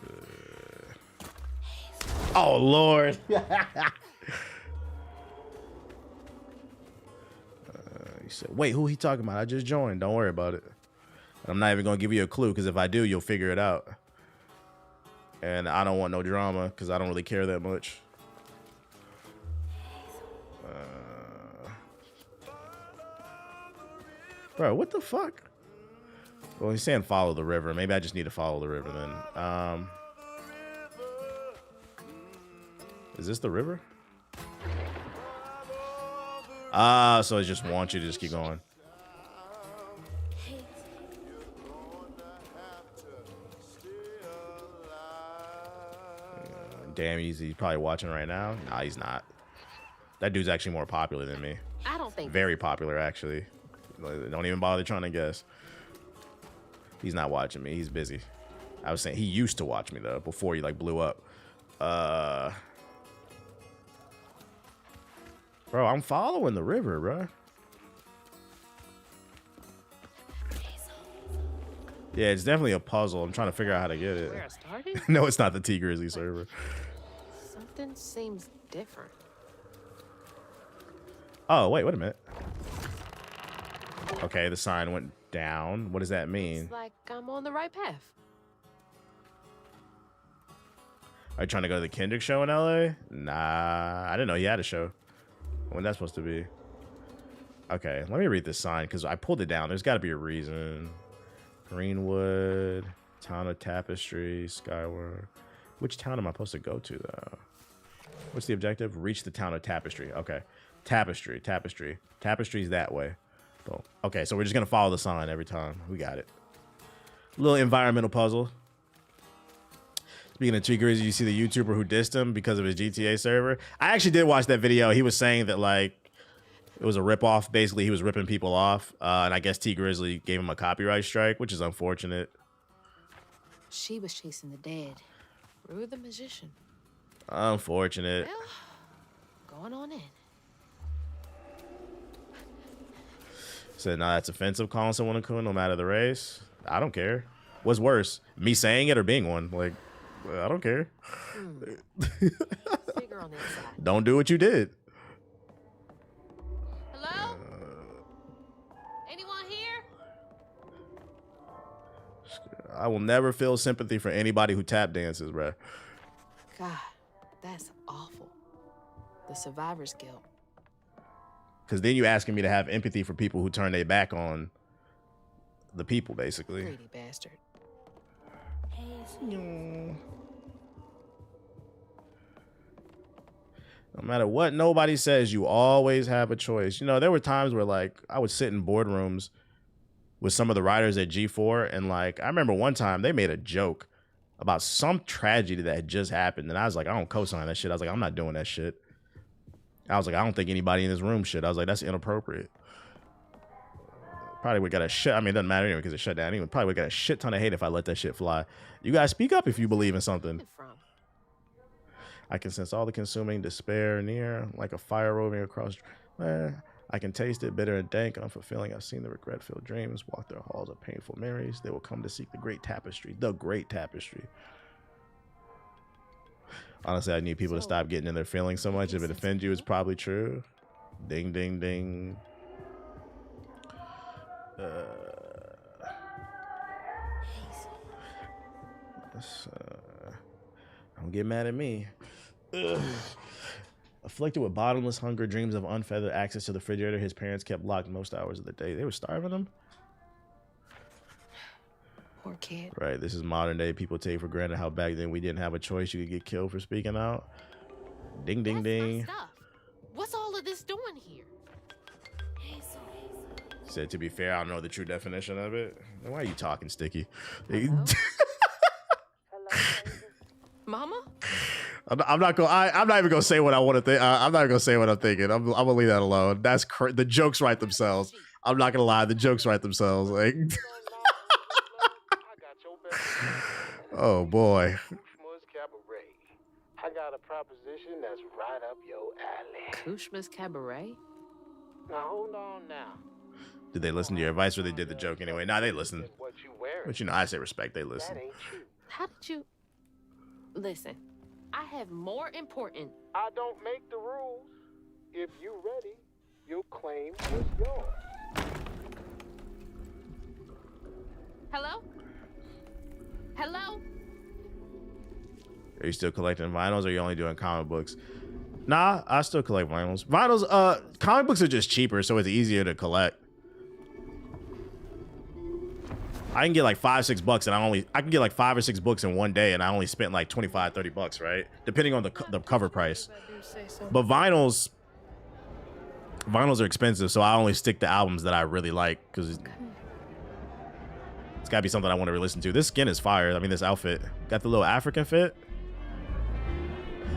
Oh, Lord. He said, wait, who he talking about? I just joined. Don't worry about it. I'm not even going to give you a clue because if I do, you'll figure it out. And I don't want no drama because I don't really care that much. Bro, what the fuck? Well, he's saying follow the river. Maybe I just need to follow the river then. Is this the river? So it just wants you to just keep going. Damn, he's probably watching right now. Nah, he's not. That dude's actually more popular than me. I don't think. Very popular, actually. Don't even bother trying to guess. He's not watching me. He's busy. I was saying he used to watch me though before he like blew up. Bro, I'm following the river, bro. Yeah, it's definitely a puzzle. I'm trying to figure out how to get it. Where I started? No, it's not the T Grizzly server. Something seems different. Oh, wait a minute. Okay, the sign went down. What does that mean? It's like I'm on the right path. Are you trying to go to the Kendrick show in LA? Nah, I didn't know he had a show. When's that supposed to be? Okay, let me read this sign because I pulled it down. There's got to be a reason. Greenwood, Town of Tapestry, Skyward. Which town am I supposed to go to, though? What's the objective? Reach the town of Tapestry. Okay. Tapestry. Tapestry's that way. Boom. Okay, so we're just going to follow the sign every time. We got it. Little environmental puzzle. Speaking of T Grizzly, you see the YouTuber who dissed him because of his GTA server? I actually did watch that video. He was saying that, like, It was a ripoff. Basically, he was ripping people off, and I guess T Grizzly gave him a copyright strike, which is unfortunate. She was chasing the dead. Rue the magician. Unfortunate. Well, going on in. Said, nah, that's offensive calling someone a coon no matter the race. I don't care. What's worse, me saying it or being one? Like, I don't care. Figure on the inside. Don't do what you did. Hello? Anyone here? I will never feel sympathy for anybody who tap dances, bruh. God, that's awful. The survivor's guilt. Because then you asking me to have empathy for people who turn their back on the people, basically. Greedy bastard. No matter what nobody says, you always have a choice. You know, there were times where, like, I would sit in boardrooms with some of the writers at G4, and, like, I remember one time they made a joke about some tragedy that had just happened, and I was like, I don't co-sign that shit. I was like, I'm not doing that shit. I was like, I don't think anybody in this room should. I was like, that's inappropriate. Probably would get a shit. I mean, it doesn't matter anyway because it shut down anyway. Probably would get a shit ton of hate if I let that shit fly. You guys speak up if you believe in something. I can sense all the consuming despair near, like a fire roving across. I can taste it, bitter and dank and unfulfilling. I've seen the regret-filled dreams walk their halls of painful memories. They will come to seek the great tapestry. The great tapestry. Honestly, I need people to stop getting in their feelings so much. If it offends you, it's probably true. Ding, ding, ding. Don't get mad at me. Afflicted with bottomless hunger, dreams of unfeathered access to the refrigerator his parents kept locked most hours of the day. They were starving him? Poor kid. Right, this is modern day. People take for granted how back then we didn't have a choice. You could get killed for speaking out. Ding, ding, ding. What's all of this doing here? Said, to be fair, I don't know the true definition of it. Why are you talking, Sticky? Mama? I'm not even gonna say what I want to think. I'm not gonna say what I'm thinking. I'm gonna leave that alone. That's the jokes write themselves. I'm not gonna lie. The jokes write themselves. Like, oh boy. I got a proposition that's right up your alley. Kushma's Cabaret? Now hold on now. Did they listen to your advice or they did the joke anyway? Nah, they listened. But you know, I say respect. They listen. How did you... Listen, I have more important... I don't make the rules. If you ready, your claim is yours. Hello? Hello? Are you still collecting vinyls or are you only doing comic books? Nah, I still collect vinyls. Comic books are just cheaper, so it's easier to collect. I can get like $5-6 and I can get like 5 or 6 books in one day and I only spent like $25-30, right? Depending on the cover price. But vinyls are expensive, so I only stick to albums that I really like because it's gotta be something I want to listen to. This skin is fire. I mean, this outfit got the little African fit.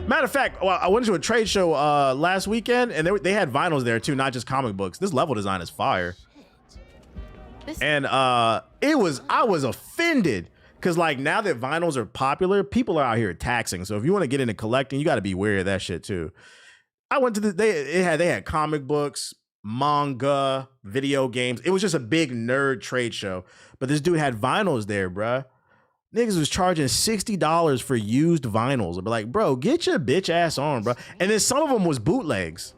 Matter of fact, well, I went to a trade show last weekend and they had vinyls there too, not just comic books. This level design is fire. And I was offended because like now that vinyls are popular, people are out here taxing. So if you want to get into collecting, you got to be wary of that shit too. I went to they had comic books, manga, video games. It was just a big nerd trade show. But this dude had vinyls there, bruh. Niggas was charging $60 for used vinyls. I'd be like, bro, get your bitch ass on, bro. And then some of them was bootlegs.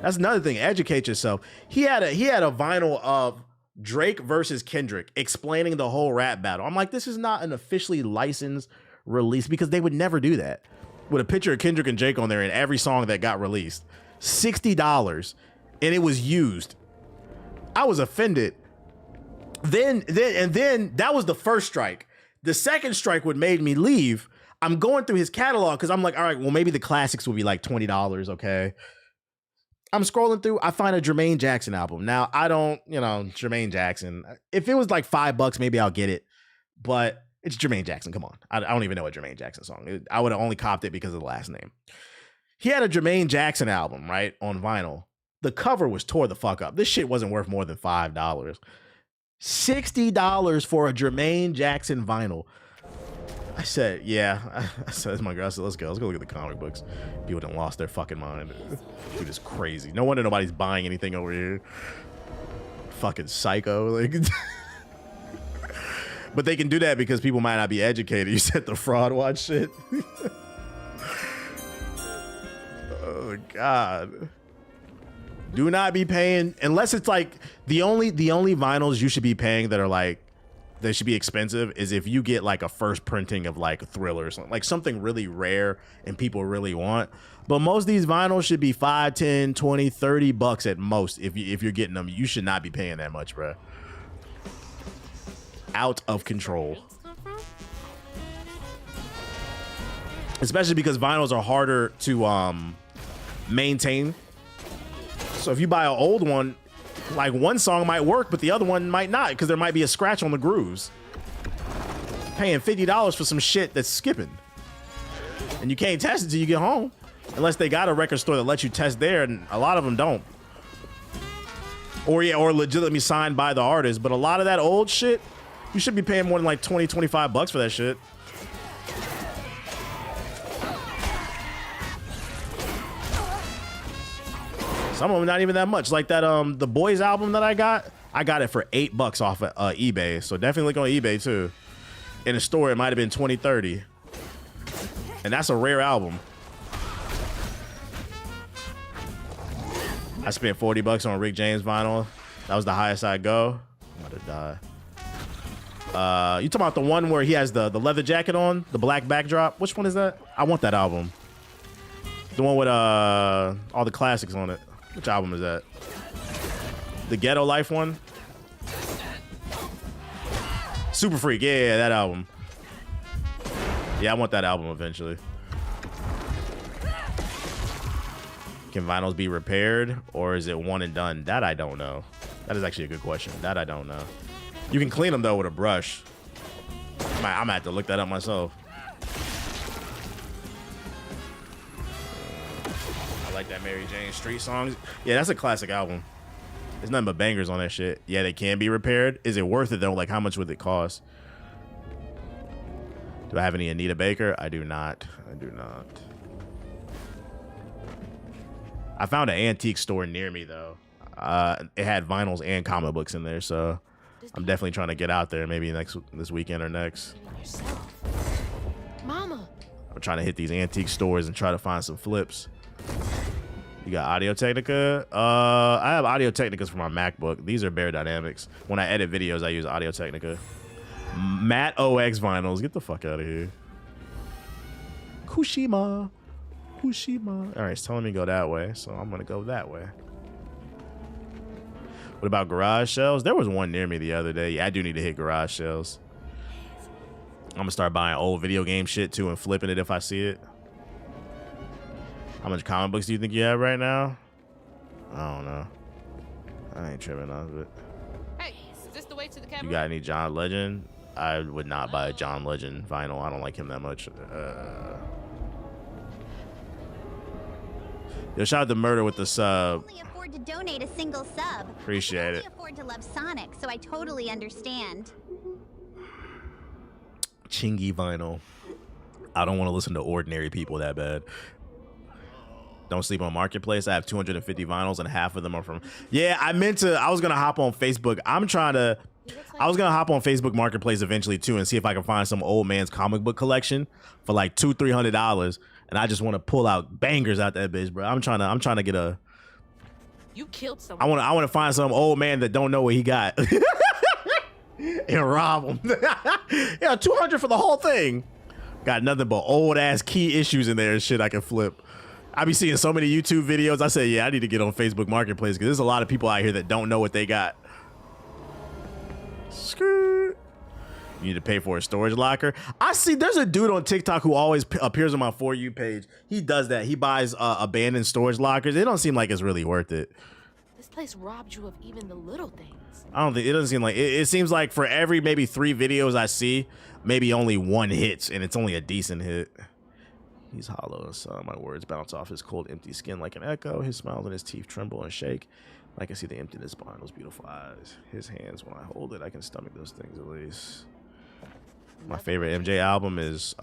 That's another thing. Educate yourself. He had a vinyl of Drake versus Kendrick explaining the whole rap battle. I'm like, this is not an officially licensed release because they would never do that. With a picture of Kendrick and Drake on there in every song that got released. $60. And it was used. I was offended. Then that was the first strike. The second strike would made me leave. I'm going through his catalog because I'm like, all right, well, maybe the classics will be like $20, okay? I'm scrolling through, I find a Jermaine Jackson album. Now, I don't, Jermaine Jackson. If it was like $5, maybe I'll get it. But it's Jermaine Jackson, come on. I don't even know a Jermaine Jackson song. I would have only copped it because of the last name. He had a Jermaine Jackson album, right, on vinyl. The cover was tore the fuck up. This shit wasn't worth more than $5. $60 for a Jermaine Jackson vinyl. I said, yeah. I said to my girl, I said, let's go look at the comic books. People done lost their fucking mind. Dude is crazy. No wonder nobody's buying anything over here. Fucking psycho. Like, but they can do that because people might not be educated. You said the fraud watch shit. Oh God. Do not be paying unless it's like the only vinyls you should be paying that are like that should be expensive is if you get like a first printing of like a Thriller or something, like something really rare and people really want. But most of these vinyls should be $5, $10, $20, $30 at most. If you're getting them, you should not be paying that much, bro. Out of control. Especially because vinyls are harder to maintain. So if you buy an old one, like one song might work, but the other one might not because there might be a scratch on the grooves. Paying $50 for some shit that's skipping. And you can't test it till you get home. Unless they got a record store that lets you test there, and a lot of them don't. Or legitimately signed by the artist. But a lot of that old shit, you should be paying more than like $20, $25 for that shit. Some of them not even that much. Like that the Boys album that I got it for $8 off of eBay. So definitely look on eBay too. In a store, it might have been $20, $30. And that's a rare album. I spent $40 on Rick James vinyl. That was the highest I'd go. I'm about to die. You talking about the one where he has the leather jacket on, the black backdrop? Which one is that? I want that album. The one with all the classics on it. Which album is that? The Ghetto Life one? Super Freak, yeah, that album. Yeah, I want that album eventually. Can vinyls be repaired or is it one and done? That I don't know. That is actually a good question. That I don't know. You can clean them though with a brush. I'm gonna have to look that up myself. I like that Mary Jane Street songs. Yeah, that's a classic album. There's nothing but bangers on that shit. Yeah, they can be repaired. Is it worth it though? Like, how much would it cost? Do I have any Anita Baker? I do not. I do not. I found an antique store near me though. It had vinyls and comic books in there, so I'm definitely trying to get out there. Maybe this weekend or next. Mama. I'm trying to hit these antique stores and try to find some flips. You got Audio Technica? I have Audio Technicas for my MacBook. These are Bare Dynamics. When I edit videos, I use Audio Technica. Matte OX vinyls. Get the fuck out of here. Kushima. All right, it's telling me to go that way, so I'm gonna go that way. What about garage sales? There was one near me the other day. Yeah, I do need to hit garage sales. I'm gonna start buying old video game shit too and flipping it if I see it. How much comic books do you think you have right now? I don't know. I ain't tripping on it. Hey, is this the way to the camera? You got any John Legend? I would not buy a John Legend vinyl. I don't like him that much. Yo, shout out to Murder with the sub. I can't afford to donate a single sub. Appreciate it. I can only afford to love Sonic, so I totally understand. Chingy vinyl. I don't want to listen to ordinary people that bad. Don't sleep on Marketplace. I have 250 vinyls and half of them are from. Yeah, I was gonna hop on Facebook. I was gonna hop on Facebook Marketplace eventually too and see if I can find some old man's comic book collection for like $200-$300. And I just want to pull out bangers out that bitch, bro. I'm trying to get a. You killed someone. I want to find some old man that don't know what he got and rob him. Yeah, $200 for the whole thing. Got nothing but old ass key issues in there and shit I can flip. I be seeing so many YouTube videos. I say, yeah, I need to get on Facebook Marketplace because there's a lot of people out here that don't know what they got. Skirt. You need to pay for a storage locker. I see there's a dude on TikTok who always appears on my For You page. He does that. He buys abandoned storage lockers. It don't seem like it's really worth it. This place robbed you of even the little things. I don't think it doesn't seem like it seems like for every maybe 3 videos I see, maybe only one hits and it's only a decent hit. He's hollow inside. My words bounce off his cold, empty skin like an echo. His smile and his teeth tremble and shake. I can see the emptiness behind those beautiful eyes. His hands, when I hold it, I can stomach those things at least. My favorite MJ album is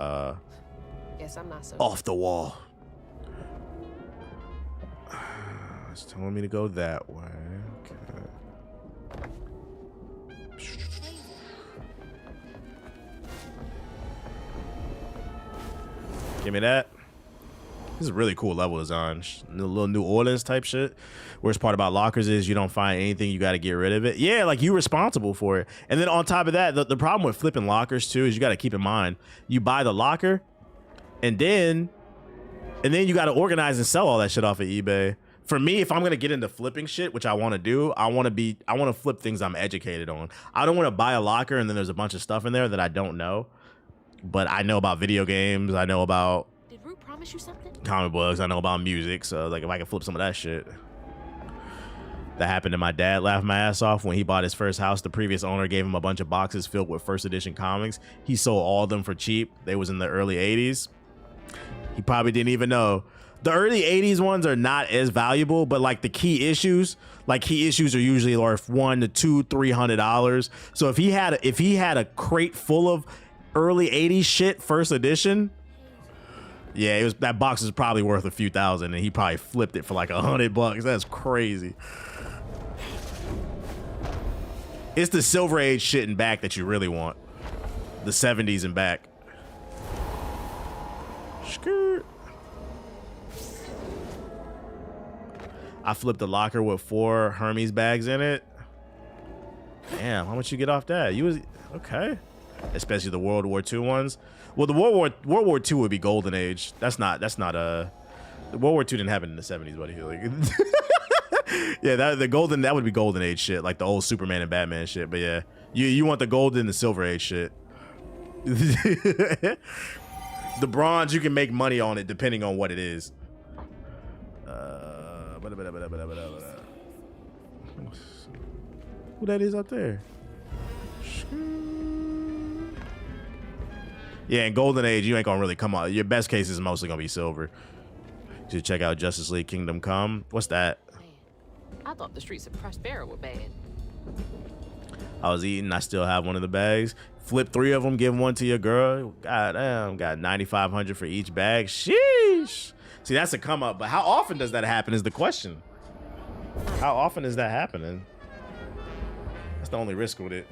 Guess I'm not so Off the Wall. It's telling me to go that way. Okay. Give me that. This is a really cool level design. A little New Orleans type shit. Worst part about lockers is you don't find anything, you got to get rid of it. Yeah, like you're responsible for it. And then on top of that, the problem with flipping lockers too is you got to keep in mind, you buy the locker and then you got to organize and sell all that shit off of eBay. For me, if I'm going to get into flipping shit, which I want to do, I want to flip things I'm educated on. I don't want to buy a locker and then there's a bunch of stuff in there that I don't know. But I know about video games. I know about promise you something? Comic books. I know about music. So like if I can flip some of that shit. That happened to my dad. Laughed my ass off when he bought his first house. The previous owner gave him a bunch of boxes filled with first edition comics. He sold all of them for cheap. They was in the early 80s. He probably didn't even know. The early 80s ones are not as valuable, but like the key issues are usually worth $100 to $300. So if he had a crate full of early 80s shit, first edition, yeah, that box is probably worth a few thousand, and he probably flipped it for like $100. That's crazy. It's the Silver Age shit and back that you really want. The 70s and back. Skirt. I flipped a locker with 4 Hermes bags in it. Damn, how much you get off that? You was okay. Especially the World War II ones. Well, the World War II would be Golden Age. That's not the World War II didn't happen in the 70s, buddy. Like, yeah, that would be Golden Age shit, like the old Superman and Batman shit. But yeah, you want the Golden and the Silver Age shit. The bronze, you can make money on it depending on what it is. Who that is up there? Yeah, in Golden Age, you ain't gonna really come out. Your best case is mostly gonna be silver. You should check out Justice League Kingdom Come. What's that? I thought the Streets of Prospera were bad. I was eating. I still have one of the bags. Flip 3 of them. Give one to your girl. God damn. Got $9,500 for each bag. Sheesh. See, that's a come up. But how often does that happen is the question. How often is that happening? That's the only risk with it.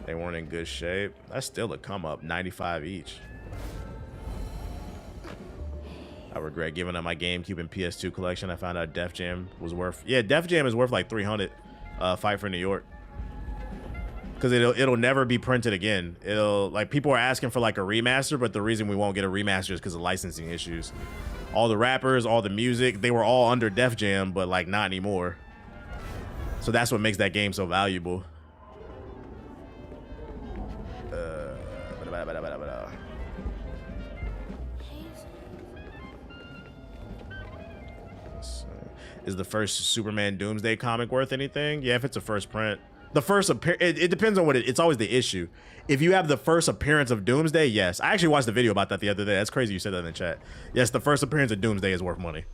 They weren't in good shape. That's still a come up. 95 each. I regret giving up my GameCube and PS2 collection. I found out Def Jam was worth. Yeah, Def Jam is worth like $300. Fight for New York. Because it'll never be printed again. It'll like people are asking for like a remaster, but the reason we won't get a remaster is because of licensing issues. All the rappers, all the music, they were all under Def Jam, but like not anymore. So that's what makes that game so valuable. Is the first Superman Doomsday comic worth anything? Yeah, if it's a first print. The first it depends on what it's always the issue. If you have the first appearance of Doomsday, yes. I actually watched a video about that the other day. That's crazy you said that in the chat. Yes, the first appearance of Doomsday is worth money.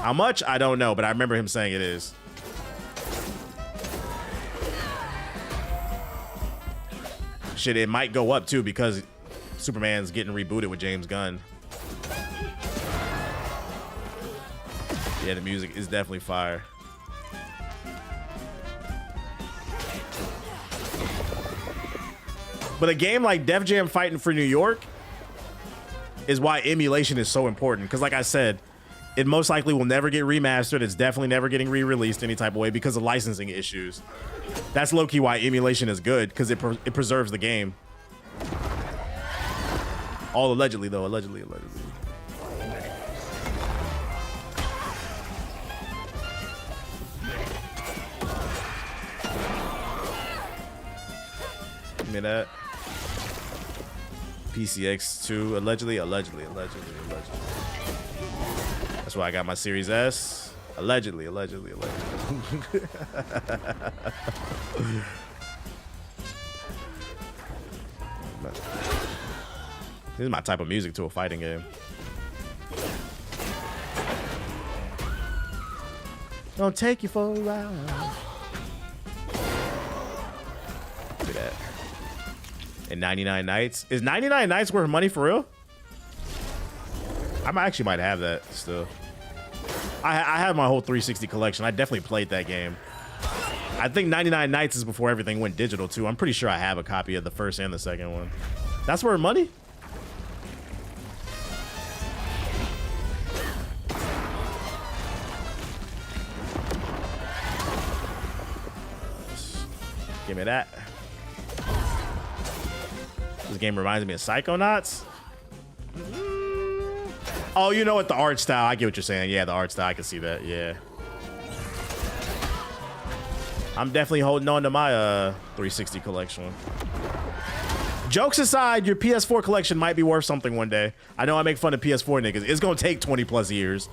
How much? I don't know, but I remember him saying it is. Shit, it might go up too because Superman's getting rebooted with James Gunn. Yeah, the music is definitely fire. But a game like Def Jam Fighting for New York is why emulation is so important. Because like I said, it most likely will never get remastered. It's definitely never getting re-released any type of way because of licensing issues. That's low-key why emulation is good, because it preserves the game. All allegedly, though. Allegedly. Give me that. PCX2, allegedly. That's why I got my Series S. Allegedly. This is my type of music to a fighting game. Don't take you for a ride. Look at that. And 99 Nights. Is 99 Nights worth money for real? I actually might have that still. I have my whole 360 collection. I definitely played that game. I think 99 Nights is before everything went digital too. I'm pretty sure I have a copy of the first and the second one. That's worth money? Give me that. This game reminds me of Psychonauts. Oh, you know what? The art style. I get what you're saying. Yeah, the art style. I can see that. Yeah. I'm definitely holding on to my 360 collection. Jokes aside, your PS4 collection might be worth something one day. I know I make fun of PS4 niggas. It's going to take 20 plus years.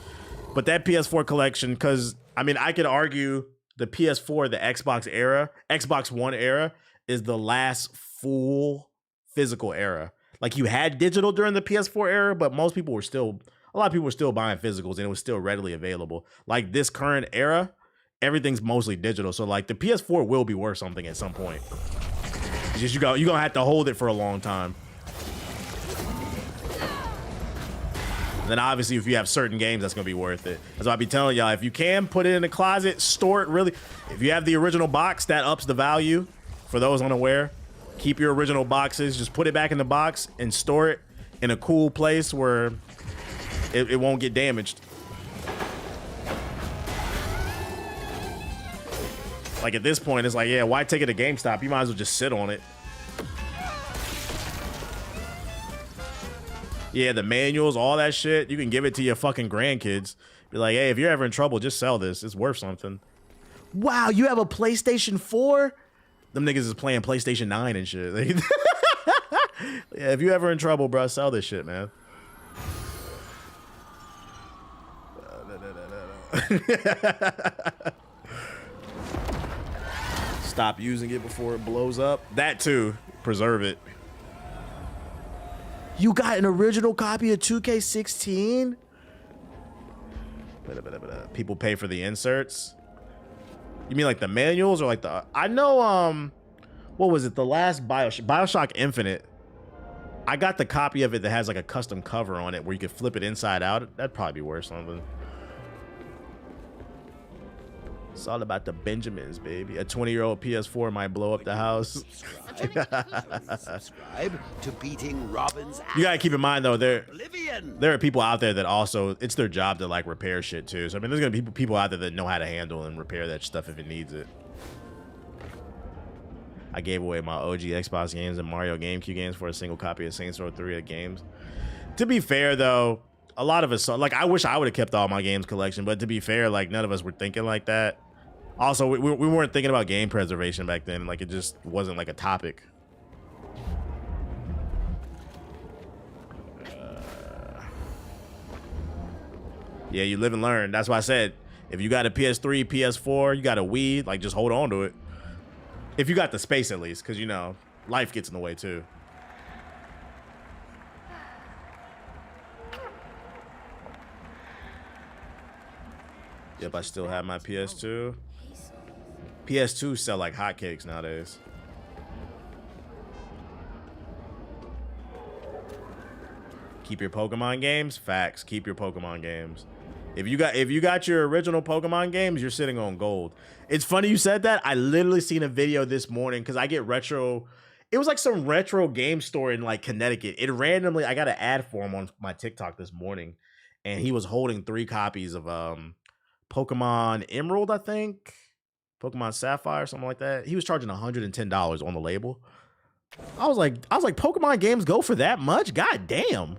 But that PS4 collection, because, I mean, I could argue the PS4, the Xbox era, Xbox One era, is the last full physical era. Like, you had digital during the PS4 era, but most people were still, a lot of people were still buying physicals, and it was still readily available. Like, this current era, everything's mostly digital. So, like, the PS4 will be worth something at some point. It's just you're gonna have to hold it for a long time. And then obviously, if you have certain games, that's gonna be worth it. That's why I be telling y'all, if you can put it in the closet, store it really. If you have the original box, that ups the value. For those unaware, keep your original boxes. Just put it back in the box and store it in a cool place where it won't get damaged. Like at this point, it's like, yeah, why take it to GameStop? You might as well just sit on it. Yeah, the manuals, all that shit. You can give it to your fucking grandkids. Be like, hey, if you're ever in trouble, just sell this. It's worth something. Wow, you have a PlayStation 4? Them niggas is playing PlayStation 9 and shit. Yeah, if you ever in trouble, bro, sell this shit, man. Stop using it before it blows up. That too. Preserve it. You got an original copy of 2K16? People pay for the inserts. You mean like the manuals or like the... I know, what was it? The last Bioshock Infinite. I got the copy of it that has like a custom cover on it where you could flip it inside out. That'd probably be worth something. It's all about the Benjamins, baby. A 20-year-old PS4 might blow up the house. Subscribe to beating Robin's ass. You gotta keep in mind though, there are people out there that also, it's their job to like repair shit too. So I mean, there's gonna be people out there that know how to handle and repair that stuff if it needs it. I gave away my OG Xbox games and Mario GameCube games for a single copy of Saints Row 3 at games. To be fair though, a lot of us, like I wish I would have kept all my games collection, but to be fair, like none of us were thinking like that. Also, we weren't thinking about game preservation back then. Like, it just wasn't like a topic. Yeah, you live and learn. That's why I said, if you got a PS3, PS4, you got a Wii, like, just hold on to it. If you got the space, at least, because, you know, life gets in the way, too. Yep, I still have my PS2. PS2 sell like hotcakes nowadays. Keep your Pokemon games. Facts. Keep your Pokemon games. If you got your original Pokemon games, you're sitting on gold. It's funny you said that. I literally seen a video this morning because I get retro. It was like some retro game store in like Connecticut. It randomly, I got an ad for him on my TikTok this morning, and he was holding 3 copies of Pokemon Emerald, I think. Pokemon Sapphire, something like that. He was charging $110 on the label. I was like, Pokemon games go for that much? God damn.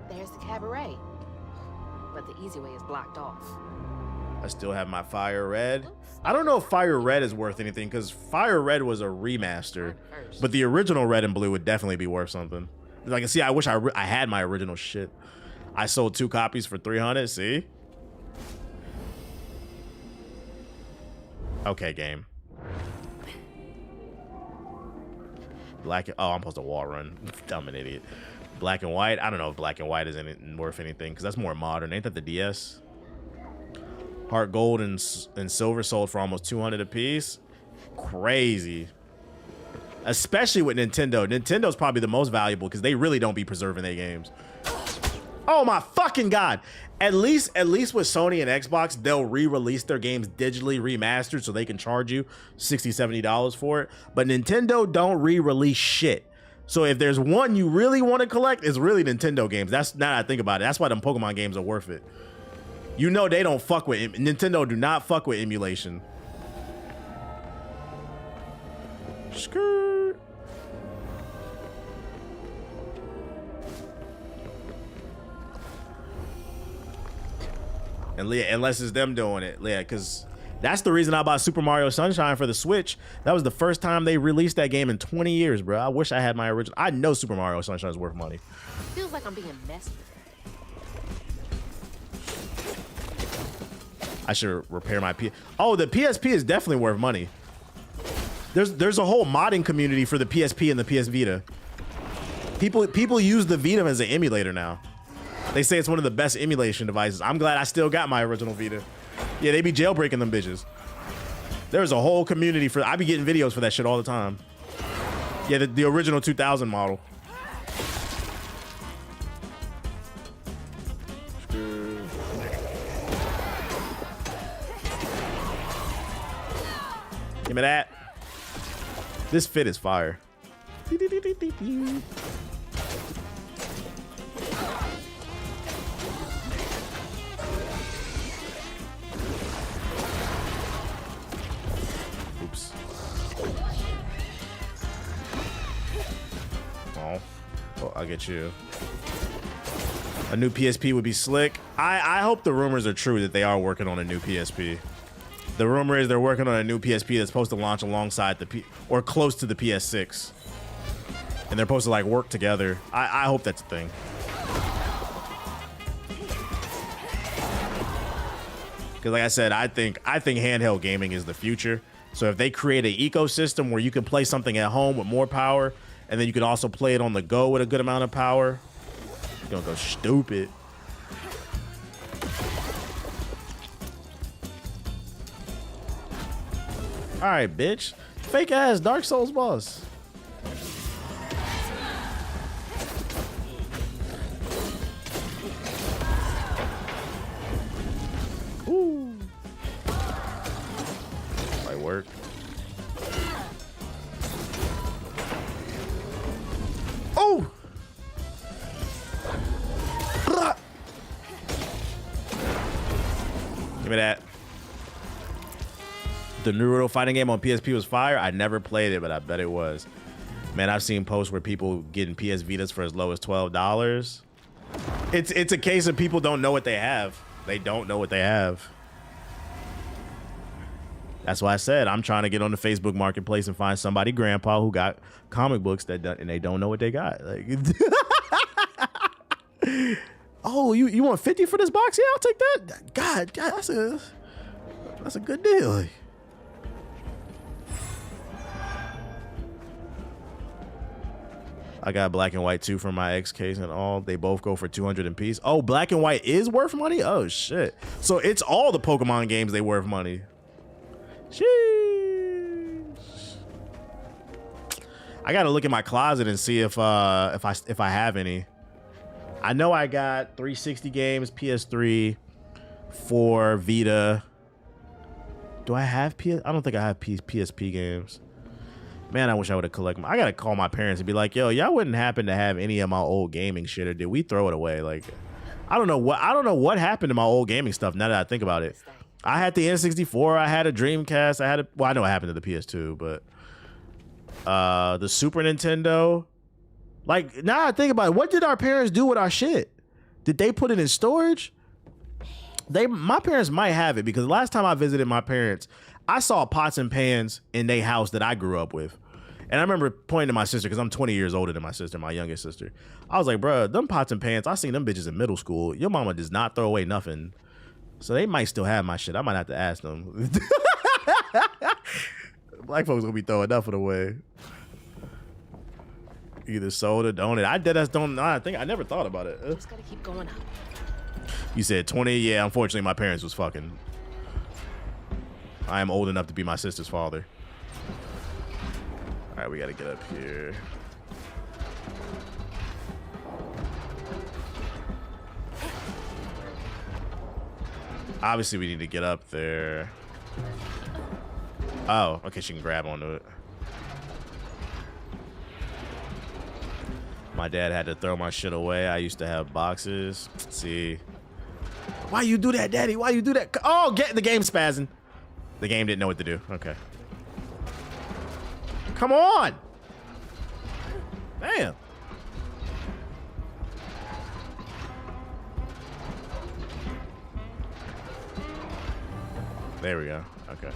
There's the cabaret, but the easy way is blocked off. I still have my Fire Red. I don't know if Fire Red is worth anything because Fire Red was a remaster, but the original Red and Blue would definitely be worth something. Like, see, I wish I had my original shit. I sold 2 copies for 300. See? Okay, game. Black. Oh, I'm supposed to wall run. I'm an idiot. Black and white. I don't know if black and white is worth anything because that's more modern. Ain't that the DS? Heart gold and silver sold for almost 200 a piece. Crazy. Especially with Nintendo. Nintendo's probably the most valuable because they really don't be preserving their games. Oh my fucking god. At least with Sony and Xbox, they'll re-release their games digitally remastered so they can charge you $60, $70 for it. But Nintendo don't re-release shit. So if there's one you really want to collect, it's really Nintendo games. That's now that I think about it. That's why them Pokemon games are worth it. You know they don't fuck with Nintendo. Do not fuck with emulation. Skirt. And Leah, unless it's them doing it, Leah, because that's the reason I bought Super Mario Sunshine for the Switch. That was the first time they released that game in 20 years, bro. I wish I had my original. I know Super Mario Sunshine is worth money. Feels like I'm being messed with. I should repair my P. Oh, the PSP is definitely worth money. There's a whole modding community for the PSP and the PS Vita. People use the Vita as an emulator now. They say it's one of the best emulation devices. I'm glad I still got my original Vita. Yeah, they be jailbreaking them bitches. There's a whole community for. I be getting videos for that shit all the time. Yeah, the original 2000 model. Give me that. This fit is fire. Oops. Oh, I'll get you. A new PSP would be slick. I hope the rumors are true that they are working on a new PSP. The rumor is they're working on a new PSP that's supposed to launch alongside or close to the PS6. And they're supposed to like work together. I hope that's a thing. Because like I said, I think handheld gaming is the future. So if they create an ecosystem where you can play something at home with more power, and then you can also play it on the go with a good amount of power, you're gonna go stupid. All right, bitch. Fake ass Dark Souls boss. Ooh. Might work. Oh! Give me that. The Naruto fighting game on PSP was fire. I never played it, but I bet it was. Man, I've seen posts where people getting PS Vitas for as low as $12. It's a case of people don't know what they have. They don't know what they have. That's why I said I'm trying to get on the Facebook Marketplace and find somebody grandpa who got comic books and they don't know what they got. Like, oh, you want 50 for this box? Yeah, I'll take that. God, that's a good deal. I got black and white too from my ex case and all. They both go for 200 a piece. Oh, black and white is worth money? Oh shit. So it's all the Pokemon games they worth money. Sheesh. I gotta look at my closet and see if I have any. I know I got 360 games, PS3, 4, Vita. Do I have PS? I don't think I have PSP games. Man, I wish I would have collected them. I gotta call my parents and be like, yo, y'all wouldn't happen to have any of my old gaming shit, or did we throw it away? Like, I don't know what happened to my old gaming stuff now that I think about it. I had the N64, I had a Dreamcast, well, I know what happened to the PS2, but the Super Nintendo. Like, now I think about it, what did our parents do with our shit? Did they put it in storage? My parents might have it, because last time I visited my parents, I saw pots and pans in their house that I grew up with. And I remember pointing to my sister, because I'm 20 years older than my sister, my youngest sister. I was like, bro, them pots and pans, I seen them bitches in middle school. Your mama does not throw away nothing. So they might still have my shit. I might have to ask them. Black folks gonna be throwing nothing away. Either sold or donated. I never thought about it. Just gotta keep going up. You said 20? Yeah, unfortunately my parents was fucking. I am old enough to be my sister's father. All right, we gotta get up here. Obviously, we need to get up there. Oh, okay, she can grab onto it. My dad had to throw my shit away. I used to have boxes. Let's see. Why you do that, Daddy? Why you do that? Oh, get the game spazzing. The game didn't know what to do. Okay. Come on. Damn. There we go. Okay.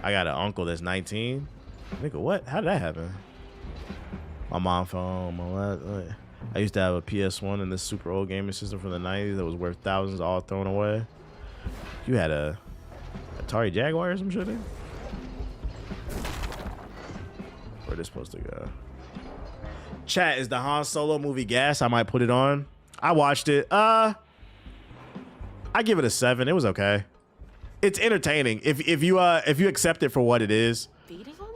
I got an uncle that's 19. Nigga, what? How did that happen? My mom phone. I used to have a PS1 and this super old gaming system from the 90s that was worth thousands, all thrown away. You had a Atari Jaguar or some shit? Where this supposed to go? Chat, is the Han Solo movie gas? I might put it on. I watched it. I give it a 7. It was okay. It's entertaining if you accept it for what it is. Beating on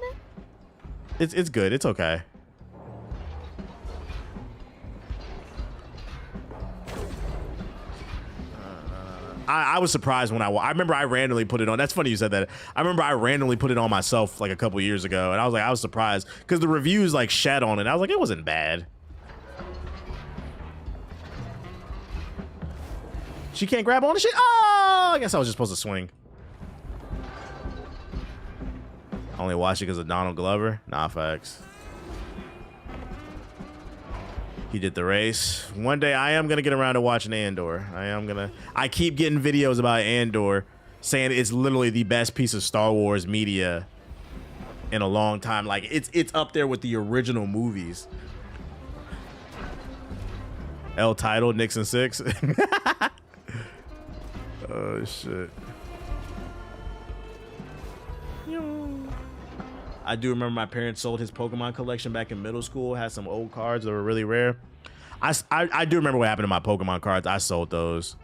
that? It's good. It's okay. I was surprised when I remember I randomly put it on. That's funny you said that. I remember I randomly put it on myself like a couple years ago, and I was surprised because the reviews like shat on it. I was like, it wasn't bad. She can't grab on the shit. Oh, I guess I was just supposed to swing. I only watched it because of Donald Glover. Nah, facts. He did the race. One day I am gonna get around to watching Andor. I keep getting videos about Andor saying it's literally the best piece of Star Wars media in a long time. Like it's up there with the original movies. L title, Nixon 6. Oh shit. I do remember my parents sold his Pokemon collection back in middle school. Had some old cards that were really rare. I do remember what happened to my Pokemon cards. I sold those.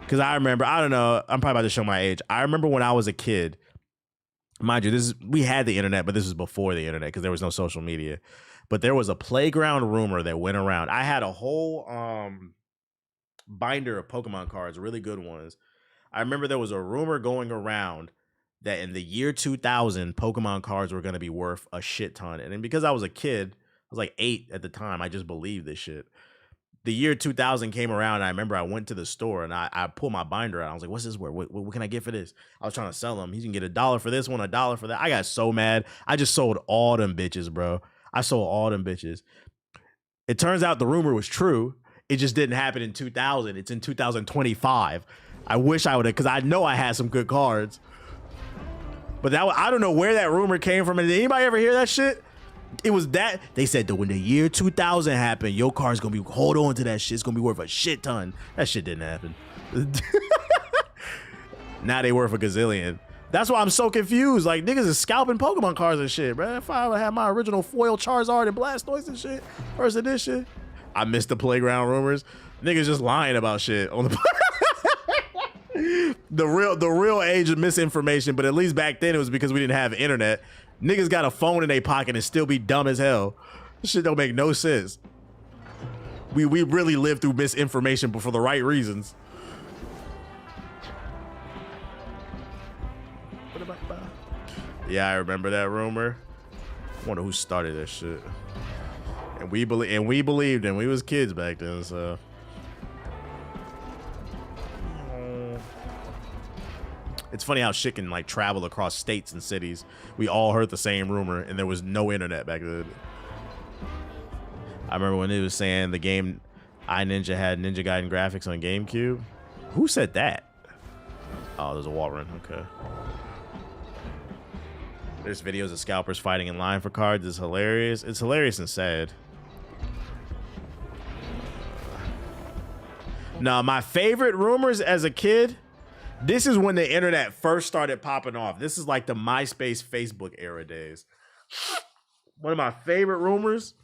Because I remember, I don't know, I'm probably about to show my age. I remember when I was a kid, mind you, we had the internet, but this was before the internet because there was no social media. But there was a playground rumor that went around. I had a whole binder of Pokemon cards, really good ones. I remember there was a rumor going around that in the year 2000, Pokemon cards were going to be worth a shit ton. And then because I was a kid, I was like 8 at the time, I just believed this shit. The year 2000 came around, and I remember I went to the store, and I pulled my binder out. I was like, what's this worth? What can I get for this? I was trying to sell them. He can get $1 for this one, $1 for that. I got so mad. I just sold all them bitches, bro. I sold all them bitches. It turns out the rumor was true. It just didn't happen in 2000. It's in 2025. I wish I would have, because I know I had some good cards. But I don't know where that rumor came from. Did anybody ever hear that shit? It was that they said that when the year 2000 happened, your car's gonna be, hold on to that shit. It's gonna be worth a shit ton. That shit didn't happen. Now they worth a gazillion. That's why I'm so confused. Like, niggas is scalping Pokemon cards and shit, bro. If I would have my original foil Charizard and Blastoise and shit, first edition, I missed the playground rumors. Niggas just lying about shit on the the real age of misinformation. But at least back then it was because we didn't have internet. Niggas got a phone in their pocket and still be dumb as hell. This shit don't make no sense. We really lived through misinformation, but for the right reasons. Yeah, I remember that rumor. I wonder who started that shit. And we believed him. We was kids back then, so. It's funny how shit can like travel across states and cities. We all heard the same rumor, and there was no internet back then. I remember when it was saying the game iNinja had Ninja Gaiden graphics on GameCube. Who said that? Oh, there's a wall run. Okay. There's videos of scalpers fighting in line for cards. It's hilarious. It's hilarious and sad. Now, my favorite rumors as a kid, this is when the internet first started popping off. This is like the MySpace, Facebook era days. One of my favorite rumors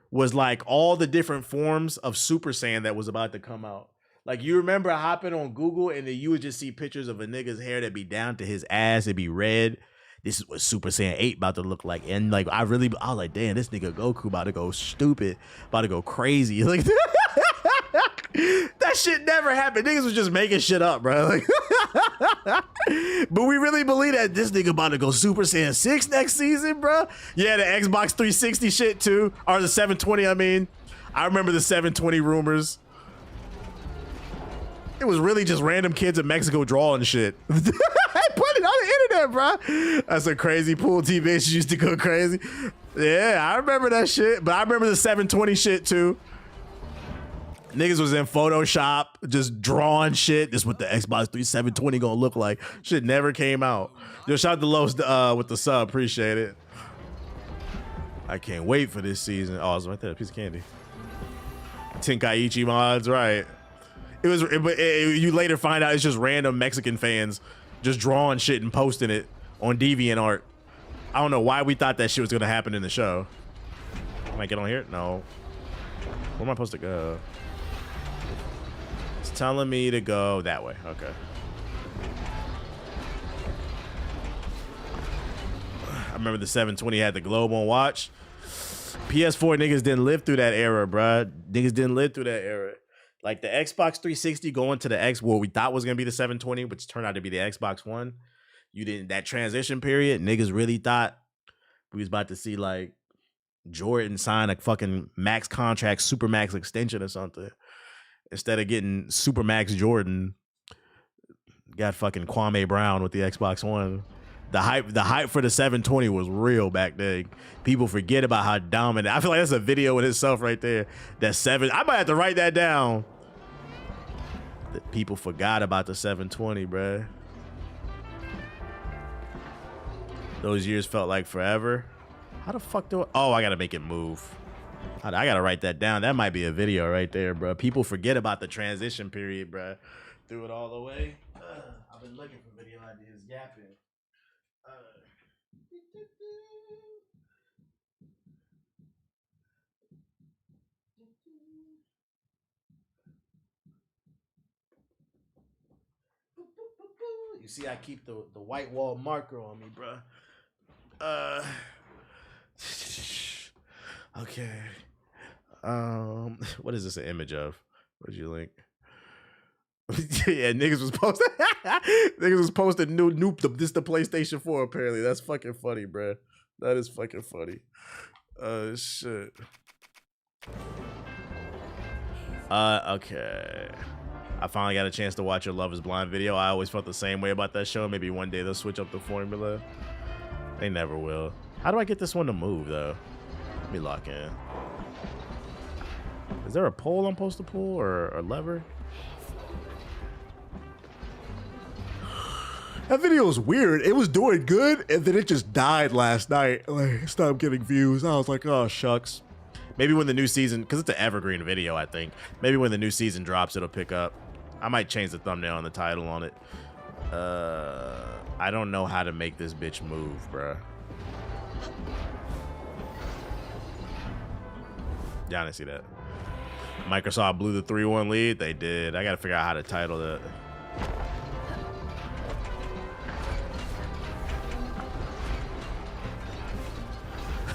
was like all the different forms of Super Saiyan that was about to come out. Like, you remember hopping on Google and then you would just see pictures of a nigga's hair that'd be down to his ass. It'd be red. This is what Super Saiyan 8 about to look like. And like, I was like, damn, this nigga Goku about to go stupid, about to go crazy. Like, that shit never happened. Niggas was just making shit up, bro. Like, but we really believe that this nigga about to go Super Saiyan 6 next season, bro. Yeah, the Xbox 360 shit too. Or the 720, I mean. I remember the 720 rumors. It was really just random kids in Mexico drawing shit. I put it on the internet, bro. That's a crazy pool TV. She used to go crazy. Yeah, I remember that shit. But I remember the 720 shit too. Niggas was in Photoshop, just drawing shit. This is what the Xbox 720 gonna look like. Shit never came out. Yo, shout out to Los with the sub. Appreciate it. I can't wait for this season. Oh, it's right there. A piece of candy. Tenkaichi mods, right. It was, you later find out it's just random Mexican fans just drawing shit and posting it on DeviantArt. I don't know why we thought that shit was gonna happen in the show. Can I get on here? No. Where am I supposed to go? It's telling me to go that way. Okay. I remember the 720 had the globe on watch. PS4 niggas didn't live through that era, bruh. Niggas didn't live through that era. Like the Xbox 360 going to the what we thought was gonna be the 720, which turned out to be the Xbox One. You didn't, that transition period, niggas really thought we was about to see like Jordan sign a fucking max contract, super max extension or something. Instead of getting super max Jordan, got fucking Kwame Brown with the Xbox One. The hype for the 720 was real back then. People forget about how dominant. I feel like that's a video in itself right there. I might have to write that down. That people forgot about the 720, bruh. Those years felt like forever. How the fuck do I? Oh, I gotta make it move. I gotta write that down. That might be a video right there, bro. People forget about the transition period, bro. Threw it all the way. I've been looking for video ideas, yapping. You see, I keep the white wall marker on me, bro. Okay. What is this an image of? What'd you link? Yeah, niggas was posting. Niggas was posting new this the PlayStation 4 apparently. That's fucking funny, bro. That is fucking funny. Shit. Okay. I finally got a chance to watch your Love is Blind video. I always felt the same way about that show. Maybe one day they'll switch up the formula. They never will. How do I get this one to move though? Let me lock in. Is there a pole I'm supposed to pull or a lever? That video was weird. It was doing good, and then it just died last night. Like, it stopped getting views. I was like, oh, shucks. Maybe when the new season, because it's an evergreen video, I think. Maybe when the new season drops, it'll pick up. I might change the thumbnail and the title on it. I don't know how to make this bitch move, bruh. Y'all didn't see that. Microsoft blew the 3-1 lead. They did. I got to figure out how to title that.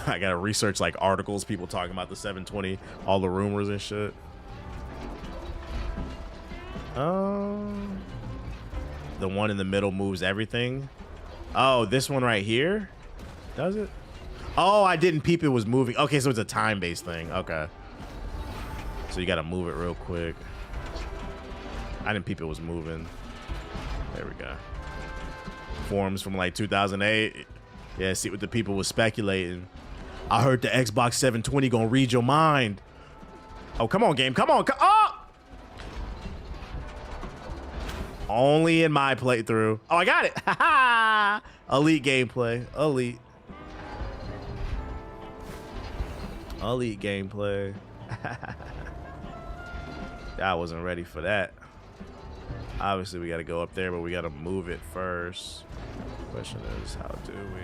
I gotta research like articles, people talking about the 720, all the rumors and shit. The one in the middle moves everything. Oh, this one right here? Does it? Oh, I didn't peep it was moving. Okay, so it's a time-based thing. Okay. So you gotta move it real quick. I didn't peep it was moving. There we go. Forums from like 2008. Yeah, see what the people was speculating. I heard the Xbox 720 gonna read your mind. Oh, come on, game. Come on. Oh! Only in my playthrough. Oh, I got it. Elite gameplay. Elite. Elite gameplay. I wasn't ready for that. Obviously, we got to go up there, but we got to move it first. Question is, how do we?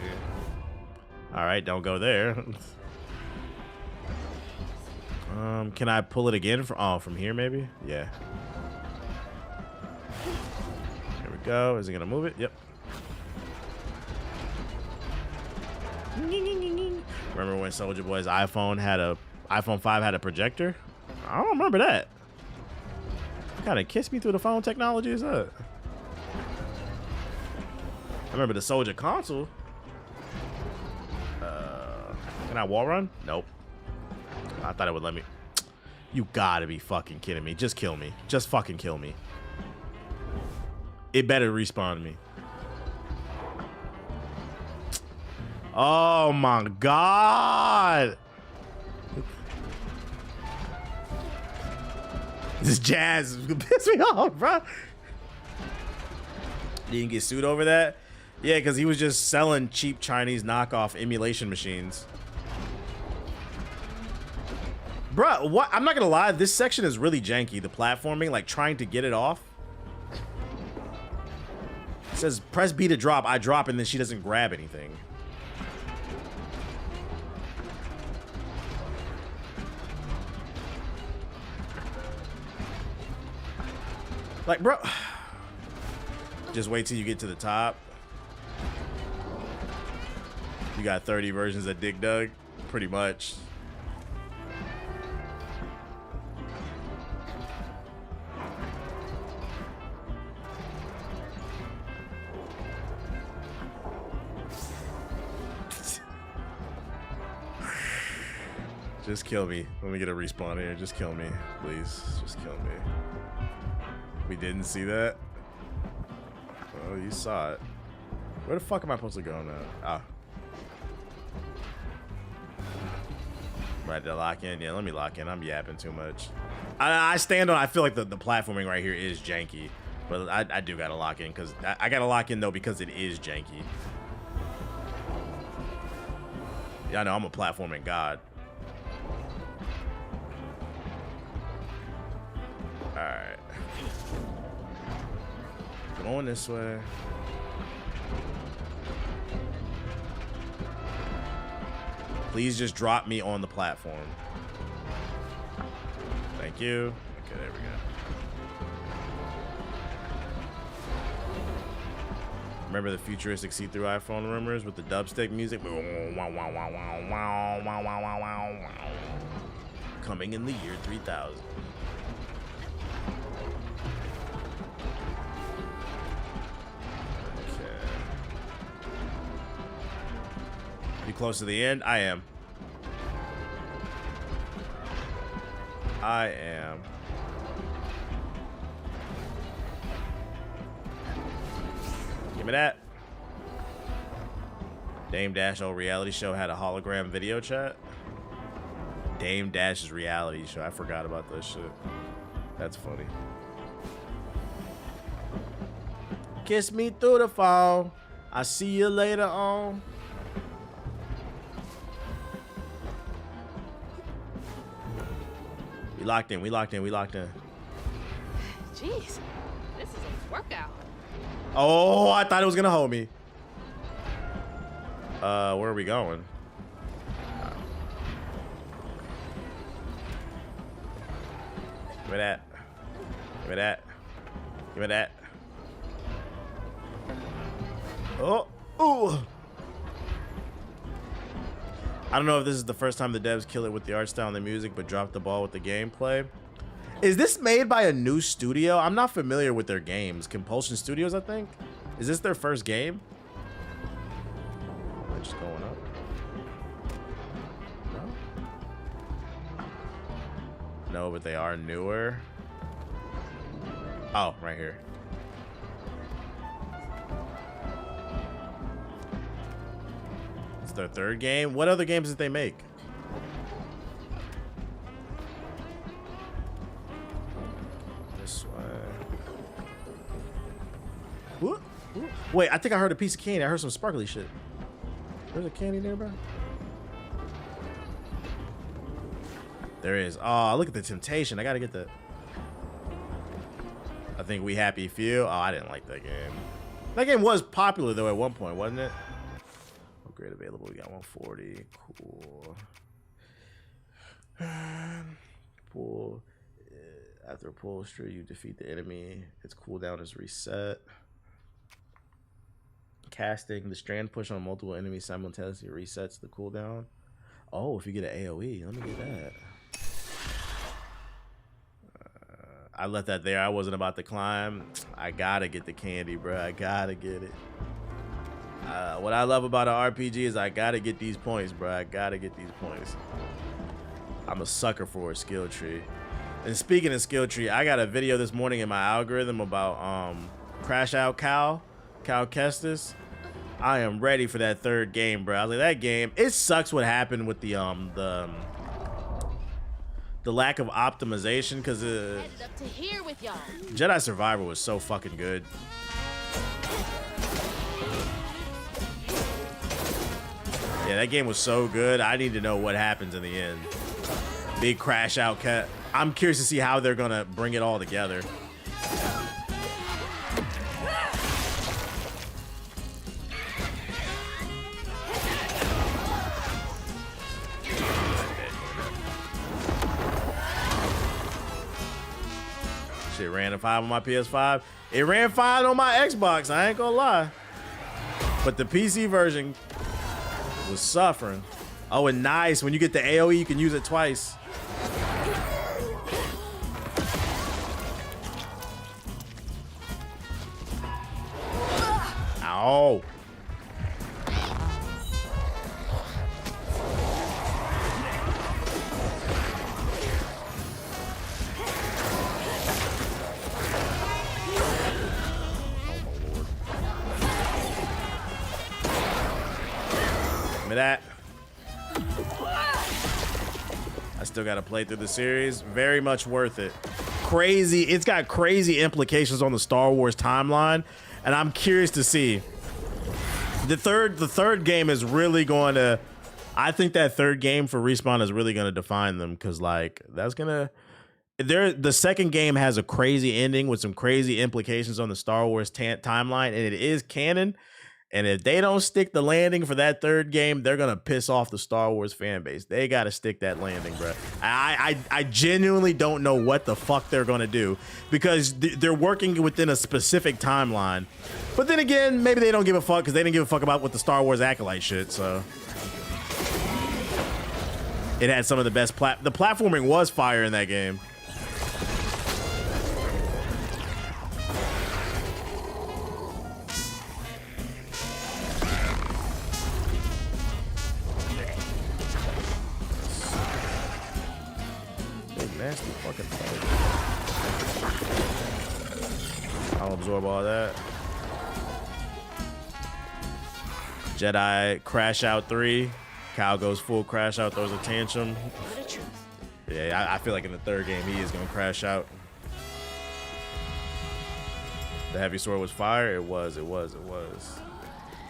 All right, don't go there. Can I pull it again from here maybe? Yeah. Here we go. Is it gonna move it? Yep. Remember when Soulja Boy's iPhone 5 had a projector? I don't remember that. What kind of kiss me through the phone technology is that? I remember the Soulja console. Can I wall run? Nope. I thought it would let me. You gotta be fucking kidding me. Just kill me. Just fucking kill me. It better respawn me. Oh my god. This jazz piss me off, bro. Didn't get sued over that? Yeah, because he was just selling cheap Chinese knockoff emulation machines. Bruh, what? I'm not gonna lie, this section is really janky. The platforming, like trying to get it off. It says press B to drop. I drop and then she doesn't grab anything. Like, bro, just wait till you get to the top. You got 30 versions of Dig Dug, pretty much. Just kill me. Let me get a respawn here. Just kill me, please. Just kill me. We didn't see that? Oh, you saw it. Where the fuck am I supposed to go now? Ah. Right to lock in? Yeah, let me lock in. I'm yapping too much. I stand on, I feel like the platforming right here is janky. But I do gotta lock in because I gotta lock in though because it is janky. Yeah, I know I'm a platforming god. Alright. Going this way. Please just drop me on the platform. Thank you. Okay, there we go. Remember the futuristic see-through iPhone rumors with the dubstep music? Coming in the year 3000. You close to the end? I am. I am. Give me that. Dame Dash old reality show had a hologram video chat. Dame Dash's reality show. I forgot about this shit. That's funny. Kiss me through the phone. I'll see you later on. We locked in, we locked in, we locked in. Jeez, this is a workout. Oh, I thought it was gonna hold me. Where are we going? Give me that. Give me that. Give me that. Oh, ooh. I don't know if this is the first time the devs kill it with the art style and the music, but drop the ball with the gameplay. Is this made by a new studio? I'm not familiar with their games. Compulsion Studios, I think. Is this their first game? They're just going up. No? No, but they are newer. Oh, right here. Their third game. What other games did they make? This way. Ooh, ooh. Wait, I think I heard a piece of candy. I heard some sparkly shit. There's a candy nearby. There is. Oh, look at the temptation. I gotta get the. I think We Happy Few. Oh, I didn't like that game. That game was popular though at one point, wasn't it? Upgrade available. We got 140. Cool. Pull. After a pull streak, you defeat the enemy. Its cooldown is reset. Casting. The strand push on multiple enemies simultaneously resets the cooldown. Oh, if you get an AoE, let me get that. I left that there. I wasn't about to climb. I gotta get the candy, bro. I gotta get it. What I love about an RPG is I gotta get these points, bro. I gotta get these points. I'm a sucker for a skill tree. And speaking of skill tree, I got a video this morning in my algorithm about Crash Out Cal Kestis. I am ready for that third game, bro. I was like, that game, it sucks what happened with the lack of optimization, because Jedi Survivor was so fucking good. Yeah, that game was so good. I need to know what happens in the end. Big Crash Out cat. I'm curious to see how they're gonna bring it all together. Shit ran a 5 on my PS5. It ran fine on my Xbox, I ain't gonna lie. But the PC version was suffering. Oh, and nice. When you get the AoE, you can use it twice. Ow. Give me that. I still got to play through the series. Very much worth it. Crazy. It's got crazy implications on the Star Wars timeline, and I'm curious to see. The third game is really going to. I think that third game for Respawn is really going to define them, because like that's gonna. The second game has a crazy ending with some crazy implications on the Star Wars timeline, and it is canon. And if they don't stick the landing for that third game, they're gonna piss off the Star Wars fan base. They gotta stick that landing, bro. I genuinely don't know what the fuck they're gonna do, because they're working within a specific timeline. But then again, maybe they don't give a fuck because they didn't give a fuck about what the Star Wars Acolyte shit. So it had some of the best the platforming was fire in that game. Nasty fucking thing. I'll absorb all that. Jedi Crash Out 3. Cal goes full Crash Out, throws a tantrum. Yeah, I feel like in the third game he is gonna crash out. The heavy sword was fire. It was.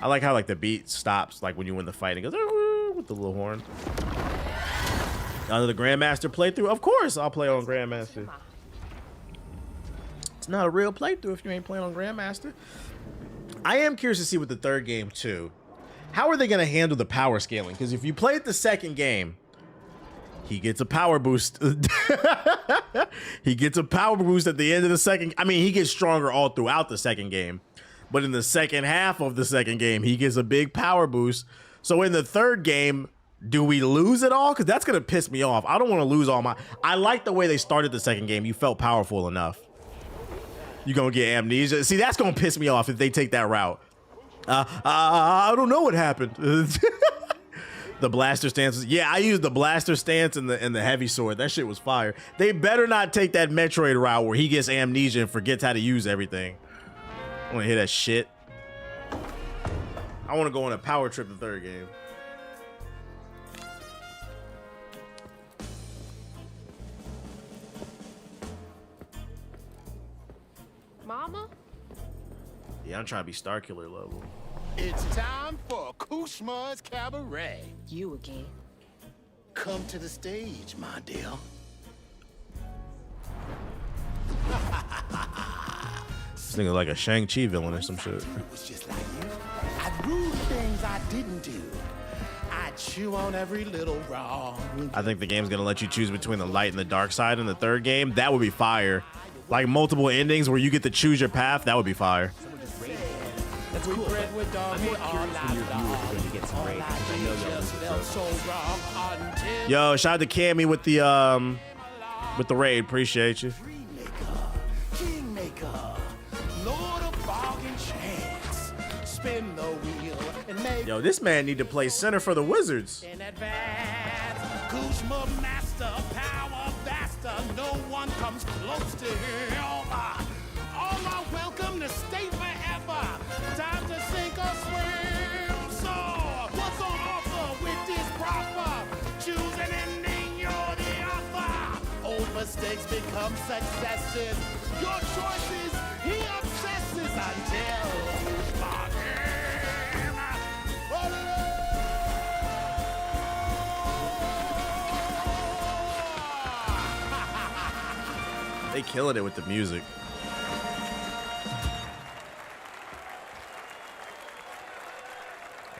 I like how like the beat stops like when you win the fight. It goes with the little horn. Under the Grandmaster playthrough? Of course I'll play on Grandmaster. It's not a real playthrough if you ain't playing on Grandmaster. I am curious to see with the third game too. How are they going to handle the power scaling? Because if you played the second game, he gets a power boost. He gets a power boost at the end of the second. I mean, he gets stronger all throughout the second game. But in the second half of the second game, he gets a big power boost. So in the third game, do we lose it all? Because that's going to piss me off. I don't want to lose all my... I like the way they started the second game. You felt powerful enough. You're going to get amnesia. See, that's going to piss me off if they take that route. I don't know what happened. The blaster stances. Yeah, I used the blaster stance and the heavy sword. That shit was fire. They better not take that Metroid route where he gets amnesia and forgets how to use everything. I want to hear that shit. I want to go on a power trip the third game. Mama? Yeah, I'm trying to be Starkiller level. It's time for Kushma's Cabaret. You again. Come to the stage, my dear. This nigga like a Shang-Chi villain or some shit. It was just like you. I'd rule things I didn't do. I'd chew on every little wrong. I think the game's gonna let you choose between the light and the dark side in the third game. That would be fire. Like multiple endings where you get to choose your path. That would be fire. That's cool. I'm more curious from your viewers are going to get some ratings. I know y'all. Yo, shout out to Cammy with the raid. Appreciate you. Kingmaker, Lord of Bargain Chance. Spin the wheel and make. Yo, this man need to play center for the Wizards. In advance, Kuzma master, power vaster. No one comes close to him. All are welcome to stay forever. Time to sink or swim. So, what's on offer with this proffer? Choose an ending, you're the author. Old mistakes become successes. Your choices, he obsesses until They killing it with the music.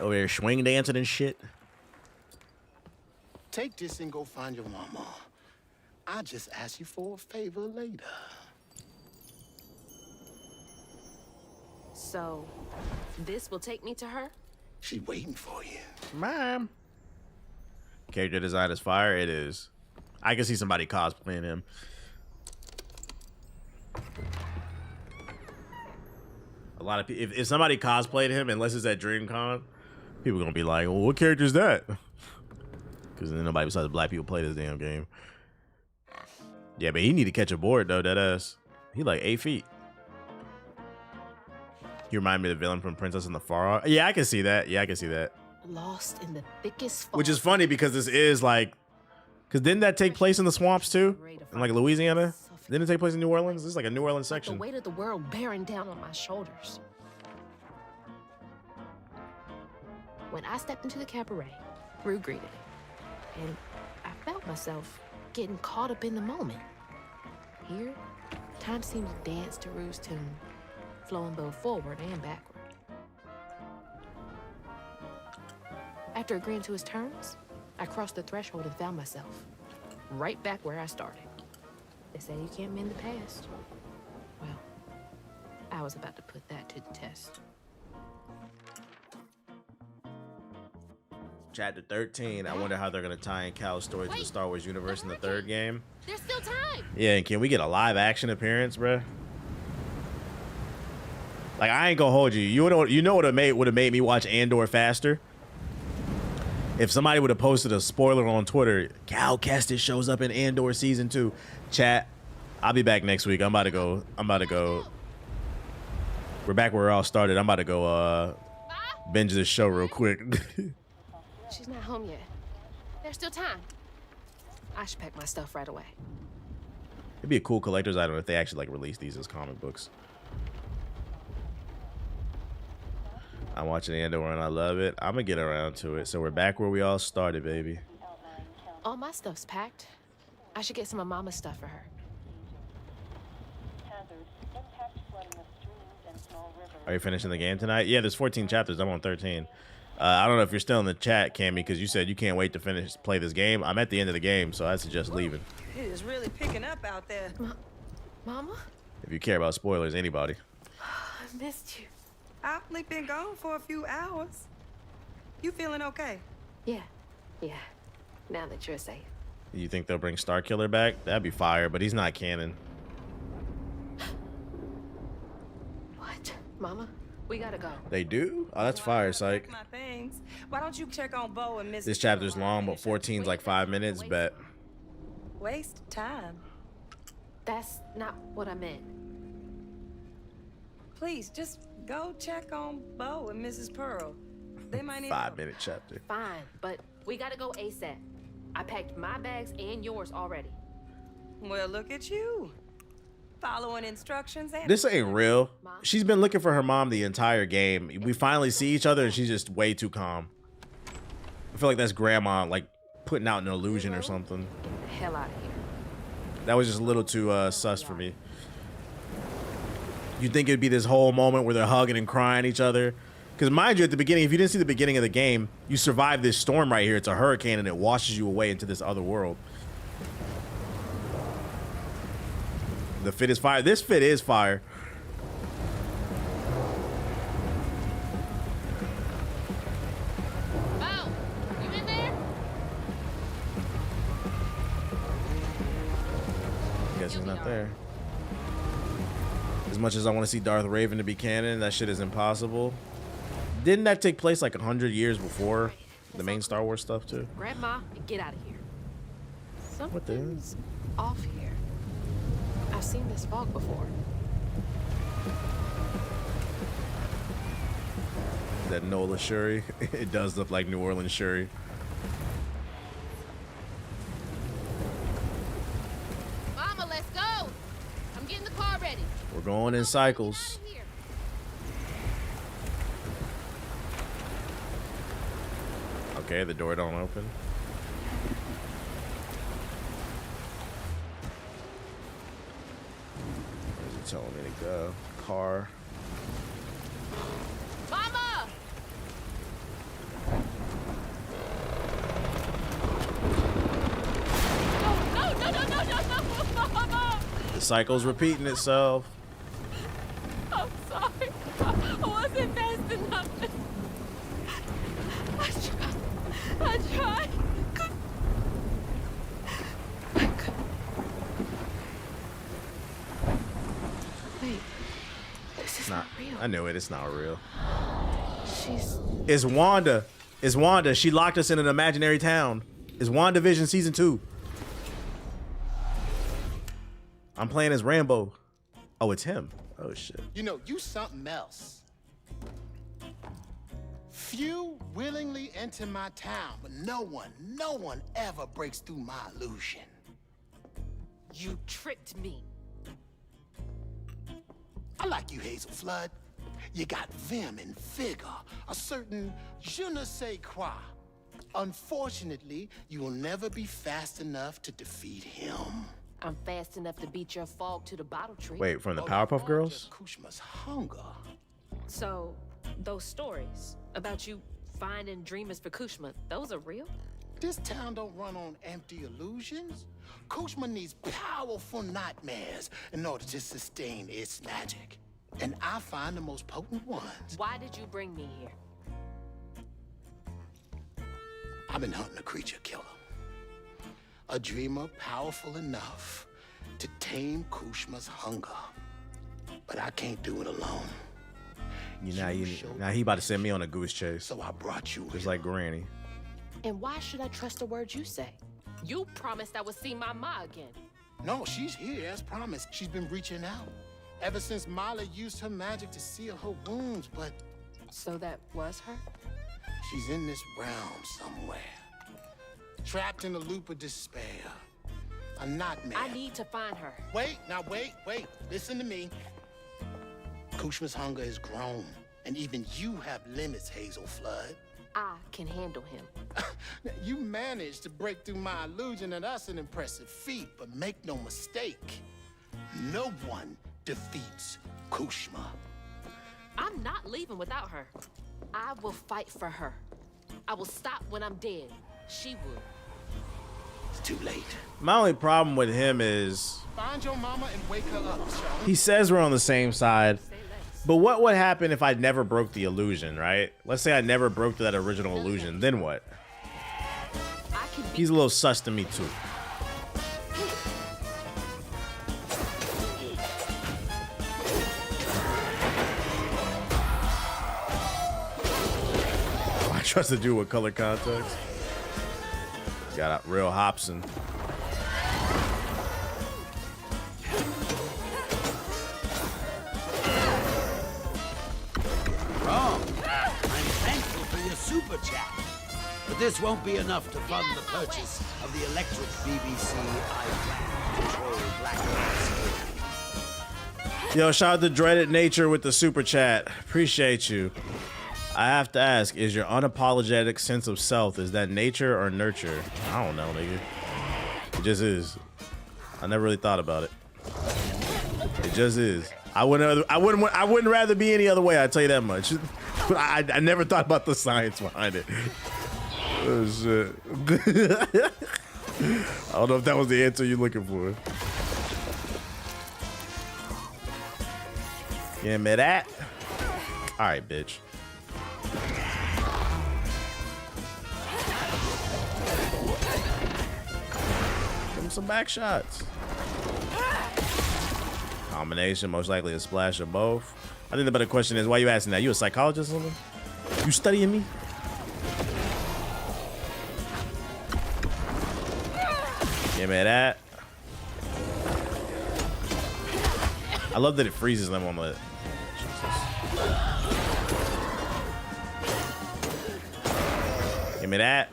Over here swing dancing and shit. take this and go find your mama. I'll just ask you for a favor later. So, this will take me to her? She's waiting for you. Mom. Character design is fire. It is. I can see somebody cosplaying him. A lot of people, if somebody cosplayed him, unless it's at DreamCon, people are gonna be like, well, what character is that? Because then nobody besides black people play this damn game. Yeah, but he need to catch a board though, that ass. He like 8 feet. You remind me of the villain from Princess and the Far Off. Yeah, I can see that. Yeah, I can see that. Lost in the thickest fog. Which is funny because this is like, because didn't that take place in the swamps too? In like Louisiana? Didn't it take place in New Orleans? This is like a New Orleans section. The weight of the world bearing down on my shoulders. When I stepped into the cabaret, Rue greeted it. And I felt myself getting caught up in the moment. Here, time seemed to dance to Rue's tune, flowing both forward and backward. After agreeing to his terms, I crossed the threshold and found myself right back where I started. They say you can't mend the past. Well, I was about to put that to the test. Chapter 13. I wonder how they're gonna tie in Cal's story to the Star Wars universe in the third game. There's still time. Yeah, and can we get a live action appearance, bruh? Like, I ain't gonna hold you. You know what would have made me watch Andor faster? If somebody would have posted a spoiler on Twitter, Cal Kestis shows up in Andor season 2. Chat, I'll be back next week. I'm about to go. We're back where it all started. I'm about to go binge this show real quick. She's not home yet. There's still time. I should pack my stuff right away. It'd be a cool collector's item if they actually like release these as comic books. I'm watching Andor and I love it. I'm gonna get around to it. So we're back where we all started, baby. All my stuff's packed. I should get some of Mama's stuff for her. Are you finishing the game tonight? Yeah, there's 14 chapters. I'm on 13. I don't know if you're still in the chat, Cammy, because you said you can't wait to play this game. I'm at the end of the game, so I suggest leaving. It is really picking up out there. Mama? If you care about spoilers, anybody. I missed you. I've only been gone for a few hours. You feeling okay? Yeah. Now that you're safe. You think they'll bring Starkiller back? That'd be fire, but he's not canon. What? Mama? We gotta go. They do? Oh, that's fire, psych. My things. Why don't you check on Bo and Miss? This chapter's long, but 14's like 5 minutes, bet. Waste time. That's not what I meant. Please, just go check on Bo and Mrs. Pearl. They might need 5-minute chapter. Fine, but we gotta go ASAP. I packed my bags and yours already. Well, look at you. Following instructions and This ain't real. She's been looking for her mom the entire game. We finally see each other and she's just way too calm. I feel like that's grandma like putting out an illusion or something. Get the hell out of here. That was just a little too sus for me. You'd think it'd be this whole moment where they're hugging and crying each other. Because mind you, at the beginning, if you didn't see the beginning of the game, you survive this storm right here. It's a hurricane and it washes you away into this other world. The fit is fire. This fit is fire. Oh, you in there? Guess he's not there. As much as I want to see Darth Raven to be canon, that shit is impossible. Didn't that take place like 100 years before the main Star Wars stuff too? Grandma, and get out of here. What the hell? Something's off here. I've seen this fog before. That NOLA Shuri. It does look like New Orleans Shuri. Mama, let's go. I'm getting the car ready. We're going in cycles. Okay, the door don't open. Where's he telling me to go? Car. Mama! No, Mama! The cycle's repeating itself. I'm sorry. I wasn't fast enough. I tried. Wait, this is not real. I knew it. It's not real. She's... It's Wanda. It's Wanda. She locked us in an imaginary town. It's WandaVision season 2. I'm playing as Rambo. Oh, it's him. Oh, shit. You know, you something else. Few willingly enter my town, but no one ever breaks through my illusion. You tricked me. I like you, Hazel Flood. You got vim and vigor, a certain je ne sais quoi. Unfortunately, you will never be fast enough to defeat him. I'm fast enough to beat your fog to the bottle tree. Wait, from the Powerpuff Girls? Kushma's hunger. So, those stories about you finding dreamers for Kushma, those are real? This town don't run on empty illusions. Kushma needs powerful nightmares in order to sustain its magic. And I find the most potent ones. Why did you bring me here? I've been hunting a creature killer. A dreamer powerful enough to tame Kushma's hunger. But I can't do it alone. Now he about to send me on a goose chase. So I brought you just like Granny. And why should I trust the words you say? You promised I would see my ma again. No, she's here as promised. She's been reaching out. Ever since Mala used her magic to seal her wounds, but... So that was her? She's in this realm somewhere. Trapped in a loop of despair. A nightmare. I need to find her. Wait. Listen to me. Kushma's hunger has grown, and even you have limits, Hazel Flood. I can handle him. You managed to break through my illusion, and that's an impressive feat, but make no mistake, no one defeats Kushma. I'm not leaving without her. I will fight for her. I will stop when I'm dead. She would. It's too late. My only problem with him is Find your mama and wake her up, Sean. he says we're on the same side. But what would happen if I never broke the illusion, right? Let's say I never broke that original illusion. Then what? He's a little sus to me, too. I trust the dude with color context. Got a real Hobson. Super chat. But this won't be enough to fund the purchase of the electric BBC iPad to control Black Ops. Yo, shout out to Dreaded Nature with the super chat. Appreciate you. I have to ask, is your unapologetic sense of self, is that nature or nurture? I don't know, nigga. It just is. I never really thought about it. It just is. I wouldn't rather be any other way, I tell you that much. I never thought about the science behind it. Oh shit. I don't know if that was the answer you're looking for. Give me that. All right, bitch. Give him some back shots. Combination, most likely a splash of both. I think the better question is, why are you asking that? You a psychologist or something? You studying me? Give me that. I love that it freezes them on the... Give me that.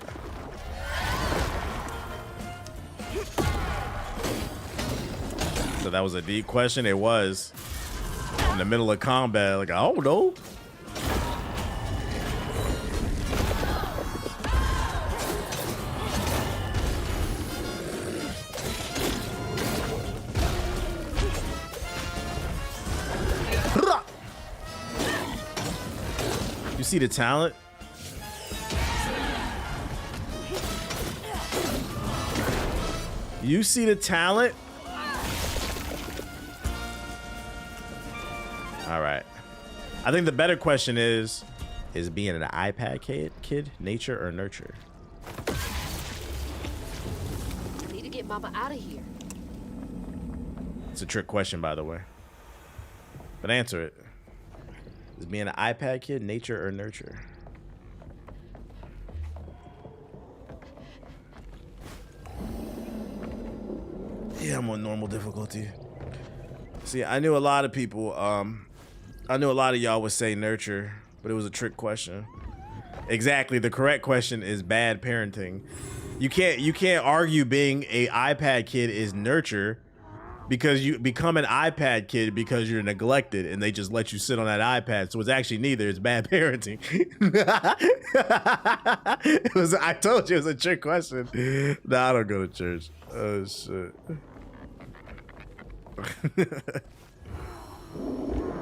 So that was a deep question. It was in the middle of combat. Like, I don't know. You see the talent? You see the talent? All right. I think the better question is being an iPad kid nature or nurture? I need to get Mama out of here. It's a trick question, by the way. But answer it. Is being an iPad kid nature or nurture? Yeah, I'm on normal difficulty. See, I knew a lot of people, I knew a lot of y'all would say nurture, but it was a trick question. Exactly, the correct question is bad parenting. You can't argue being a iPad kid is nurture because you become an iPad kid because you're neglected and they just let you sit on that iPad. So it's actually neither, it's bad parenting. I told you it was a trick question. Nah, I don't go to church. Oh shit.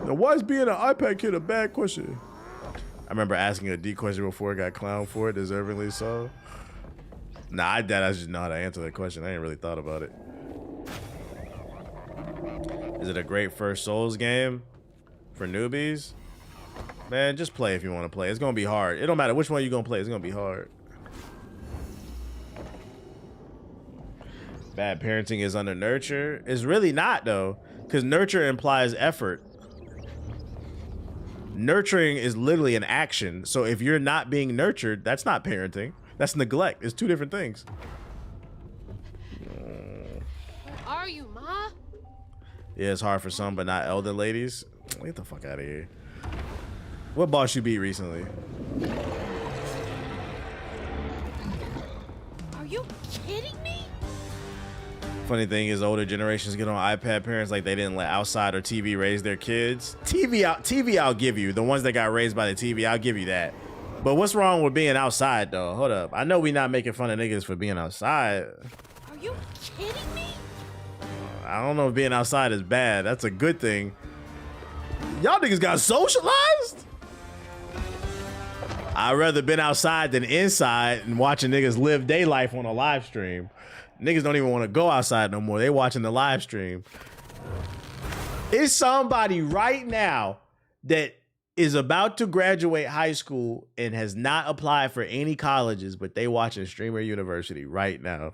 Now, why is being an iPad kid a bad question? I remember asking a D question before I got clowned for it, deservingly so. Nah, I just know how to answer that question. I ain't really thought about it. Is it a great first Souls game for newbies? Man, just play if you want to play. It's gonna be hard. It don't matter which one you're gonna play. It's gonna be hard. Bad parenting is under nurture. It's really not though, because nurture implies effort. Nurturing is literally an action. So if you're not being nurtured, that's not parenting. That's neglect. It's two different things. Where are you, Ma? Yeah, it's hard for some, but not elder ladies. Get the fuck out of here. What boss you beat recently? Are you kidding me? Funny thing is, older generations get on iPad parents like they didn't let outside or TV raise their kids. TV I'll give you. The ones that got raised by the TV, I'll give you that. But what's wrong with being outside though? Hold up. I know we not making fun of niggas for being outside. Are you kidding me? I don't know if being outside is bad. That's a good thing. Y'all niggas got socialized? I'd rather been outside than inside and watching niggas live their life on a live stream. Niggas don't even want to go outside no more. They watching the live stream. Is somebody right now that is about to graduate high school and has not applied for any colleges, but they watching Streamer University right now?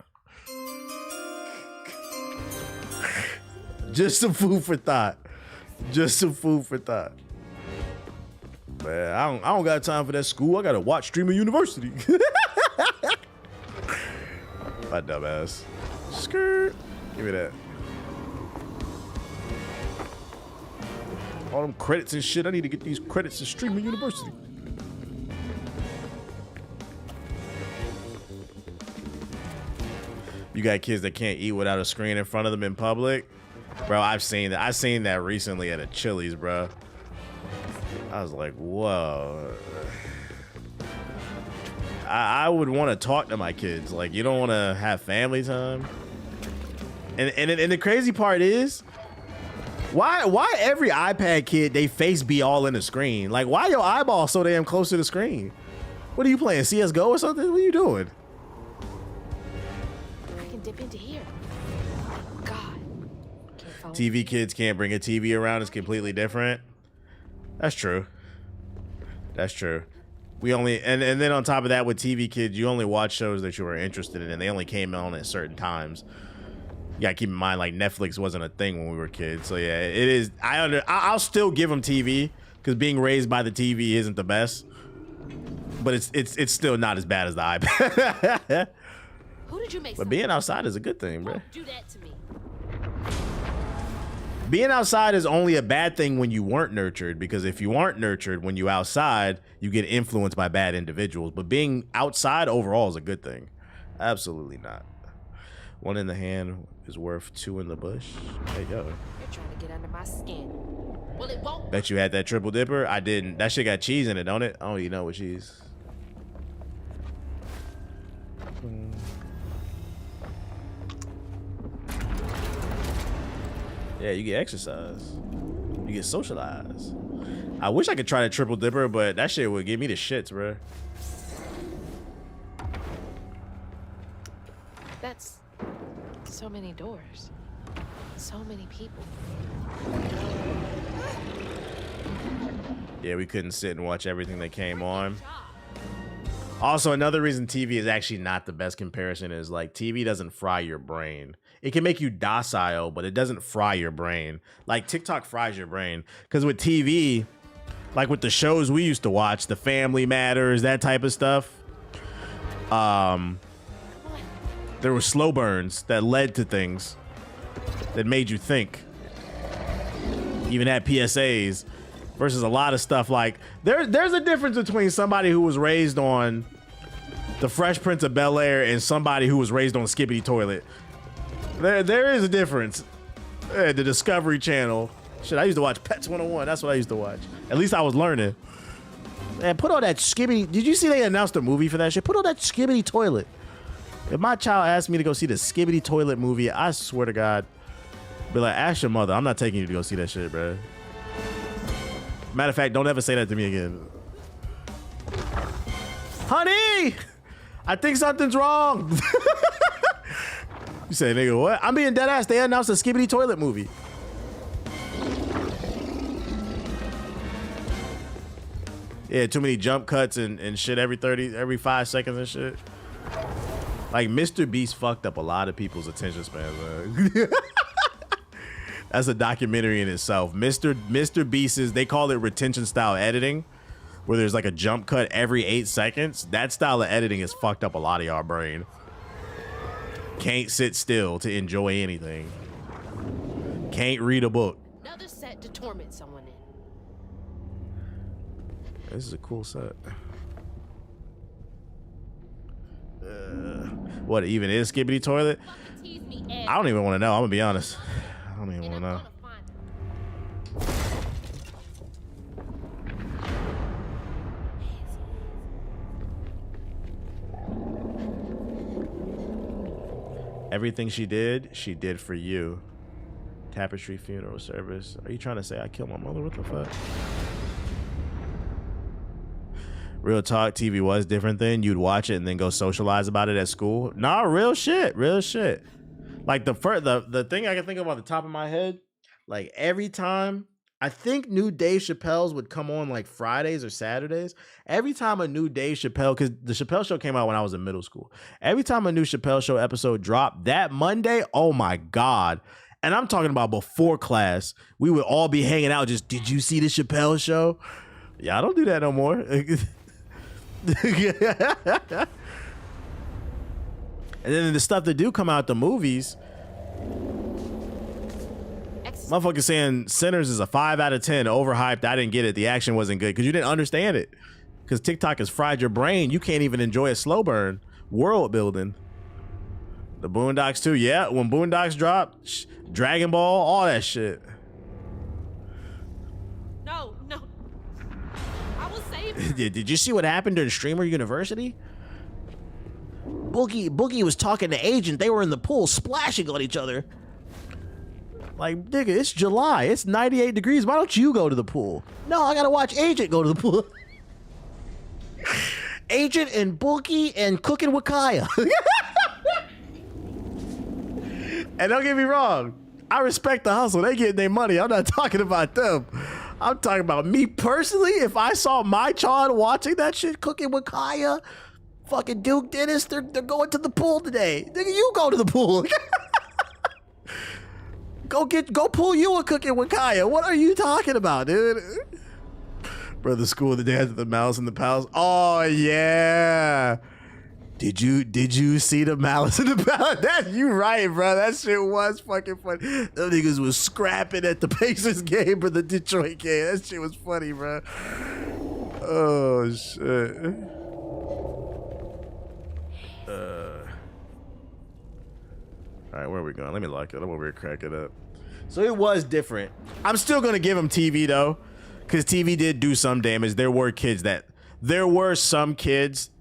Just some food for thought. Just some food for thought. Man, I don't got time for that school. I gotta watch Streamer University. My dumb ass. Skirt. Give me that. All them credits and shit. I need to get these credits to Streamer University. You got kids that can't eat without a screen in front of them in public. Bro, I've seen that. I seen that recently at a Chili's, bro. I was like, whoa. I would want to talk to my kids. Like, you don't want to have family time. And the crazy part is, why every iPad kid, they face be all in the screen? Like, why your eyeball so damn close to the screen? What are you playing, CSGO or something? What are you doing? I can dip into here. God. TV kids can't bring a TV around. It's completely different. That's true. That's true. We only, and then on top of that, with TV kids, you only watch shows that you were interested in, and they only came on at certain times. You gotta keep in mind, like, Netflix wasn't a thing when we were kids. So yeah, it is. I'll still give them TV, because being raised by the TV isn't the best. But it's still not as bad as the iPad. Who did you make? But being outside is a good thing, bro. Do that to me. Being outside is only a bad thing when you weren't nurtured, because if you aren't nurtured, when you outside, you get influenced by bad individuals. But being outside overall is a good thing. Absolutely not. One in the hand is worth two in the bush. Hey, yo. You're trying to get under my skin. Well, it won't. Bet you had that triple dipper. I didn't. That shit got cheese in it, don't it? I don't even know what cheese. Yeah, you get exercise. You get socialized. I wish I could try the triple dipper, but that shit would give me the shits, bro. That's so many doors. So many people. Yeah, we couldn't sit and watch everything that came on. Also, another reason TV is actually not the best comparison is, like, TV doesn't fry your brain. It can make you docile, but it doesn't fry your brain. Like, TikTok fries your brain. Because with TV, like with the shows we used to watch, the Family Matters, that type of stuff, there were slow burns that led to things that made you think. Even had PSAs. Versus a lot of stuff like, there's a difference between somebody who was raised on The Fresh Prince of Bel-Air and somebody who was raised on Skibbity Toilet. There is a difference. The Discovery Channel. Shit, I used to watch Pets 101. That's what I used to watch. At least I was learning. Man, put on that Skibbity. Did you see they announced a movie for that shit? Put on that Skibbity Toilet. If my child asked me to go see the Skibbity Toilet movie, I swear to God, be like, ask your mother. I'm not taking you to go see that shit, bro. Matter of fact, don't ever say that to me again. Honey, I think something's wrong. You say, nigga, what? I'm being dead ass. They announced a Skibbity Toilet movie. Yeah, too many jump cuts and shit every 5 seconds and shit. Like, Mr. Beast fucked up a lot of people's attention span, man. That's a documentary in itself. Mr. Beast's, they call it retention style editing, where there's like a jump cut every 8 seconds. That style of editing has fucked up a lot of y'all brain. Can't sit still to enjoy anything. Can't read a book. Another set to torment someone in. This is a cool set. What even is Skibbity Toilet? I don't even want to know. I'm gonna be honest. I don't even want to know. Everything she did for you. Tapestry funeral service. Are you trying to say I killed my mother? What the fuck? Real talk, TV was different then. You'd watch it and then go socialize about it at school. Nah, real shit. Real shit. Like the thing I can think of off the top of my head, like every time, I think new Dave Chappelle's would come on like Fridays or Saturdays. Every time a new Dave Chappelle, because the Chappelle Show came out when I was in middle school. Every time a new Chappelle Show episode dropped, that Monday, oh my God. And I'm talking about before class, we would all be hanging out just, did you see the Chappelle Show? Yeah, I don't do that no more. And then the stuff that do come out, the movies, motherfucker saying Sinners is a 5 out of 10, overhyped. I didn't get it. The action wasn't good because you didn't understand it. Because TikTok has fried your brain. You can't even enjoy a slow burn. World building. The Boondocks too. Yeah, when Boondocks dropped, Dragon Ball, all that shit. No. I will save her. Did you see what happened during Streamer University? Boogie was talking to Agent. They were in the pool splashing on each other. Like, nigga, it's July. It's 98 degrees. Why don't you go to the pool? No, I gotta watch Agent go to the pool. Agent and Boogie and cooking with Kaya. And don't get me wrong, I respect the hustle. They getting their money. I'm not talking about them. I'm talking about me personally. If I saw my child watching that shit, cooking with Kaya, fucking Duke Dennis, they're going to the pool today. Nigga, you go to the pool. Go pull you a cooking with Kaya. What are you talking about, dude? Brother School, the Dance of the Mouse and the Palace. Oh yeah. Did you see the Malice in the Palace? That's you right, bro. That shit was fucking funny. Them niggas was scrapping at the Pacers game or the Detroit game. That shit was funny, bro. Oh shit. All right, where are we going? Let me lock it. I'm over here cracking up. So it was different. I'm still gonna give him TV though, because TV did do some damage. There were some kids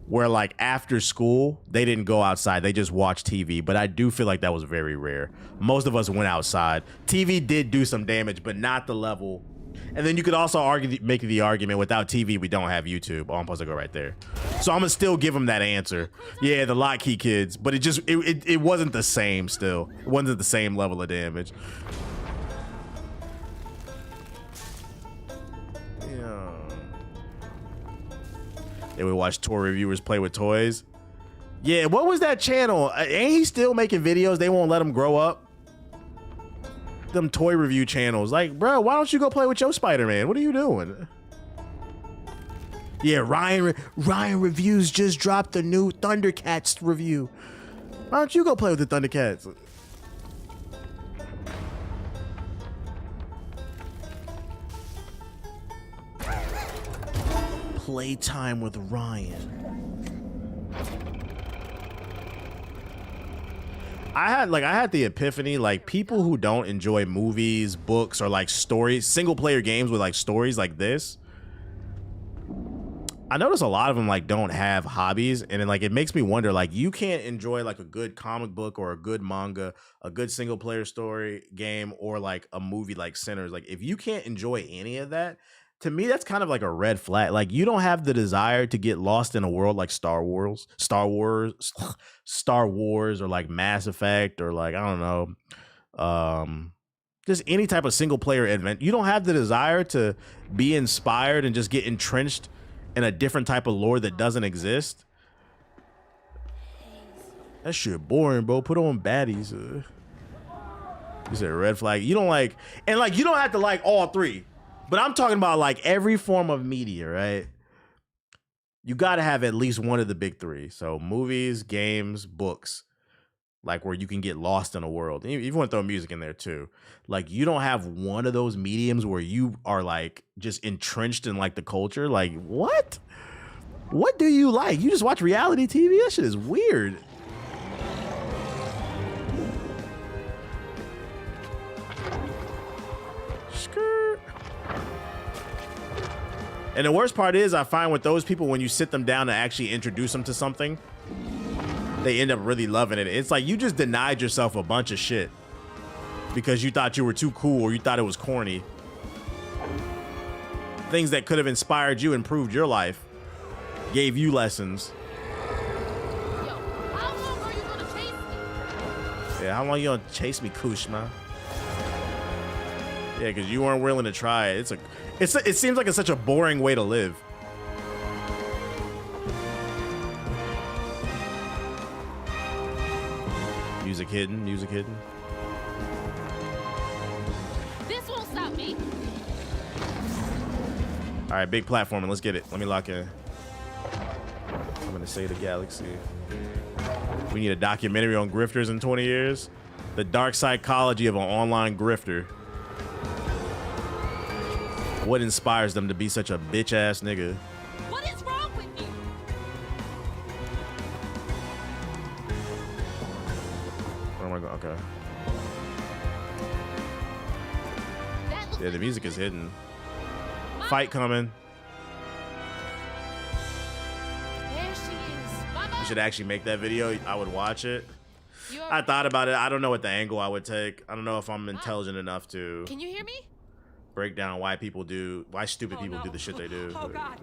where like after school they didn't go outside, they just watched TV. But I do feel like that was very rare. Most of us went outside. TV did do some damage, but not the level. And then you could also make the argument, without TV we don't have YouTube. Oh, I'm supposed to go right there. So I'm gonna still give him that answer. Yeah, the Lockheed kids, but it wasn't the same. Still, it wasn't the same level of damage. Yeah. They would watch toy reviewers play with toys. Yeah, what was that channel? Ain't he still making videos? They won't let him grow up. Them toy review channels, like, bro, why don't you go play with your Spider-Man? What are you doing? Yeah, Ryan Reviews just dropped the new Thundercats review. Why don't you go play with the Thundercats? Playtime with Ryan. I had the epiphany, like, people who don't enjoy movies, books, or like stories, single player games with like stories like this, I notice a lot of them like don't have hobbies. And then like it makes me wonder, like, you can't enjoy like a good comic book or a good manga, a good single player story game, or like a movie like Sinners. Like, if you can't enjoy any of that, to me that's kind of like a red flag. Like, you don't have the desire to get lost in a world like Star Wars, or like Mass Effect, or like, I don't know, just any type of single player event. You don't have the desire to be inspired and just get entrenched in a different type of lore that doesn't exist. That shit boring, bro. Put on baddies. You said red flag. You don't like, and like, you don't have to like all three. But I'm talking about like every form of media, right? You got to have at least one of the big three. So movies, games, books, like where you can get lost in a world. And you want to throw music in there too. Like, you don't have one of those mediums where you are like just entrenched in like the culture. Like, what? What do you like? You just watch reality TV? That shit is weird. And the worst part is, I find with those people, when you sit them down to actually introduce them to something, they end up really loving it. It's like you just denied yourself a bunch of shit because you thought you were too cool or you thought it was corny. Things that could have inspired you, improved your life, gave you lessons. Yo, how long are you gonna chase me? Yeah, how long you gonna chase me, Kushma? Yeah, because you weren't willing to try it. It seems like it's such a boring way to live. Music hidden, music hidden. This won't stop me. All right, big platforming. Let's get it. Let me lock in. I'm gonna say the galaxy. We need a documentary on grifters in 20 years. The dark psychology of an online grifter. What inspires them to be such a bitch ass nigga? What is wrong with you? Where am I going? Okay. Yeah, the music is hidden. Fight coming. There she is. Mama. You should actually make that video. I would watch it. I thought about it. I don't know what the angle I would take. I don't know if I'm intelligent enough to Can you hear me? break down why stupid people do the shit they do. Oh God.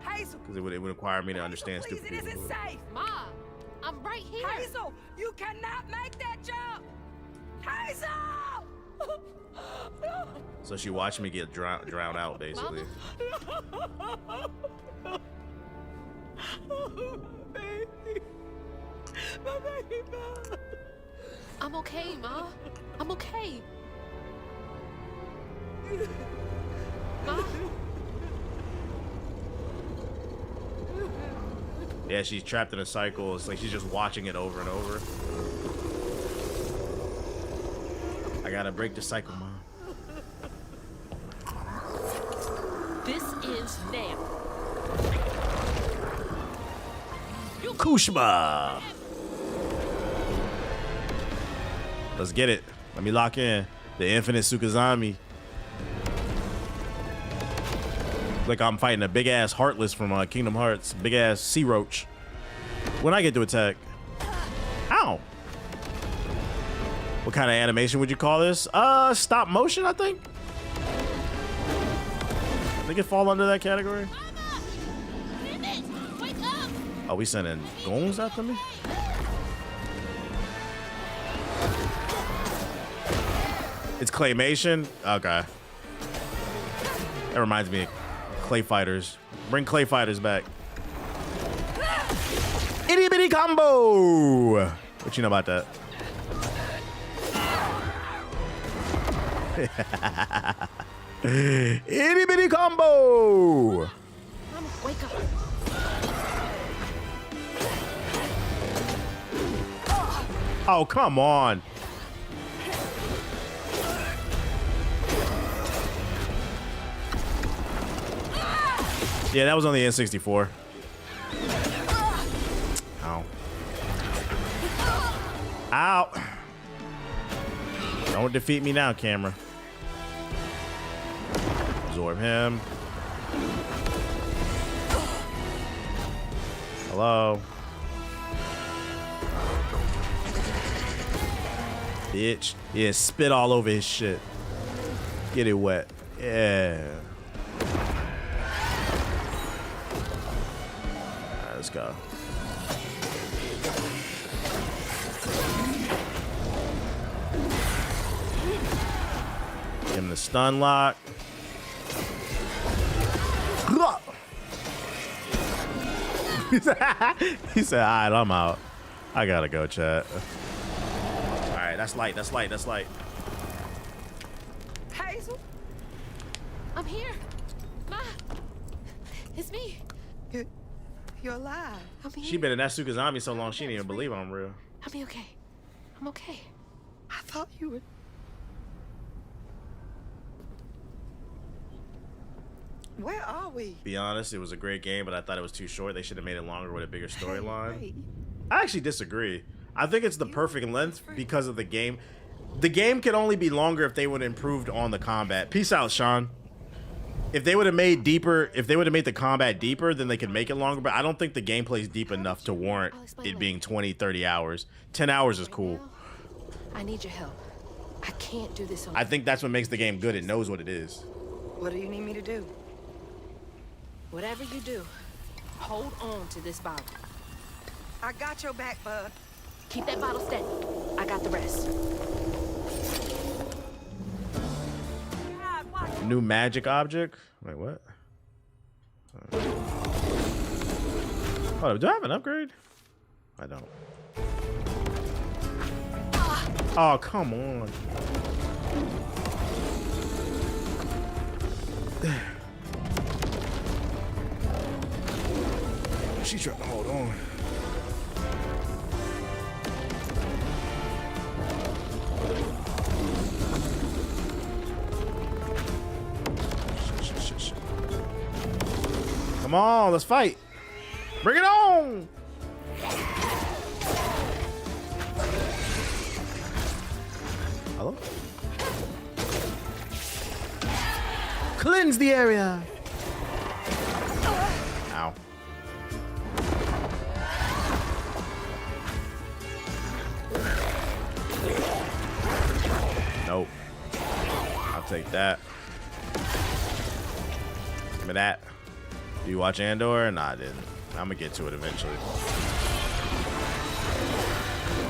Hazel. Because it would require me to understand Please, stupid it people. isn't safe. Ma, I'm right here. Hazel, you cannot make that jump. Hazel. So she watched me get drowned out, basically. Baby. My baby. I'm okay, Ma. I'm okay. Ma. Yeah, she's trapped in a cycle. It's like she's just watching it over and over. I gotta break the cycle, Mom. This ends now. Kushma! Let's get it. Let me lock in. The infinite Sukazami. Like I'm fighting a big ass Heartless from Kingdom Hearts. Big ass sea roach. When I get to attack. Ow! What kind of animation would you call this? Stop motion, I think. I think it fall under that category. Mama! Damn it! Wake up! Are we sending goons after me? It's claymation? Okay. That reminds me of Clay Fighters. Bring Clay Fighters back. Itty bitty combo! What you know about that? Itty bitty combo! Mama, wake up. Oh, come on. Yeah, that was on the N64. Ow. Ow. Don't defeat me now, camera. Absorb him. Hello. Bitch. Yeah, spit all over his shit. Get it wet. Yeah. Alright, let's go. Give him the stun lock. He said, all right, I'm out. I gotta go, chat. All right, that's light, that's light, that's light. Hazel. I'm here. Ma. It's me. You're alive. I'm here. She been in that Sukazami so long, she didn't even believe I'm real. I'll be okay. I'm okay. I thought you were. Where are we? Be honest, it was a great game, but I thought it was too short. They should have made it longer with a bigger storyline. Hey. I actually disagree. I think it's the perfect length because of the game. The game could only be longer if they would have improved on the combat. Peace out, Sean. If they would have made deeper, if they would have made the combat deeper, then they could make it longer. But I don't think the gameplay is deep enough to warrant it being 20, 30 hours. 10 hours is cool. I need your help. I can't do this alone. I think that's what makes the game good. It knows what it is. What do you need me to do? Whatever you do, hold on to this bottle. I got your back, bud. Keep that bottle steady. I got the rest. New magic object? Wait, what? Oh, do I have an upgrade? I don't. Oh, come on. She's trying to hold on. Shit. Come on, let's fight. Bring it on. Hello? Cleanse the area. Ow. Nope. I'll take that. Give me that. Do you watch Andor? Nah, I didn't. I'm gonna get to it eventually.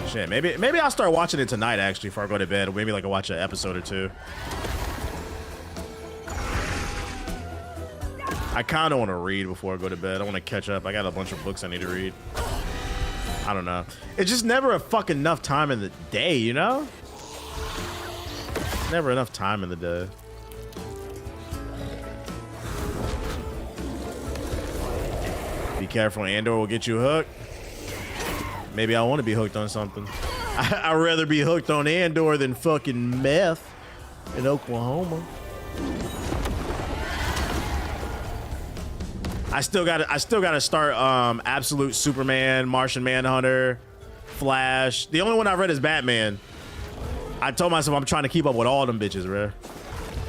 Shit, maybe I'll start watching it tonight actually before I go to bed. Or maybe like I'll watch an episode or two. I kind of want to read before I go to bed. I want to catch up. I got a bunch of books I need to read. I don't know. It's just never a fucking enough time in the day, you know? Never enough time in the day. Be careful, Andor will get you hooked. Maybe I want to be hooked on something. I'd rather be hooked on Andor than fucking meth in Oklahoma. I still gotta start Absolute Superman, Martian Manhunter, Flash. The only one I've read is Batman. I told myself I'm trying to keep up with all them bitches, bro.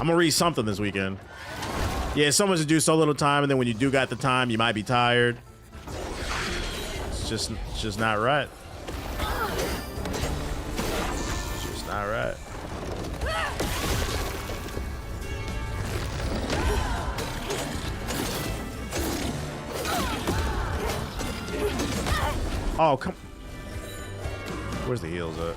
I'm gonna read something this weekend. Yeah, it's so much to do, so little time, and then when you do got the time, you might be tired. It's just not right. It's just not right. Oh, come. Where's the heels at?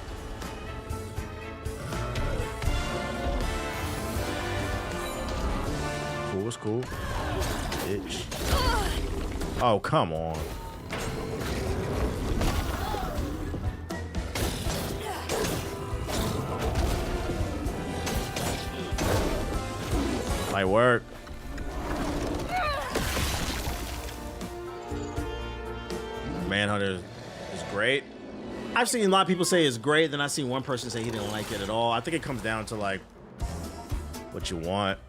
Cool, it's cool. Bitch. Oh, come on. Might work. Manhunter is great. I've seen a lot of people say it's great, then I seen one person say he didn't like it at all. I think it comes down to like what you want.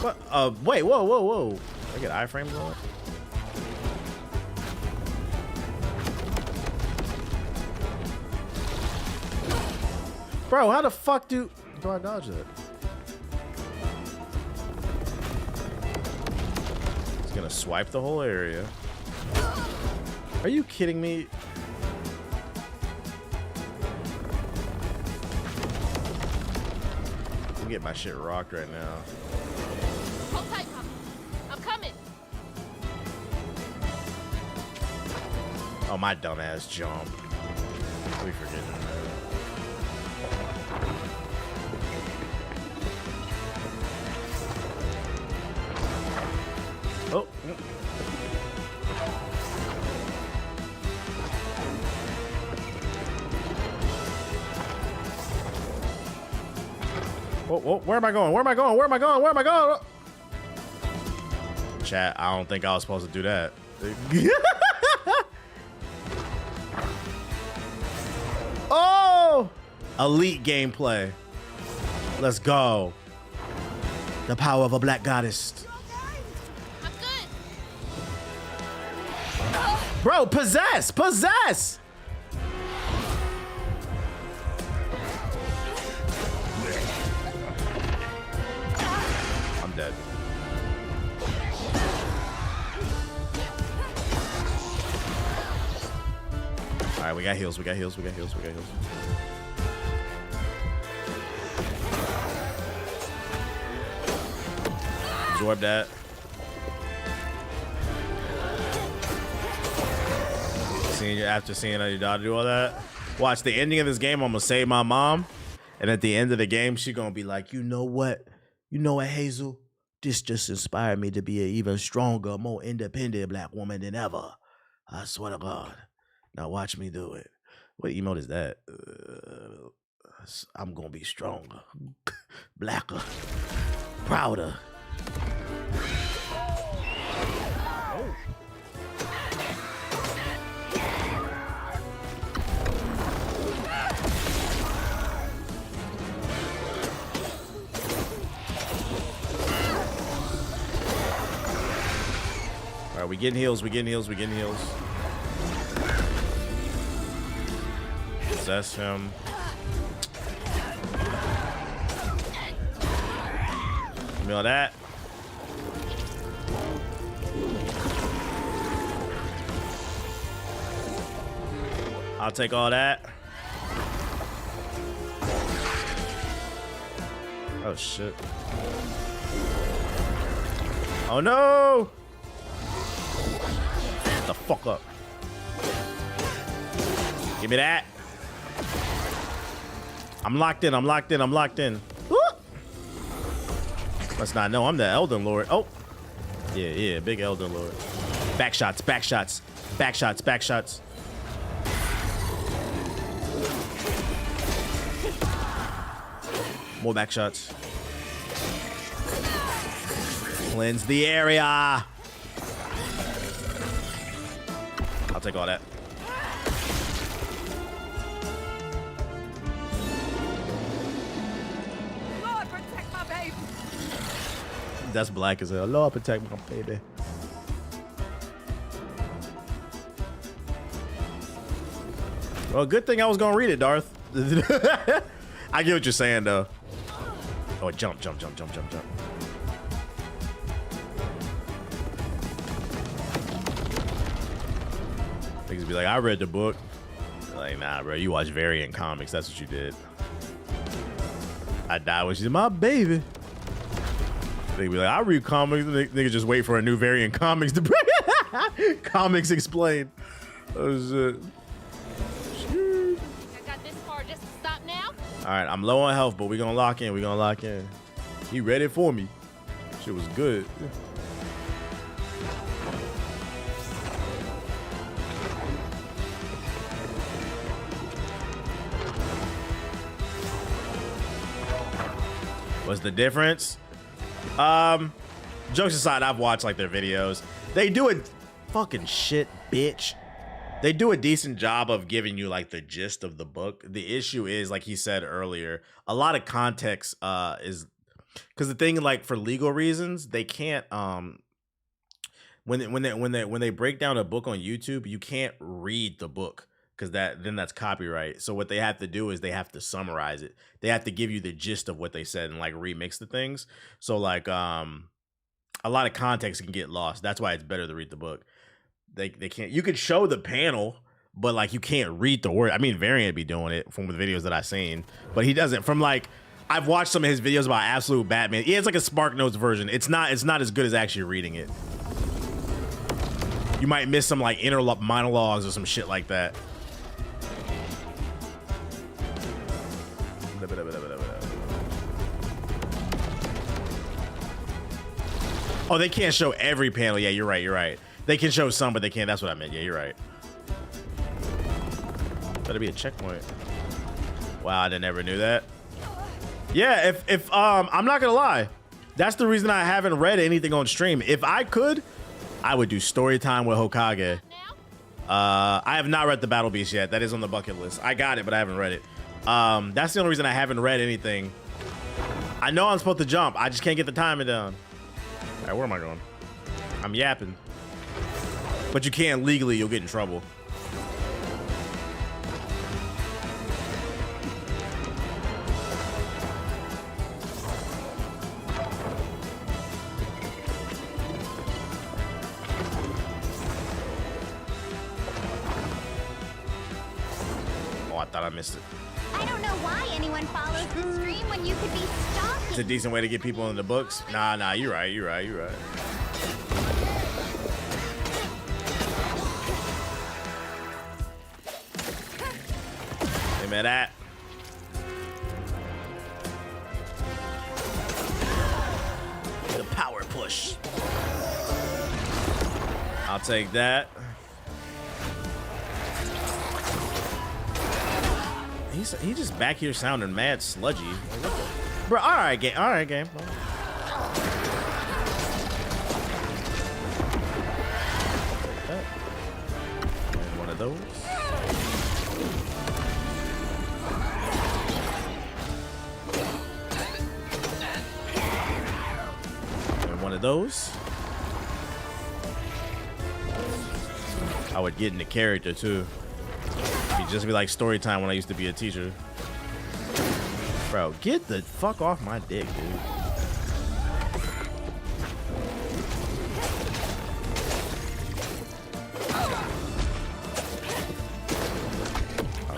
What? Wait, whoa. I get iframes on it. Bro, how the fuck do I dodge that? It's gonna swipe the whole area. Are you kidding me? I'm getting my shit rocked right now. Hold tight, Papa. I'm coming. Oh, my dumb ass jump. We forgetting that. Oh. Whoa, where am I going? Where am I going? Where am I going? Where am I going? Chat, I don't think I was supposed to do that. Oh! Elite gameplay. Let's go. The power of a black goddess. I'm good. Bro, possess! Possess! I'm dead. All right, we got heals, we got heals, we got heals, we got heals. Absorb that. After seeing how your daughter do all that. Watch the ending of this game, I'm gonna save my mom. And at the end of the game, she's gonna be like, you know what? You know what, Hazel? This just inspired me to be an even stronger, more independent black woman than ever. I swear to God. Now watch me do it. What emote is that? I'm gonna be stronger, blacker, prouder. Oh. All right, we getting heals, we getting heals, we getting heals. Possess him. Give me all that. I'll take all that. Oh shit. Oh no! Get the fuck up. Give me that. I'm locked in, I'm locked in, I'm locked in. Woo! Let's not know I'm the Elden Lord. Oh. Yeah, big Elden Lord. Back shots, back shots, back shots, back shots. More back shots. Cleanse the area. I'll take all that. Lord, protect my baby. That's black as hell. Lord, protect my baby. Well, good thing I was gonna read it, Darth. I get what you're saying, though. Oh, jump, jump, jump, jump, jump, jump. Niggas be like, I read the book. Like, nah, bro, you watch variant comics. That's what you did. I died when she's my baby. They be like, I read comics. Niggas just wait for a new variant comics to bring. Comics explained. Oh, shit. All right, I'm low on health, but we're gonna lock in. We're gonna lock in. He read it for me. Shit was good. What's the difference? Jokes aside, I've watched like their videos. They do it fucking shit, bitch. They do a decent job of giving you like the gist of the book. The issue is, like he said earlier, a lot of context is because the thing, like, for legal reasons, they can't when they break down a book on YouTube, you can't read the book because that's copyright. So what they have to do is they have to summarize it. They have to give you the gist of what they said and like remix the things. So like a lot of context can get lost. That's why it's better to read the book. They can't. You could show the panel, but like you can't read the word. I mean, Variant be doing it from the videos that I've seen, but he doesn't. From like, I've watched some of his videos about Absolute Batman. Yeah, it's like a Spark Notes version. It's not as good as actually reading it. You might miss some like inner monologues or some shit like that. Oh, they can't show every panel. Yeah, you're right. You're right. They can show some, but they can't. That's what I meant. Yeah, you're right. Better be a checkpoint. Wow, I never knew that. Yeah, if I'm not gonna lie, that's the reason I haven't read anything on stream. If I could, I would do story time with Hokage. I have not read the Battle Beast yet. That is on the bucket list. I got it, but I haven't read it. That's the only reason I haven't read anything. I know I'm supposed to jump. I just can't get the timing down. All right, where am I going? I'm yapping. But you can't legally, you'll get in trouble. Oh, I thought I missed it. I don't know why anyone follows the stream when you could be stalking. It's a decent way to get people in the books. Nah, you're right. Give me that. The power push. I'll take that. He just back here sounding mad sludgy. Bro, all right, game. And one of those. And one of those. I would get into character too. It'd just be like story time when I used to be a teacher. Bro, get the fuck off my dick, dude.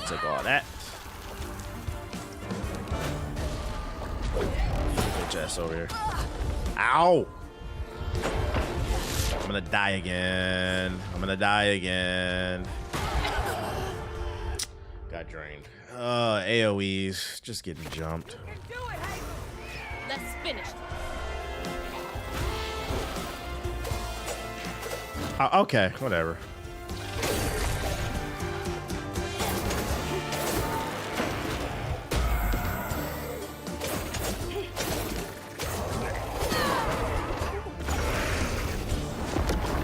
Take all that. Bitch ass over here. Ow! I'm gonna die again. I'm gonna die again. Got drained. AoEs. Just getting jumped. Let's finish. Okay, whatever.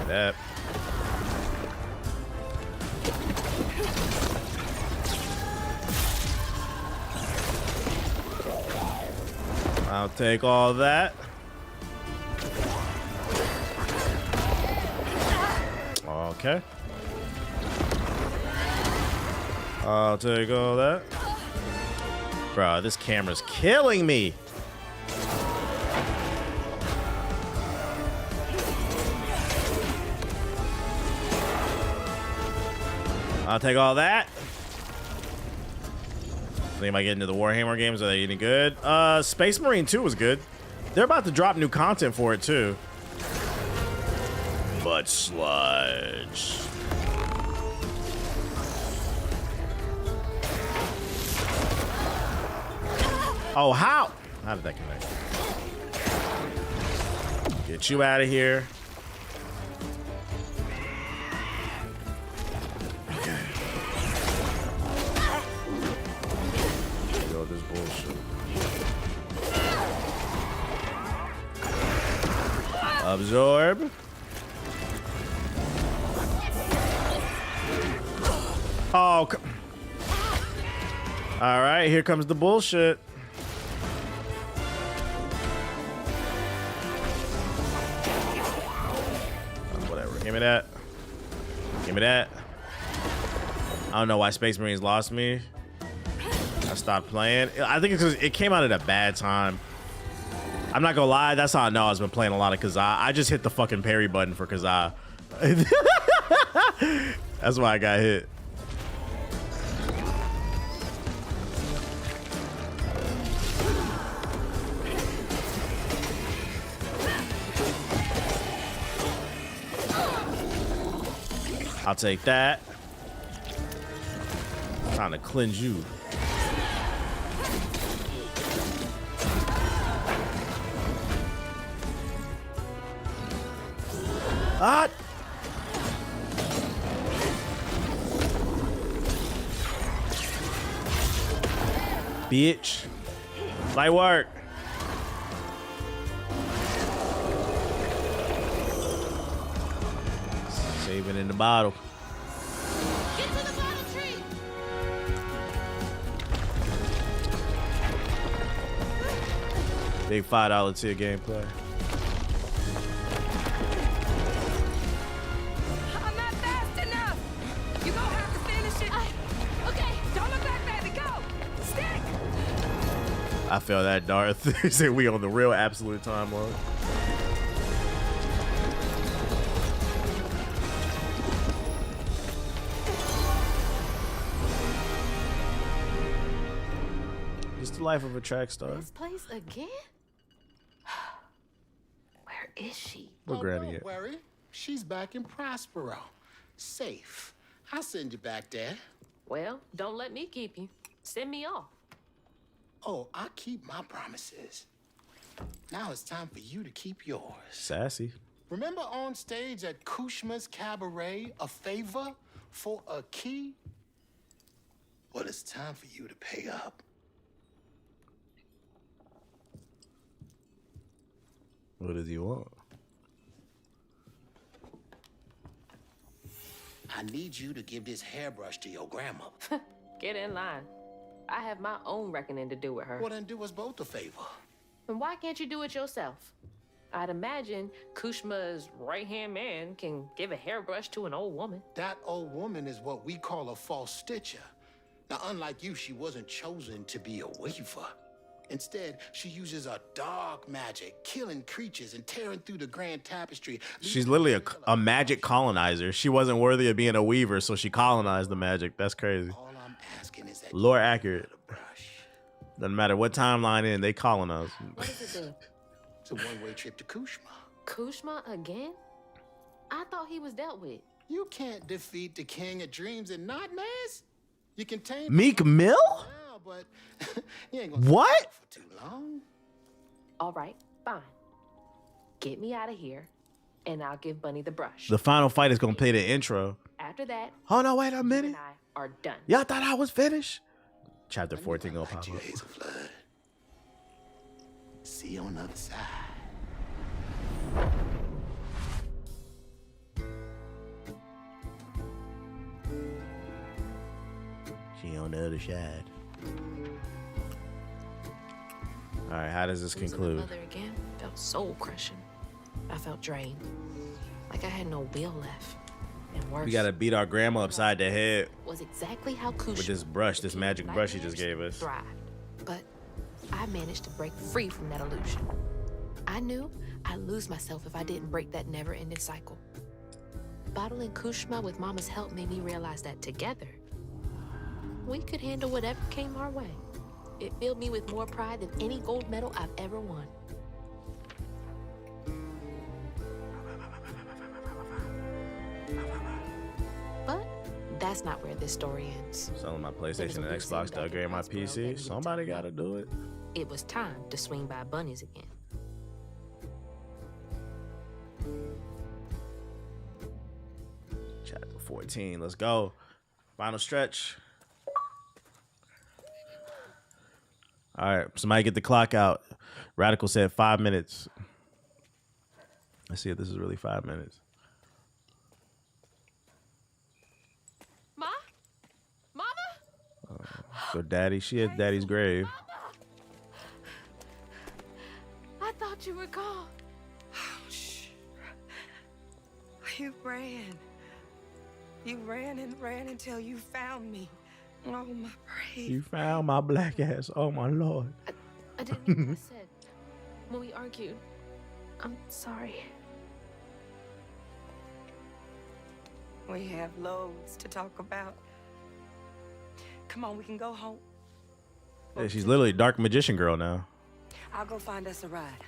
That. I'll take all that. Okay. I'll take all that. Bro, this camera's killing me. I'll take all that. Think about getting into the Warhammer games. Are they any good? Space Marine 2 was good. They're about to drop new content for it too. But sludge. Oh, how? How did that connect? Get you out of here. Okay. Yo, this bullshit. Absorb. Oh, all right, here comes the bullshit. Whatever, give me that. Give me that. I don't know why Space Marines lost me. I stopped playing. I think it's because it came out at a bad time. I'm not gonna lie, that's how I know I've been playing a lot of Kazaa. I just hit the fucking parry button for Kazaa. That's why I got hit. I'll take that. I'm trying to cleanse you. Ah! Bitch. Light work. Saving in the bottle. Get to the bottle tree. Big $5 tier gameplay. I'm not fast enough. You gonna have to finish it. Okay, don't look back, baby. Go. Stick. I feel that, Darth. He said we on the real absolute time mode. Just the life of a track star. This place again? Where is she? Where Granny Don't at? worry. She's back in Prospero. Safe. I'll send you back there. Well, don't let me keep you. Send me off. Oh, I keep my promises. Now it's time for you to keep yours. Sassy. Remember on stage at Kushma's Cabaret, a favor for a key? Well, it's time for you to pay up. What does he want? I need you to give this hairbrush to your grandma. Get in line. I have my own reckoning to do with her. Well, then do us both a favor. And why can't you do it yourself? I'd imagine Kushma's right-hand man can give a hairbrush to an old woman. That old woman is what we call a false stitcher. Now, unlike you, she wasn't chosen to be a weaver. Instead, she uses a dark magic, killing creatures and tearing through the grand tapestry. She's literally a magic colonizer. She wasn't worthy of being a weaver, so she colonized the magic. That's crazy. All I'm asking is that Lore accurate. Doesn't matter what timeline in, they calling us. What does it do? it's a one-way trip to Kushma. Kushma again? I thought he was dealt with. You can't defeat the king of dreams and nightmares. You can tame Meek Mill? now, but you ain't gonna What? stay for too long. All right, fine. Get me out of here, and I'll give Bunny the brush. The final fight is gonna play the intro. After that, Hold on, wait a you minute. and I are done. Y'all thought I was finished? Chapter 14 gonna pop up. Hazelflood. See you on the other side. She on the other side. All right, how does this Losing my conclude? mother again felt soul crushing. I felt drained, like I had no will left. And worse, We gotta beat our grandma upside the head was exactly how Kushma with this brush, this magic brush he just gave us. thrived. But I managed to break free from that illusion. I knew I'd lose myself if I didn't break that never-ending cycle. Bottling Kushma with Mama's help made me realize that together, we could handle whatever came our way. It filled me with more pride than any gold medal I've ever won. But that's not where this story ends. Selling my PlayStation and Xbox to upgrade my PC. Somebody gotta do it. It was time to swing by Bunnies again. Chapter 14. Let's go. Final stretch. All right, somebody get the clock out. Radical said 5 minutes. Let's see if this is really 5 minutes. Ma? Mama? So daddy, she at daddy's grave. I thought you were gone. Shh. You ran. You ran and ran until you found me. Oh, my brave. You found my black ass. Oh my lord. I didn't mean what I said when we argued. I'm sorry. We have loads to talk about. Come on, we can go home. Yeah, she's literally a dark magician girl now. I'll go find us a ride.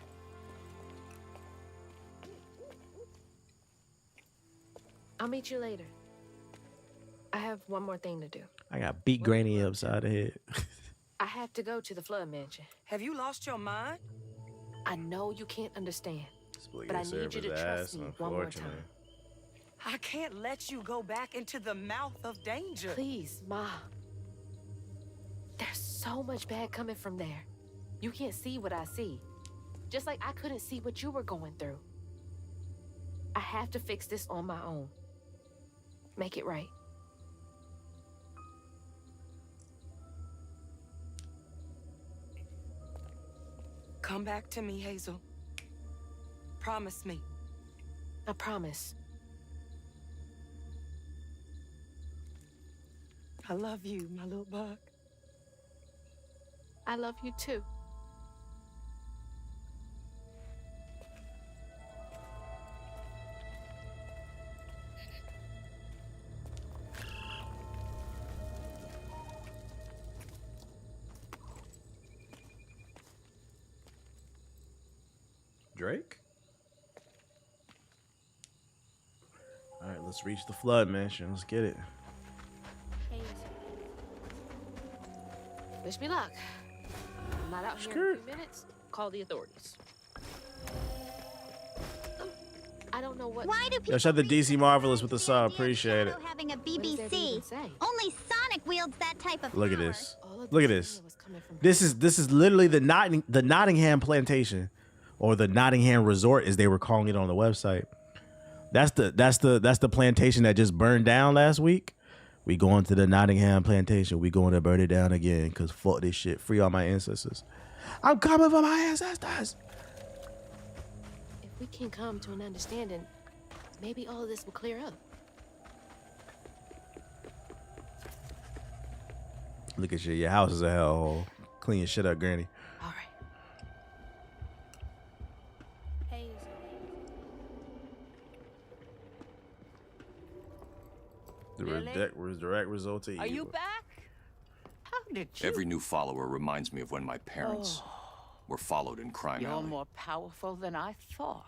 I'll meet you later. I have one more thing to do. I got beat Granny upside the head. I have to go to the Flood Mansion. Have you lost your mind? I know you can't understand, Split but I your need you to server's trust ass, me one more unfortunately. time. I can't let you go back into the mouth of danger. Please, Ma. There's so much bad coming from there. You can't see what I see. Just like I couldn't see what you were going through. I have to fix this on my own. Make it right. Come back to me, Hazel. Promise me. I promise. I love you, my little bug. I love you too. Drake? All right, let's reach the Flood Mansion. Let's get it. Wish me luck. I'm not out here in a few minutes. Call the authorities. I don't know what. Why do people Yo, shout out to DC Marvelous with the sub. Appreciate it. having a BBC? Only Sonic wields that type of Look at power. this. Look at this. This is literally the Nottingham Plantation, or the Nottingham Resort, as they were calling it on the website. That's the plantation that just burned down last week. We going to the Nottingham Plantation. We going to burn it down again, because fuck this shit. Free all my ancestors. I'm coming for my ancestors. If we can come to an understanding, maybe all of this will clear up. Look at you. Your house is a hellhole. Clean your shit up, Granny. All right. Hey. The direct result to evil. Are you back? did you? Every new follower reminds me of when my parents were followed in crime You're alley. more powerful than I thought.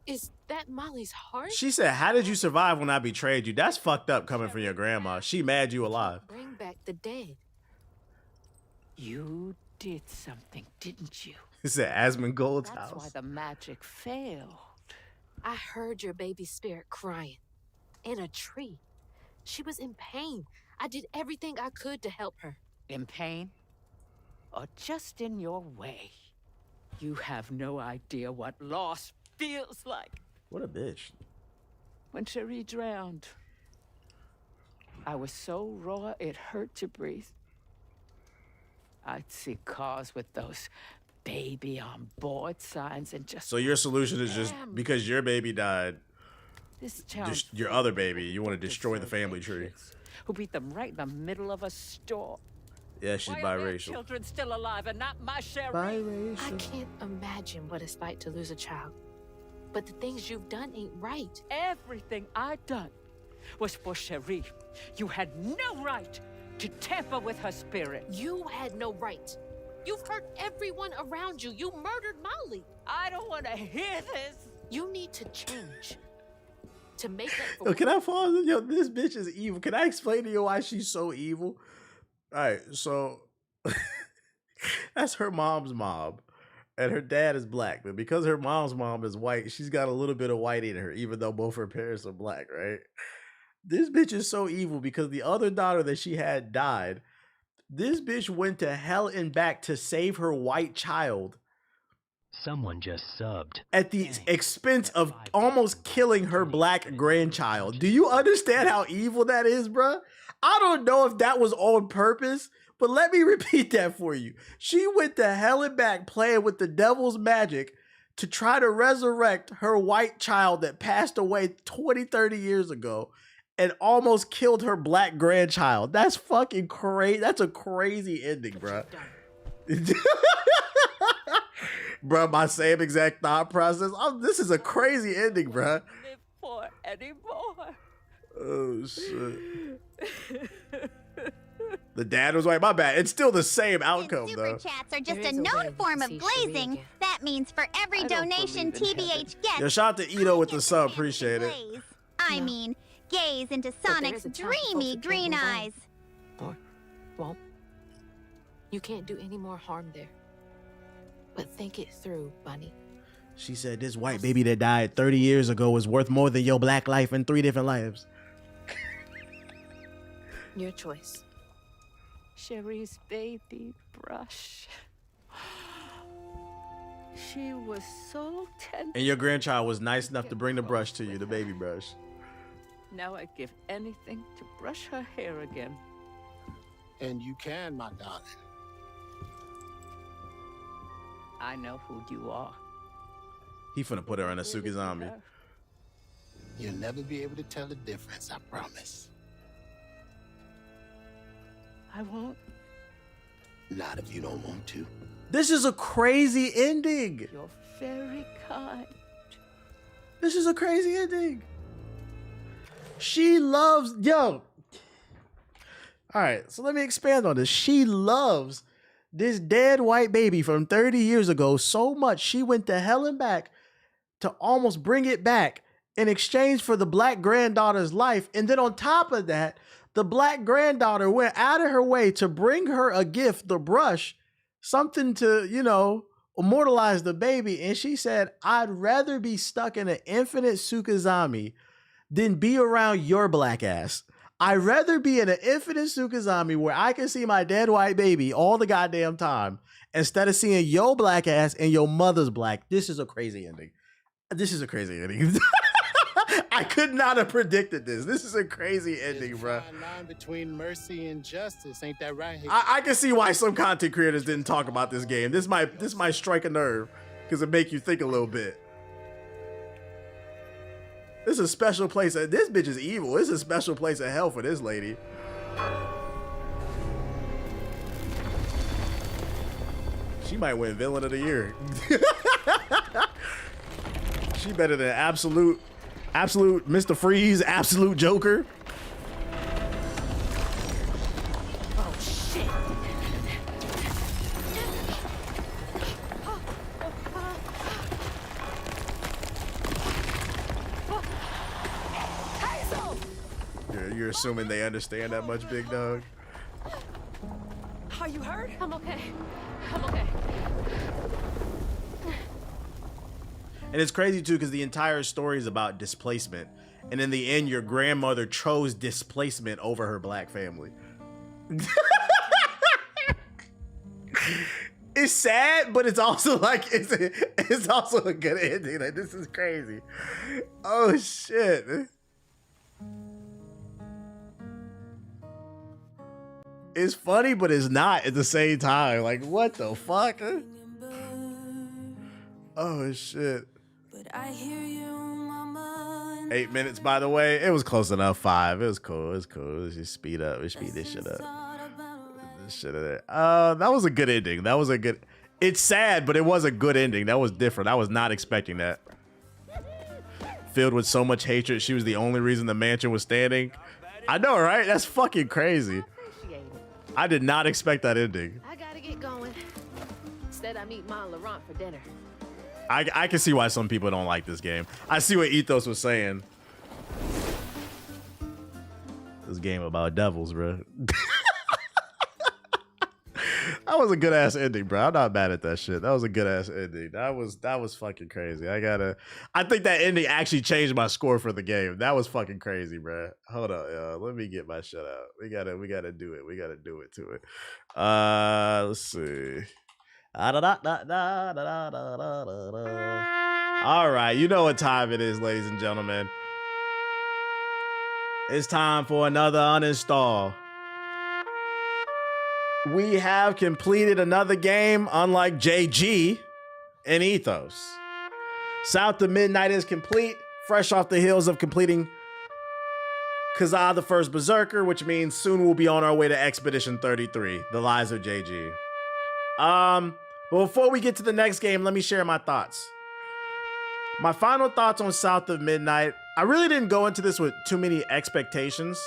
Is that Molly's heart? She said, "How did you survive when I betrayed you?" That's fucked up coming from your grandma. She mad you alive. Bring back the dead. You did something, didn't you? He said, "Asmongold's That's house." why the magic failed. I heard your baby spirit crying in a tree. She was in pain. I did everything I could to help her. In pain? Or just in your way? You have no idea what loss feels like. What a bitch. When Cherie drowned, I was so raw it hurt to breathe. I'd see cars with those baby on board signs and just... So your solution is just because your baby died, This town just your other baby, you want to destroy the family tree. who beat them right in the middle of a store. Yeah, she's Why are their biracial. children still alive and not my Cherie? I can't imagine what it's like to lose a child. But the things you've done ain't right. Everything I done was for Cherie. You had no right to tamper with her spirit. You had no right. You've hurt everyone around you. You murdered Molly. I don't want to hear this. You need to change. To make up for... Yo, can I pause? Yo, this bitch is evil. Can I explain to you why she's so evil? All right, so that's her mom's mom, and her dad is black. But because her mom's mom is white, she's got a little bit of white in her, even though both her parents are black, right? This bitch is so evil because the other daughter that she had died. This bitch went to hell and back to save her white child. Someone just subbed. At the expense of almost killing her black grandchild. Do you understand how evil that is, bruh? I don't know if that was on purpose, but let me repeat that for you. She went to hell and back playing with the devil's magic to try to resurrect her white child that passed away 20, 30 years ago and almost killed her black grandchild. That's fucking crazy. That's a crazy ending, bruh. Bruh, my same exact thought process. This is a crazy ending, bruh. Live for anymore. Oh, shit. The dad was white. My bad. It's still the same outcome, Super though. chats are just a known form of glazing. That means for every donation TBH gets, Yo, shout out to Ito with the sub. Appreciate it. glaze. I mean, gaze into Sonic's dreamy green eyes. Or won't. You can't do any more harm there. But think it through, Bunny. She said this white baby that died 30 years ago was worth more than your black life in 3 different lives. Your choice. Cherie's baby brush. She was so tender. And your grandchild was nice enough to bring the brush to you, the baby brush. Now I'd give anything to brush her hair again. And you can, my darling. I know who you are. He finna put her in a Sukizami. You'll never be able to tell the difference, I promise. I won't. Not if you don't want to. This is a crazy ending. You're very kind. This is a crazy ending. She loves, yo. All right, so let me expand on this. She loves this dead white baby from 30 years ago so much she went to hell and back to almost bring it back in exchange for the black granddaughter's life. And then on top of that, the black granddaughter went out of her way to bring her a gift, the brush, something to, you know, immortalize the baby. And she said, I'd rather be stuck in an infinite Sukizami than be around your black ass. I'd rather be in an infinite Sukizami where I can see my dead white baby all the goddamn time instead of seeing your black ass and your mother's black. This is a crazy ending. This is a crazy ending. I could not have predicted this. This is a crazy ending, bro. Fine line between mercy and justice, ain't that right? I can see why some content creators didn't talk about this game. This might strike a nerve because it make you think a little bit. This is a special place. This bitch is evil. This is a special place of hell for this lady. She might win Villain of the Year. She better than absolute Mr. Freeze, absolute Joker. Oh shit! assuming they understand that much, big dog. Are you hurt? I'm okay. I'm okay. And it's crazy too because the entire story is about displacement, and in the end, your grandmother chose displacement over her black family. It's sad, but it's also like it's also a good ending. Like, this is crazy. Oh shit. It's funny, but it's not at the same time. Like, what the fuck? Oh shit. 8 minutes, by the way. It was close enough. 5. It was cool. It was cool. Let's just speed up. Let's speed this shit up. That was a good ending. That was a good. It's sad, but it was a good ending. That was different. I was not expecting that. Filled with so much hatred, she was the only reason the mansion was standing. I know, right? That's fucking crazy. I did not expect that ending. I gotta get going. Instead, I meet Ma and Laurent for dinner. I can see why some people don't like this game. I see what Ethos was saying. This game about devils, bro. That was a good ass ending, bro. I'm not mad at that shit. That was a good ass ending. That was fucking crazy. I think that ending actually changed my score for the game. That was fucking crazy, bro. Hold on, yo. Let me get my shit out. We gotta do it. We gotta do it to it. Let's see. All right, you know what time it is, ladies and gentlemen. It's time for another uninstall. We have completed another game, unlike JG and Ethos. South of Midnight is complete, fresh off the heels of completing Kazaa the First Berserker, which means soon we'll be on our way to Expedition 33, The Lies of JG. But before we get to the next game, let me share my thoughts. My final thoughts on South of Midnight. I really didn't go into this with too many expectations,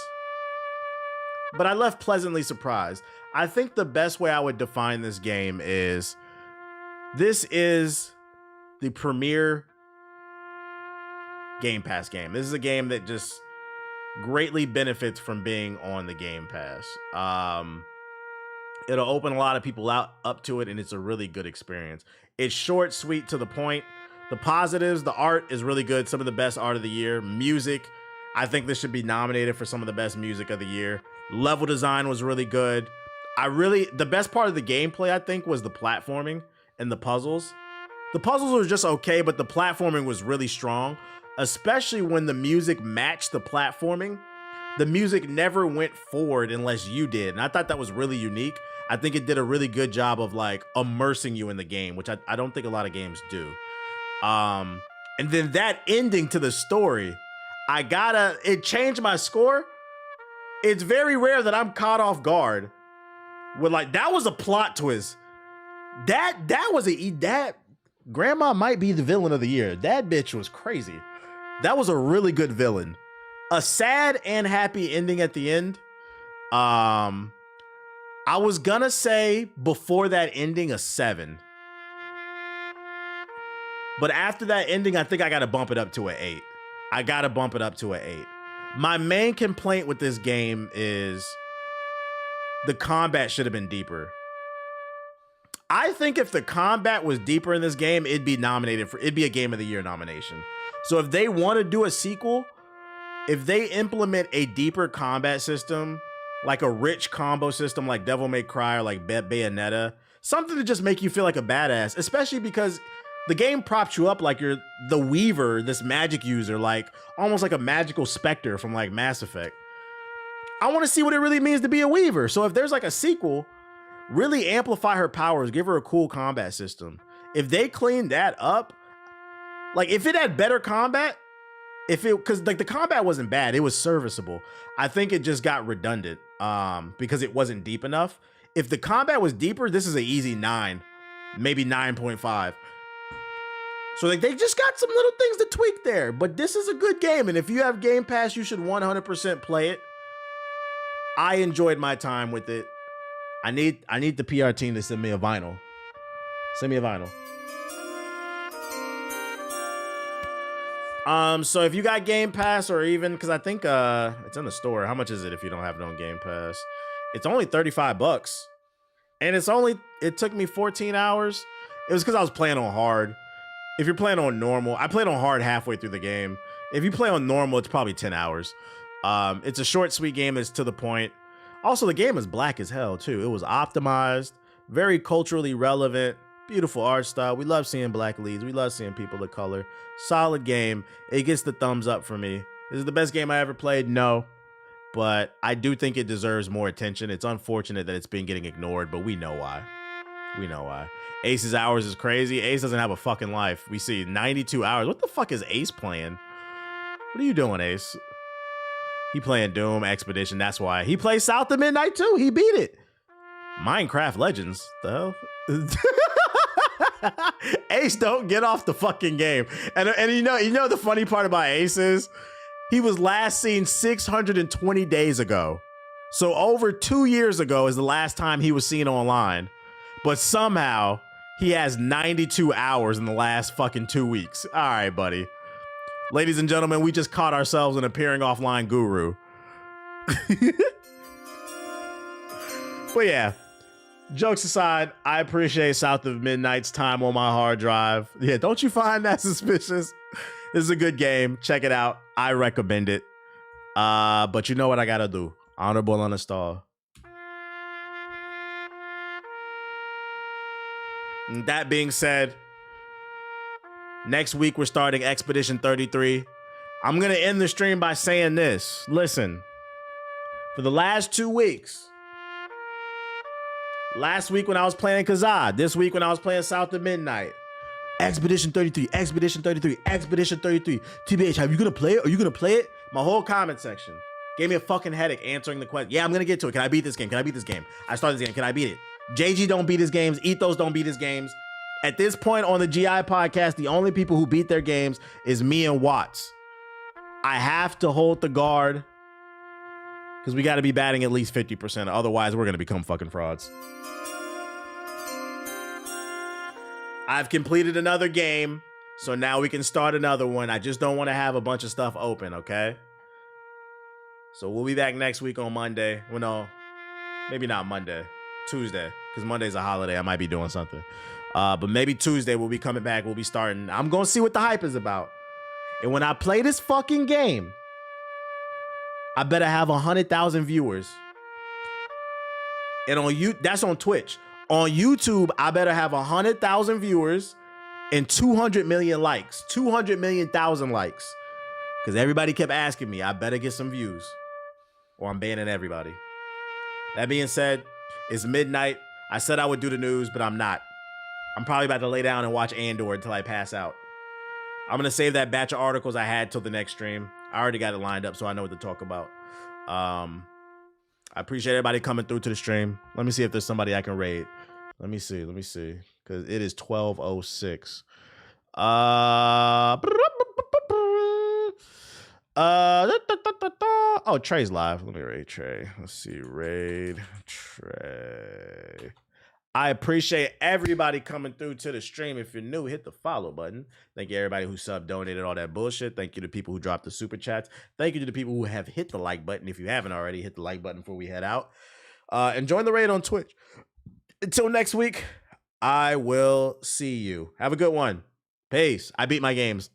but I left pleasantly surprised. I think the best way I would define this game is this is the premier Game Pass game. This is a game that just greatly benefits from being on the Game Pass. It'll open a lot of people up to it, and it's a really good experience. It's short, sweet, to the point. The positives, the art is really good. Some of the best art of the year. Music, I think this should be nominated for some of the best music of the year. Level design was really good. The best part of the gameplay, I think, was the platforming and the puzzles. The puzzles were just okay, but the platforming was really strong, especially when the music matched the platforming. The music never went forward unless you did, and I thought that was really unique. I think it did a really good job of like immersing you in the game, which I don't think a lot of games do. And then that ending to the story, it changed my score. It's very rare that I'm caught off guard with like, that was a plot twist. That grandma might be the villain of the year. That bitch was crazy. That was a really good villain. A sad and happy ending at the end. I was gonna say before that ending a 7. But after that ending, I think I gotta bump it up to an 8. I gotta bump it up to an 8. My main complaint with this game is the combat should have been deeper. I think if the combat was deeper in this game, it'd be a Game of the Year nomination. So if they want to do a sequel, if they implement a deeper combat system, like a rich combo system like Devil May Cry or like Bayonetta, something to just make you feel like a badass, especially because the game props you up like you're the Weaver, this magic user, like almost like a magical specter from like Mass Effect. I want to see what it really means to be a Weaver. So if there's like a sequel, really amplify her powers, give her a cool combat system. If they clean that up, like if it had better combat, because like the combat wasn't bad, it was serviceable. I think it just got redundant because it wasn't deep enough. If the combat was deeper, this is an easy 9, maybe 9.5. So like they just got some little things to tweak there, but this is a good game. And if you have Game Pass, you should 100% play it. I enjoyed my time with it. I need the PR team to send me a vinyl. Send me a vinyl. So if you got Game Pass or even, because I think it's in the store. How much is it if you don't have it on Game Pass? It's only $35. And it took me 14 hours. It was because I was playing on hard. If you're playing on normal, I played on hard halfway through the game. If you play on normal, it's probably 10 hours. It's a short, sweet game that's to the point. Also, the game is black as hell, too. It was optimized, very culturally relevant, beautiful art style. We love seeing black leads. We love seeing people of color. Solid game. It gets the thumbs up for me. Is it the best game I ever played? No. But I do think it deserves more attention. It's unfortunate that it's been getting ignored, but we know why. We know why. Ace's hours is crazy. Ace doesn't have a fucking life. We see 92 hours. What the fuck is Ace playing? What are you doing, Ace? He playing Doom Expedition. That's why. He plays South of Midnight too. He beat it. Minecraft Legends. The hell? Ace don't get off the fucking game. And you know the funny part about Ace is he was last seen 620 days ago. So over 2 years ago is the last time he was seen online. But somehow he has 92 hours in the last fucking 2 weeks. All right, buddy. Ladies and gentlemen, we just caught ourselves an appearing offline guru. But yeah, jokes aside, I appreciate South of Midnight's time on my hard drive. Yeah, don't you find that suspicious? This is a good game. Check it out. I recommend it. But you know what I gotta do? Honorable uninstall. That being said, next week we're starting Expedition 33. I'm gonna end the stream by saying this. Listen, for the last 2 weeks, last week when I was playing Kazaa, this week when I was playing South of Midnight, Expedition 33, Expedition 33, Expedition 33. TBH, are you gonna play it? Are you gonna play it? My whole comment section gave me a fucking headache answering the question. Yeah, I'm gonna get to it. Can I beat this game? Can I beat this game? I started this game. Can I beat it? JG don't beat his games. Ethos don't beat his games. At this point on the GI podcast, the only people who beat their games is me and Watts. I have to hold the guard because we got to be batting at least 50%. Otherwise, we're going to become fucking frauds. I've completed another game, so now we can start another one. I just don't want to have a bunch of stuff open, okay? So we'll be back next week on Monday. Well, no, maybe not Monday. Tuesday, because Monday's a holiday. I might be doing something. But maybe Tuesday we'll be coming back. We'll be starting. I'm going to see what the hype is about. And when I play this fucking game, I better have 100,000 viewers. And that's on Twitch. On YouTube, I better have 100,000 viewers and 200 million likes. 200 million thousand likes. Because everybody kept asking me, I better get some views or I'm banning everybody. That being said, it's midnight. I said I would do the news, but I'm not. I'm probably about to lay down and watch Andor until I pass out. I'm going to save that batch of articles I had till the next stream. I already got it lined up, so I know what to talk about. I appreciate everybody coming through to the stream. Let me see if there's somebody I can raid. Let me see. Because it is 12:06. Oh, Trey's live. Let me raid Trey. Let's see. Raid Trey. I appreciate everybody coming through to the stream. If you're new, hit the follow button. Thank you everybody who donated all that bullshit. Thank you to people who dropped the super chats. Thank you to the people who have hit the like button. If you haven't already, hit the like button before we head out. And join the raid on Twitch. Until next week, I will see you. Have a good one. Peace. I beat my games.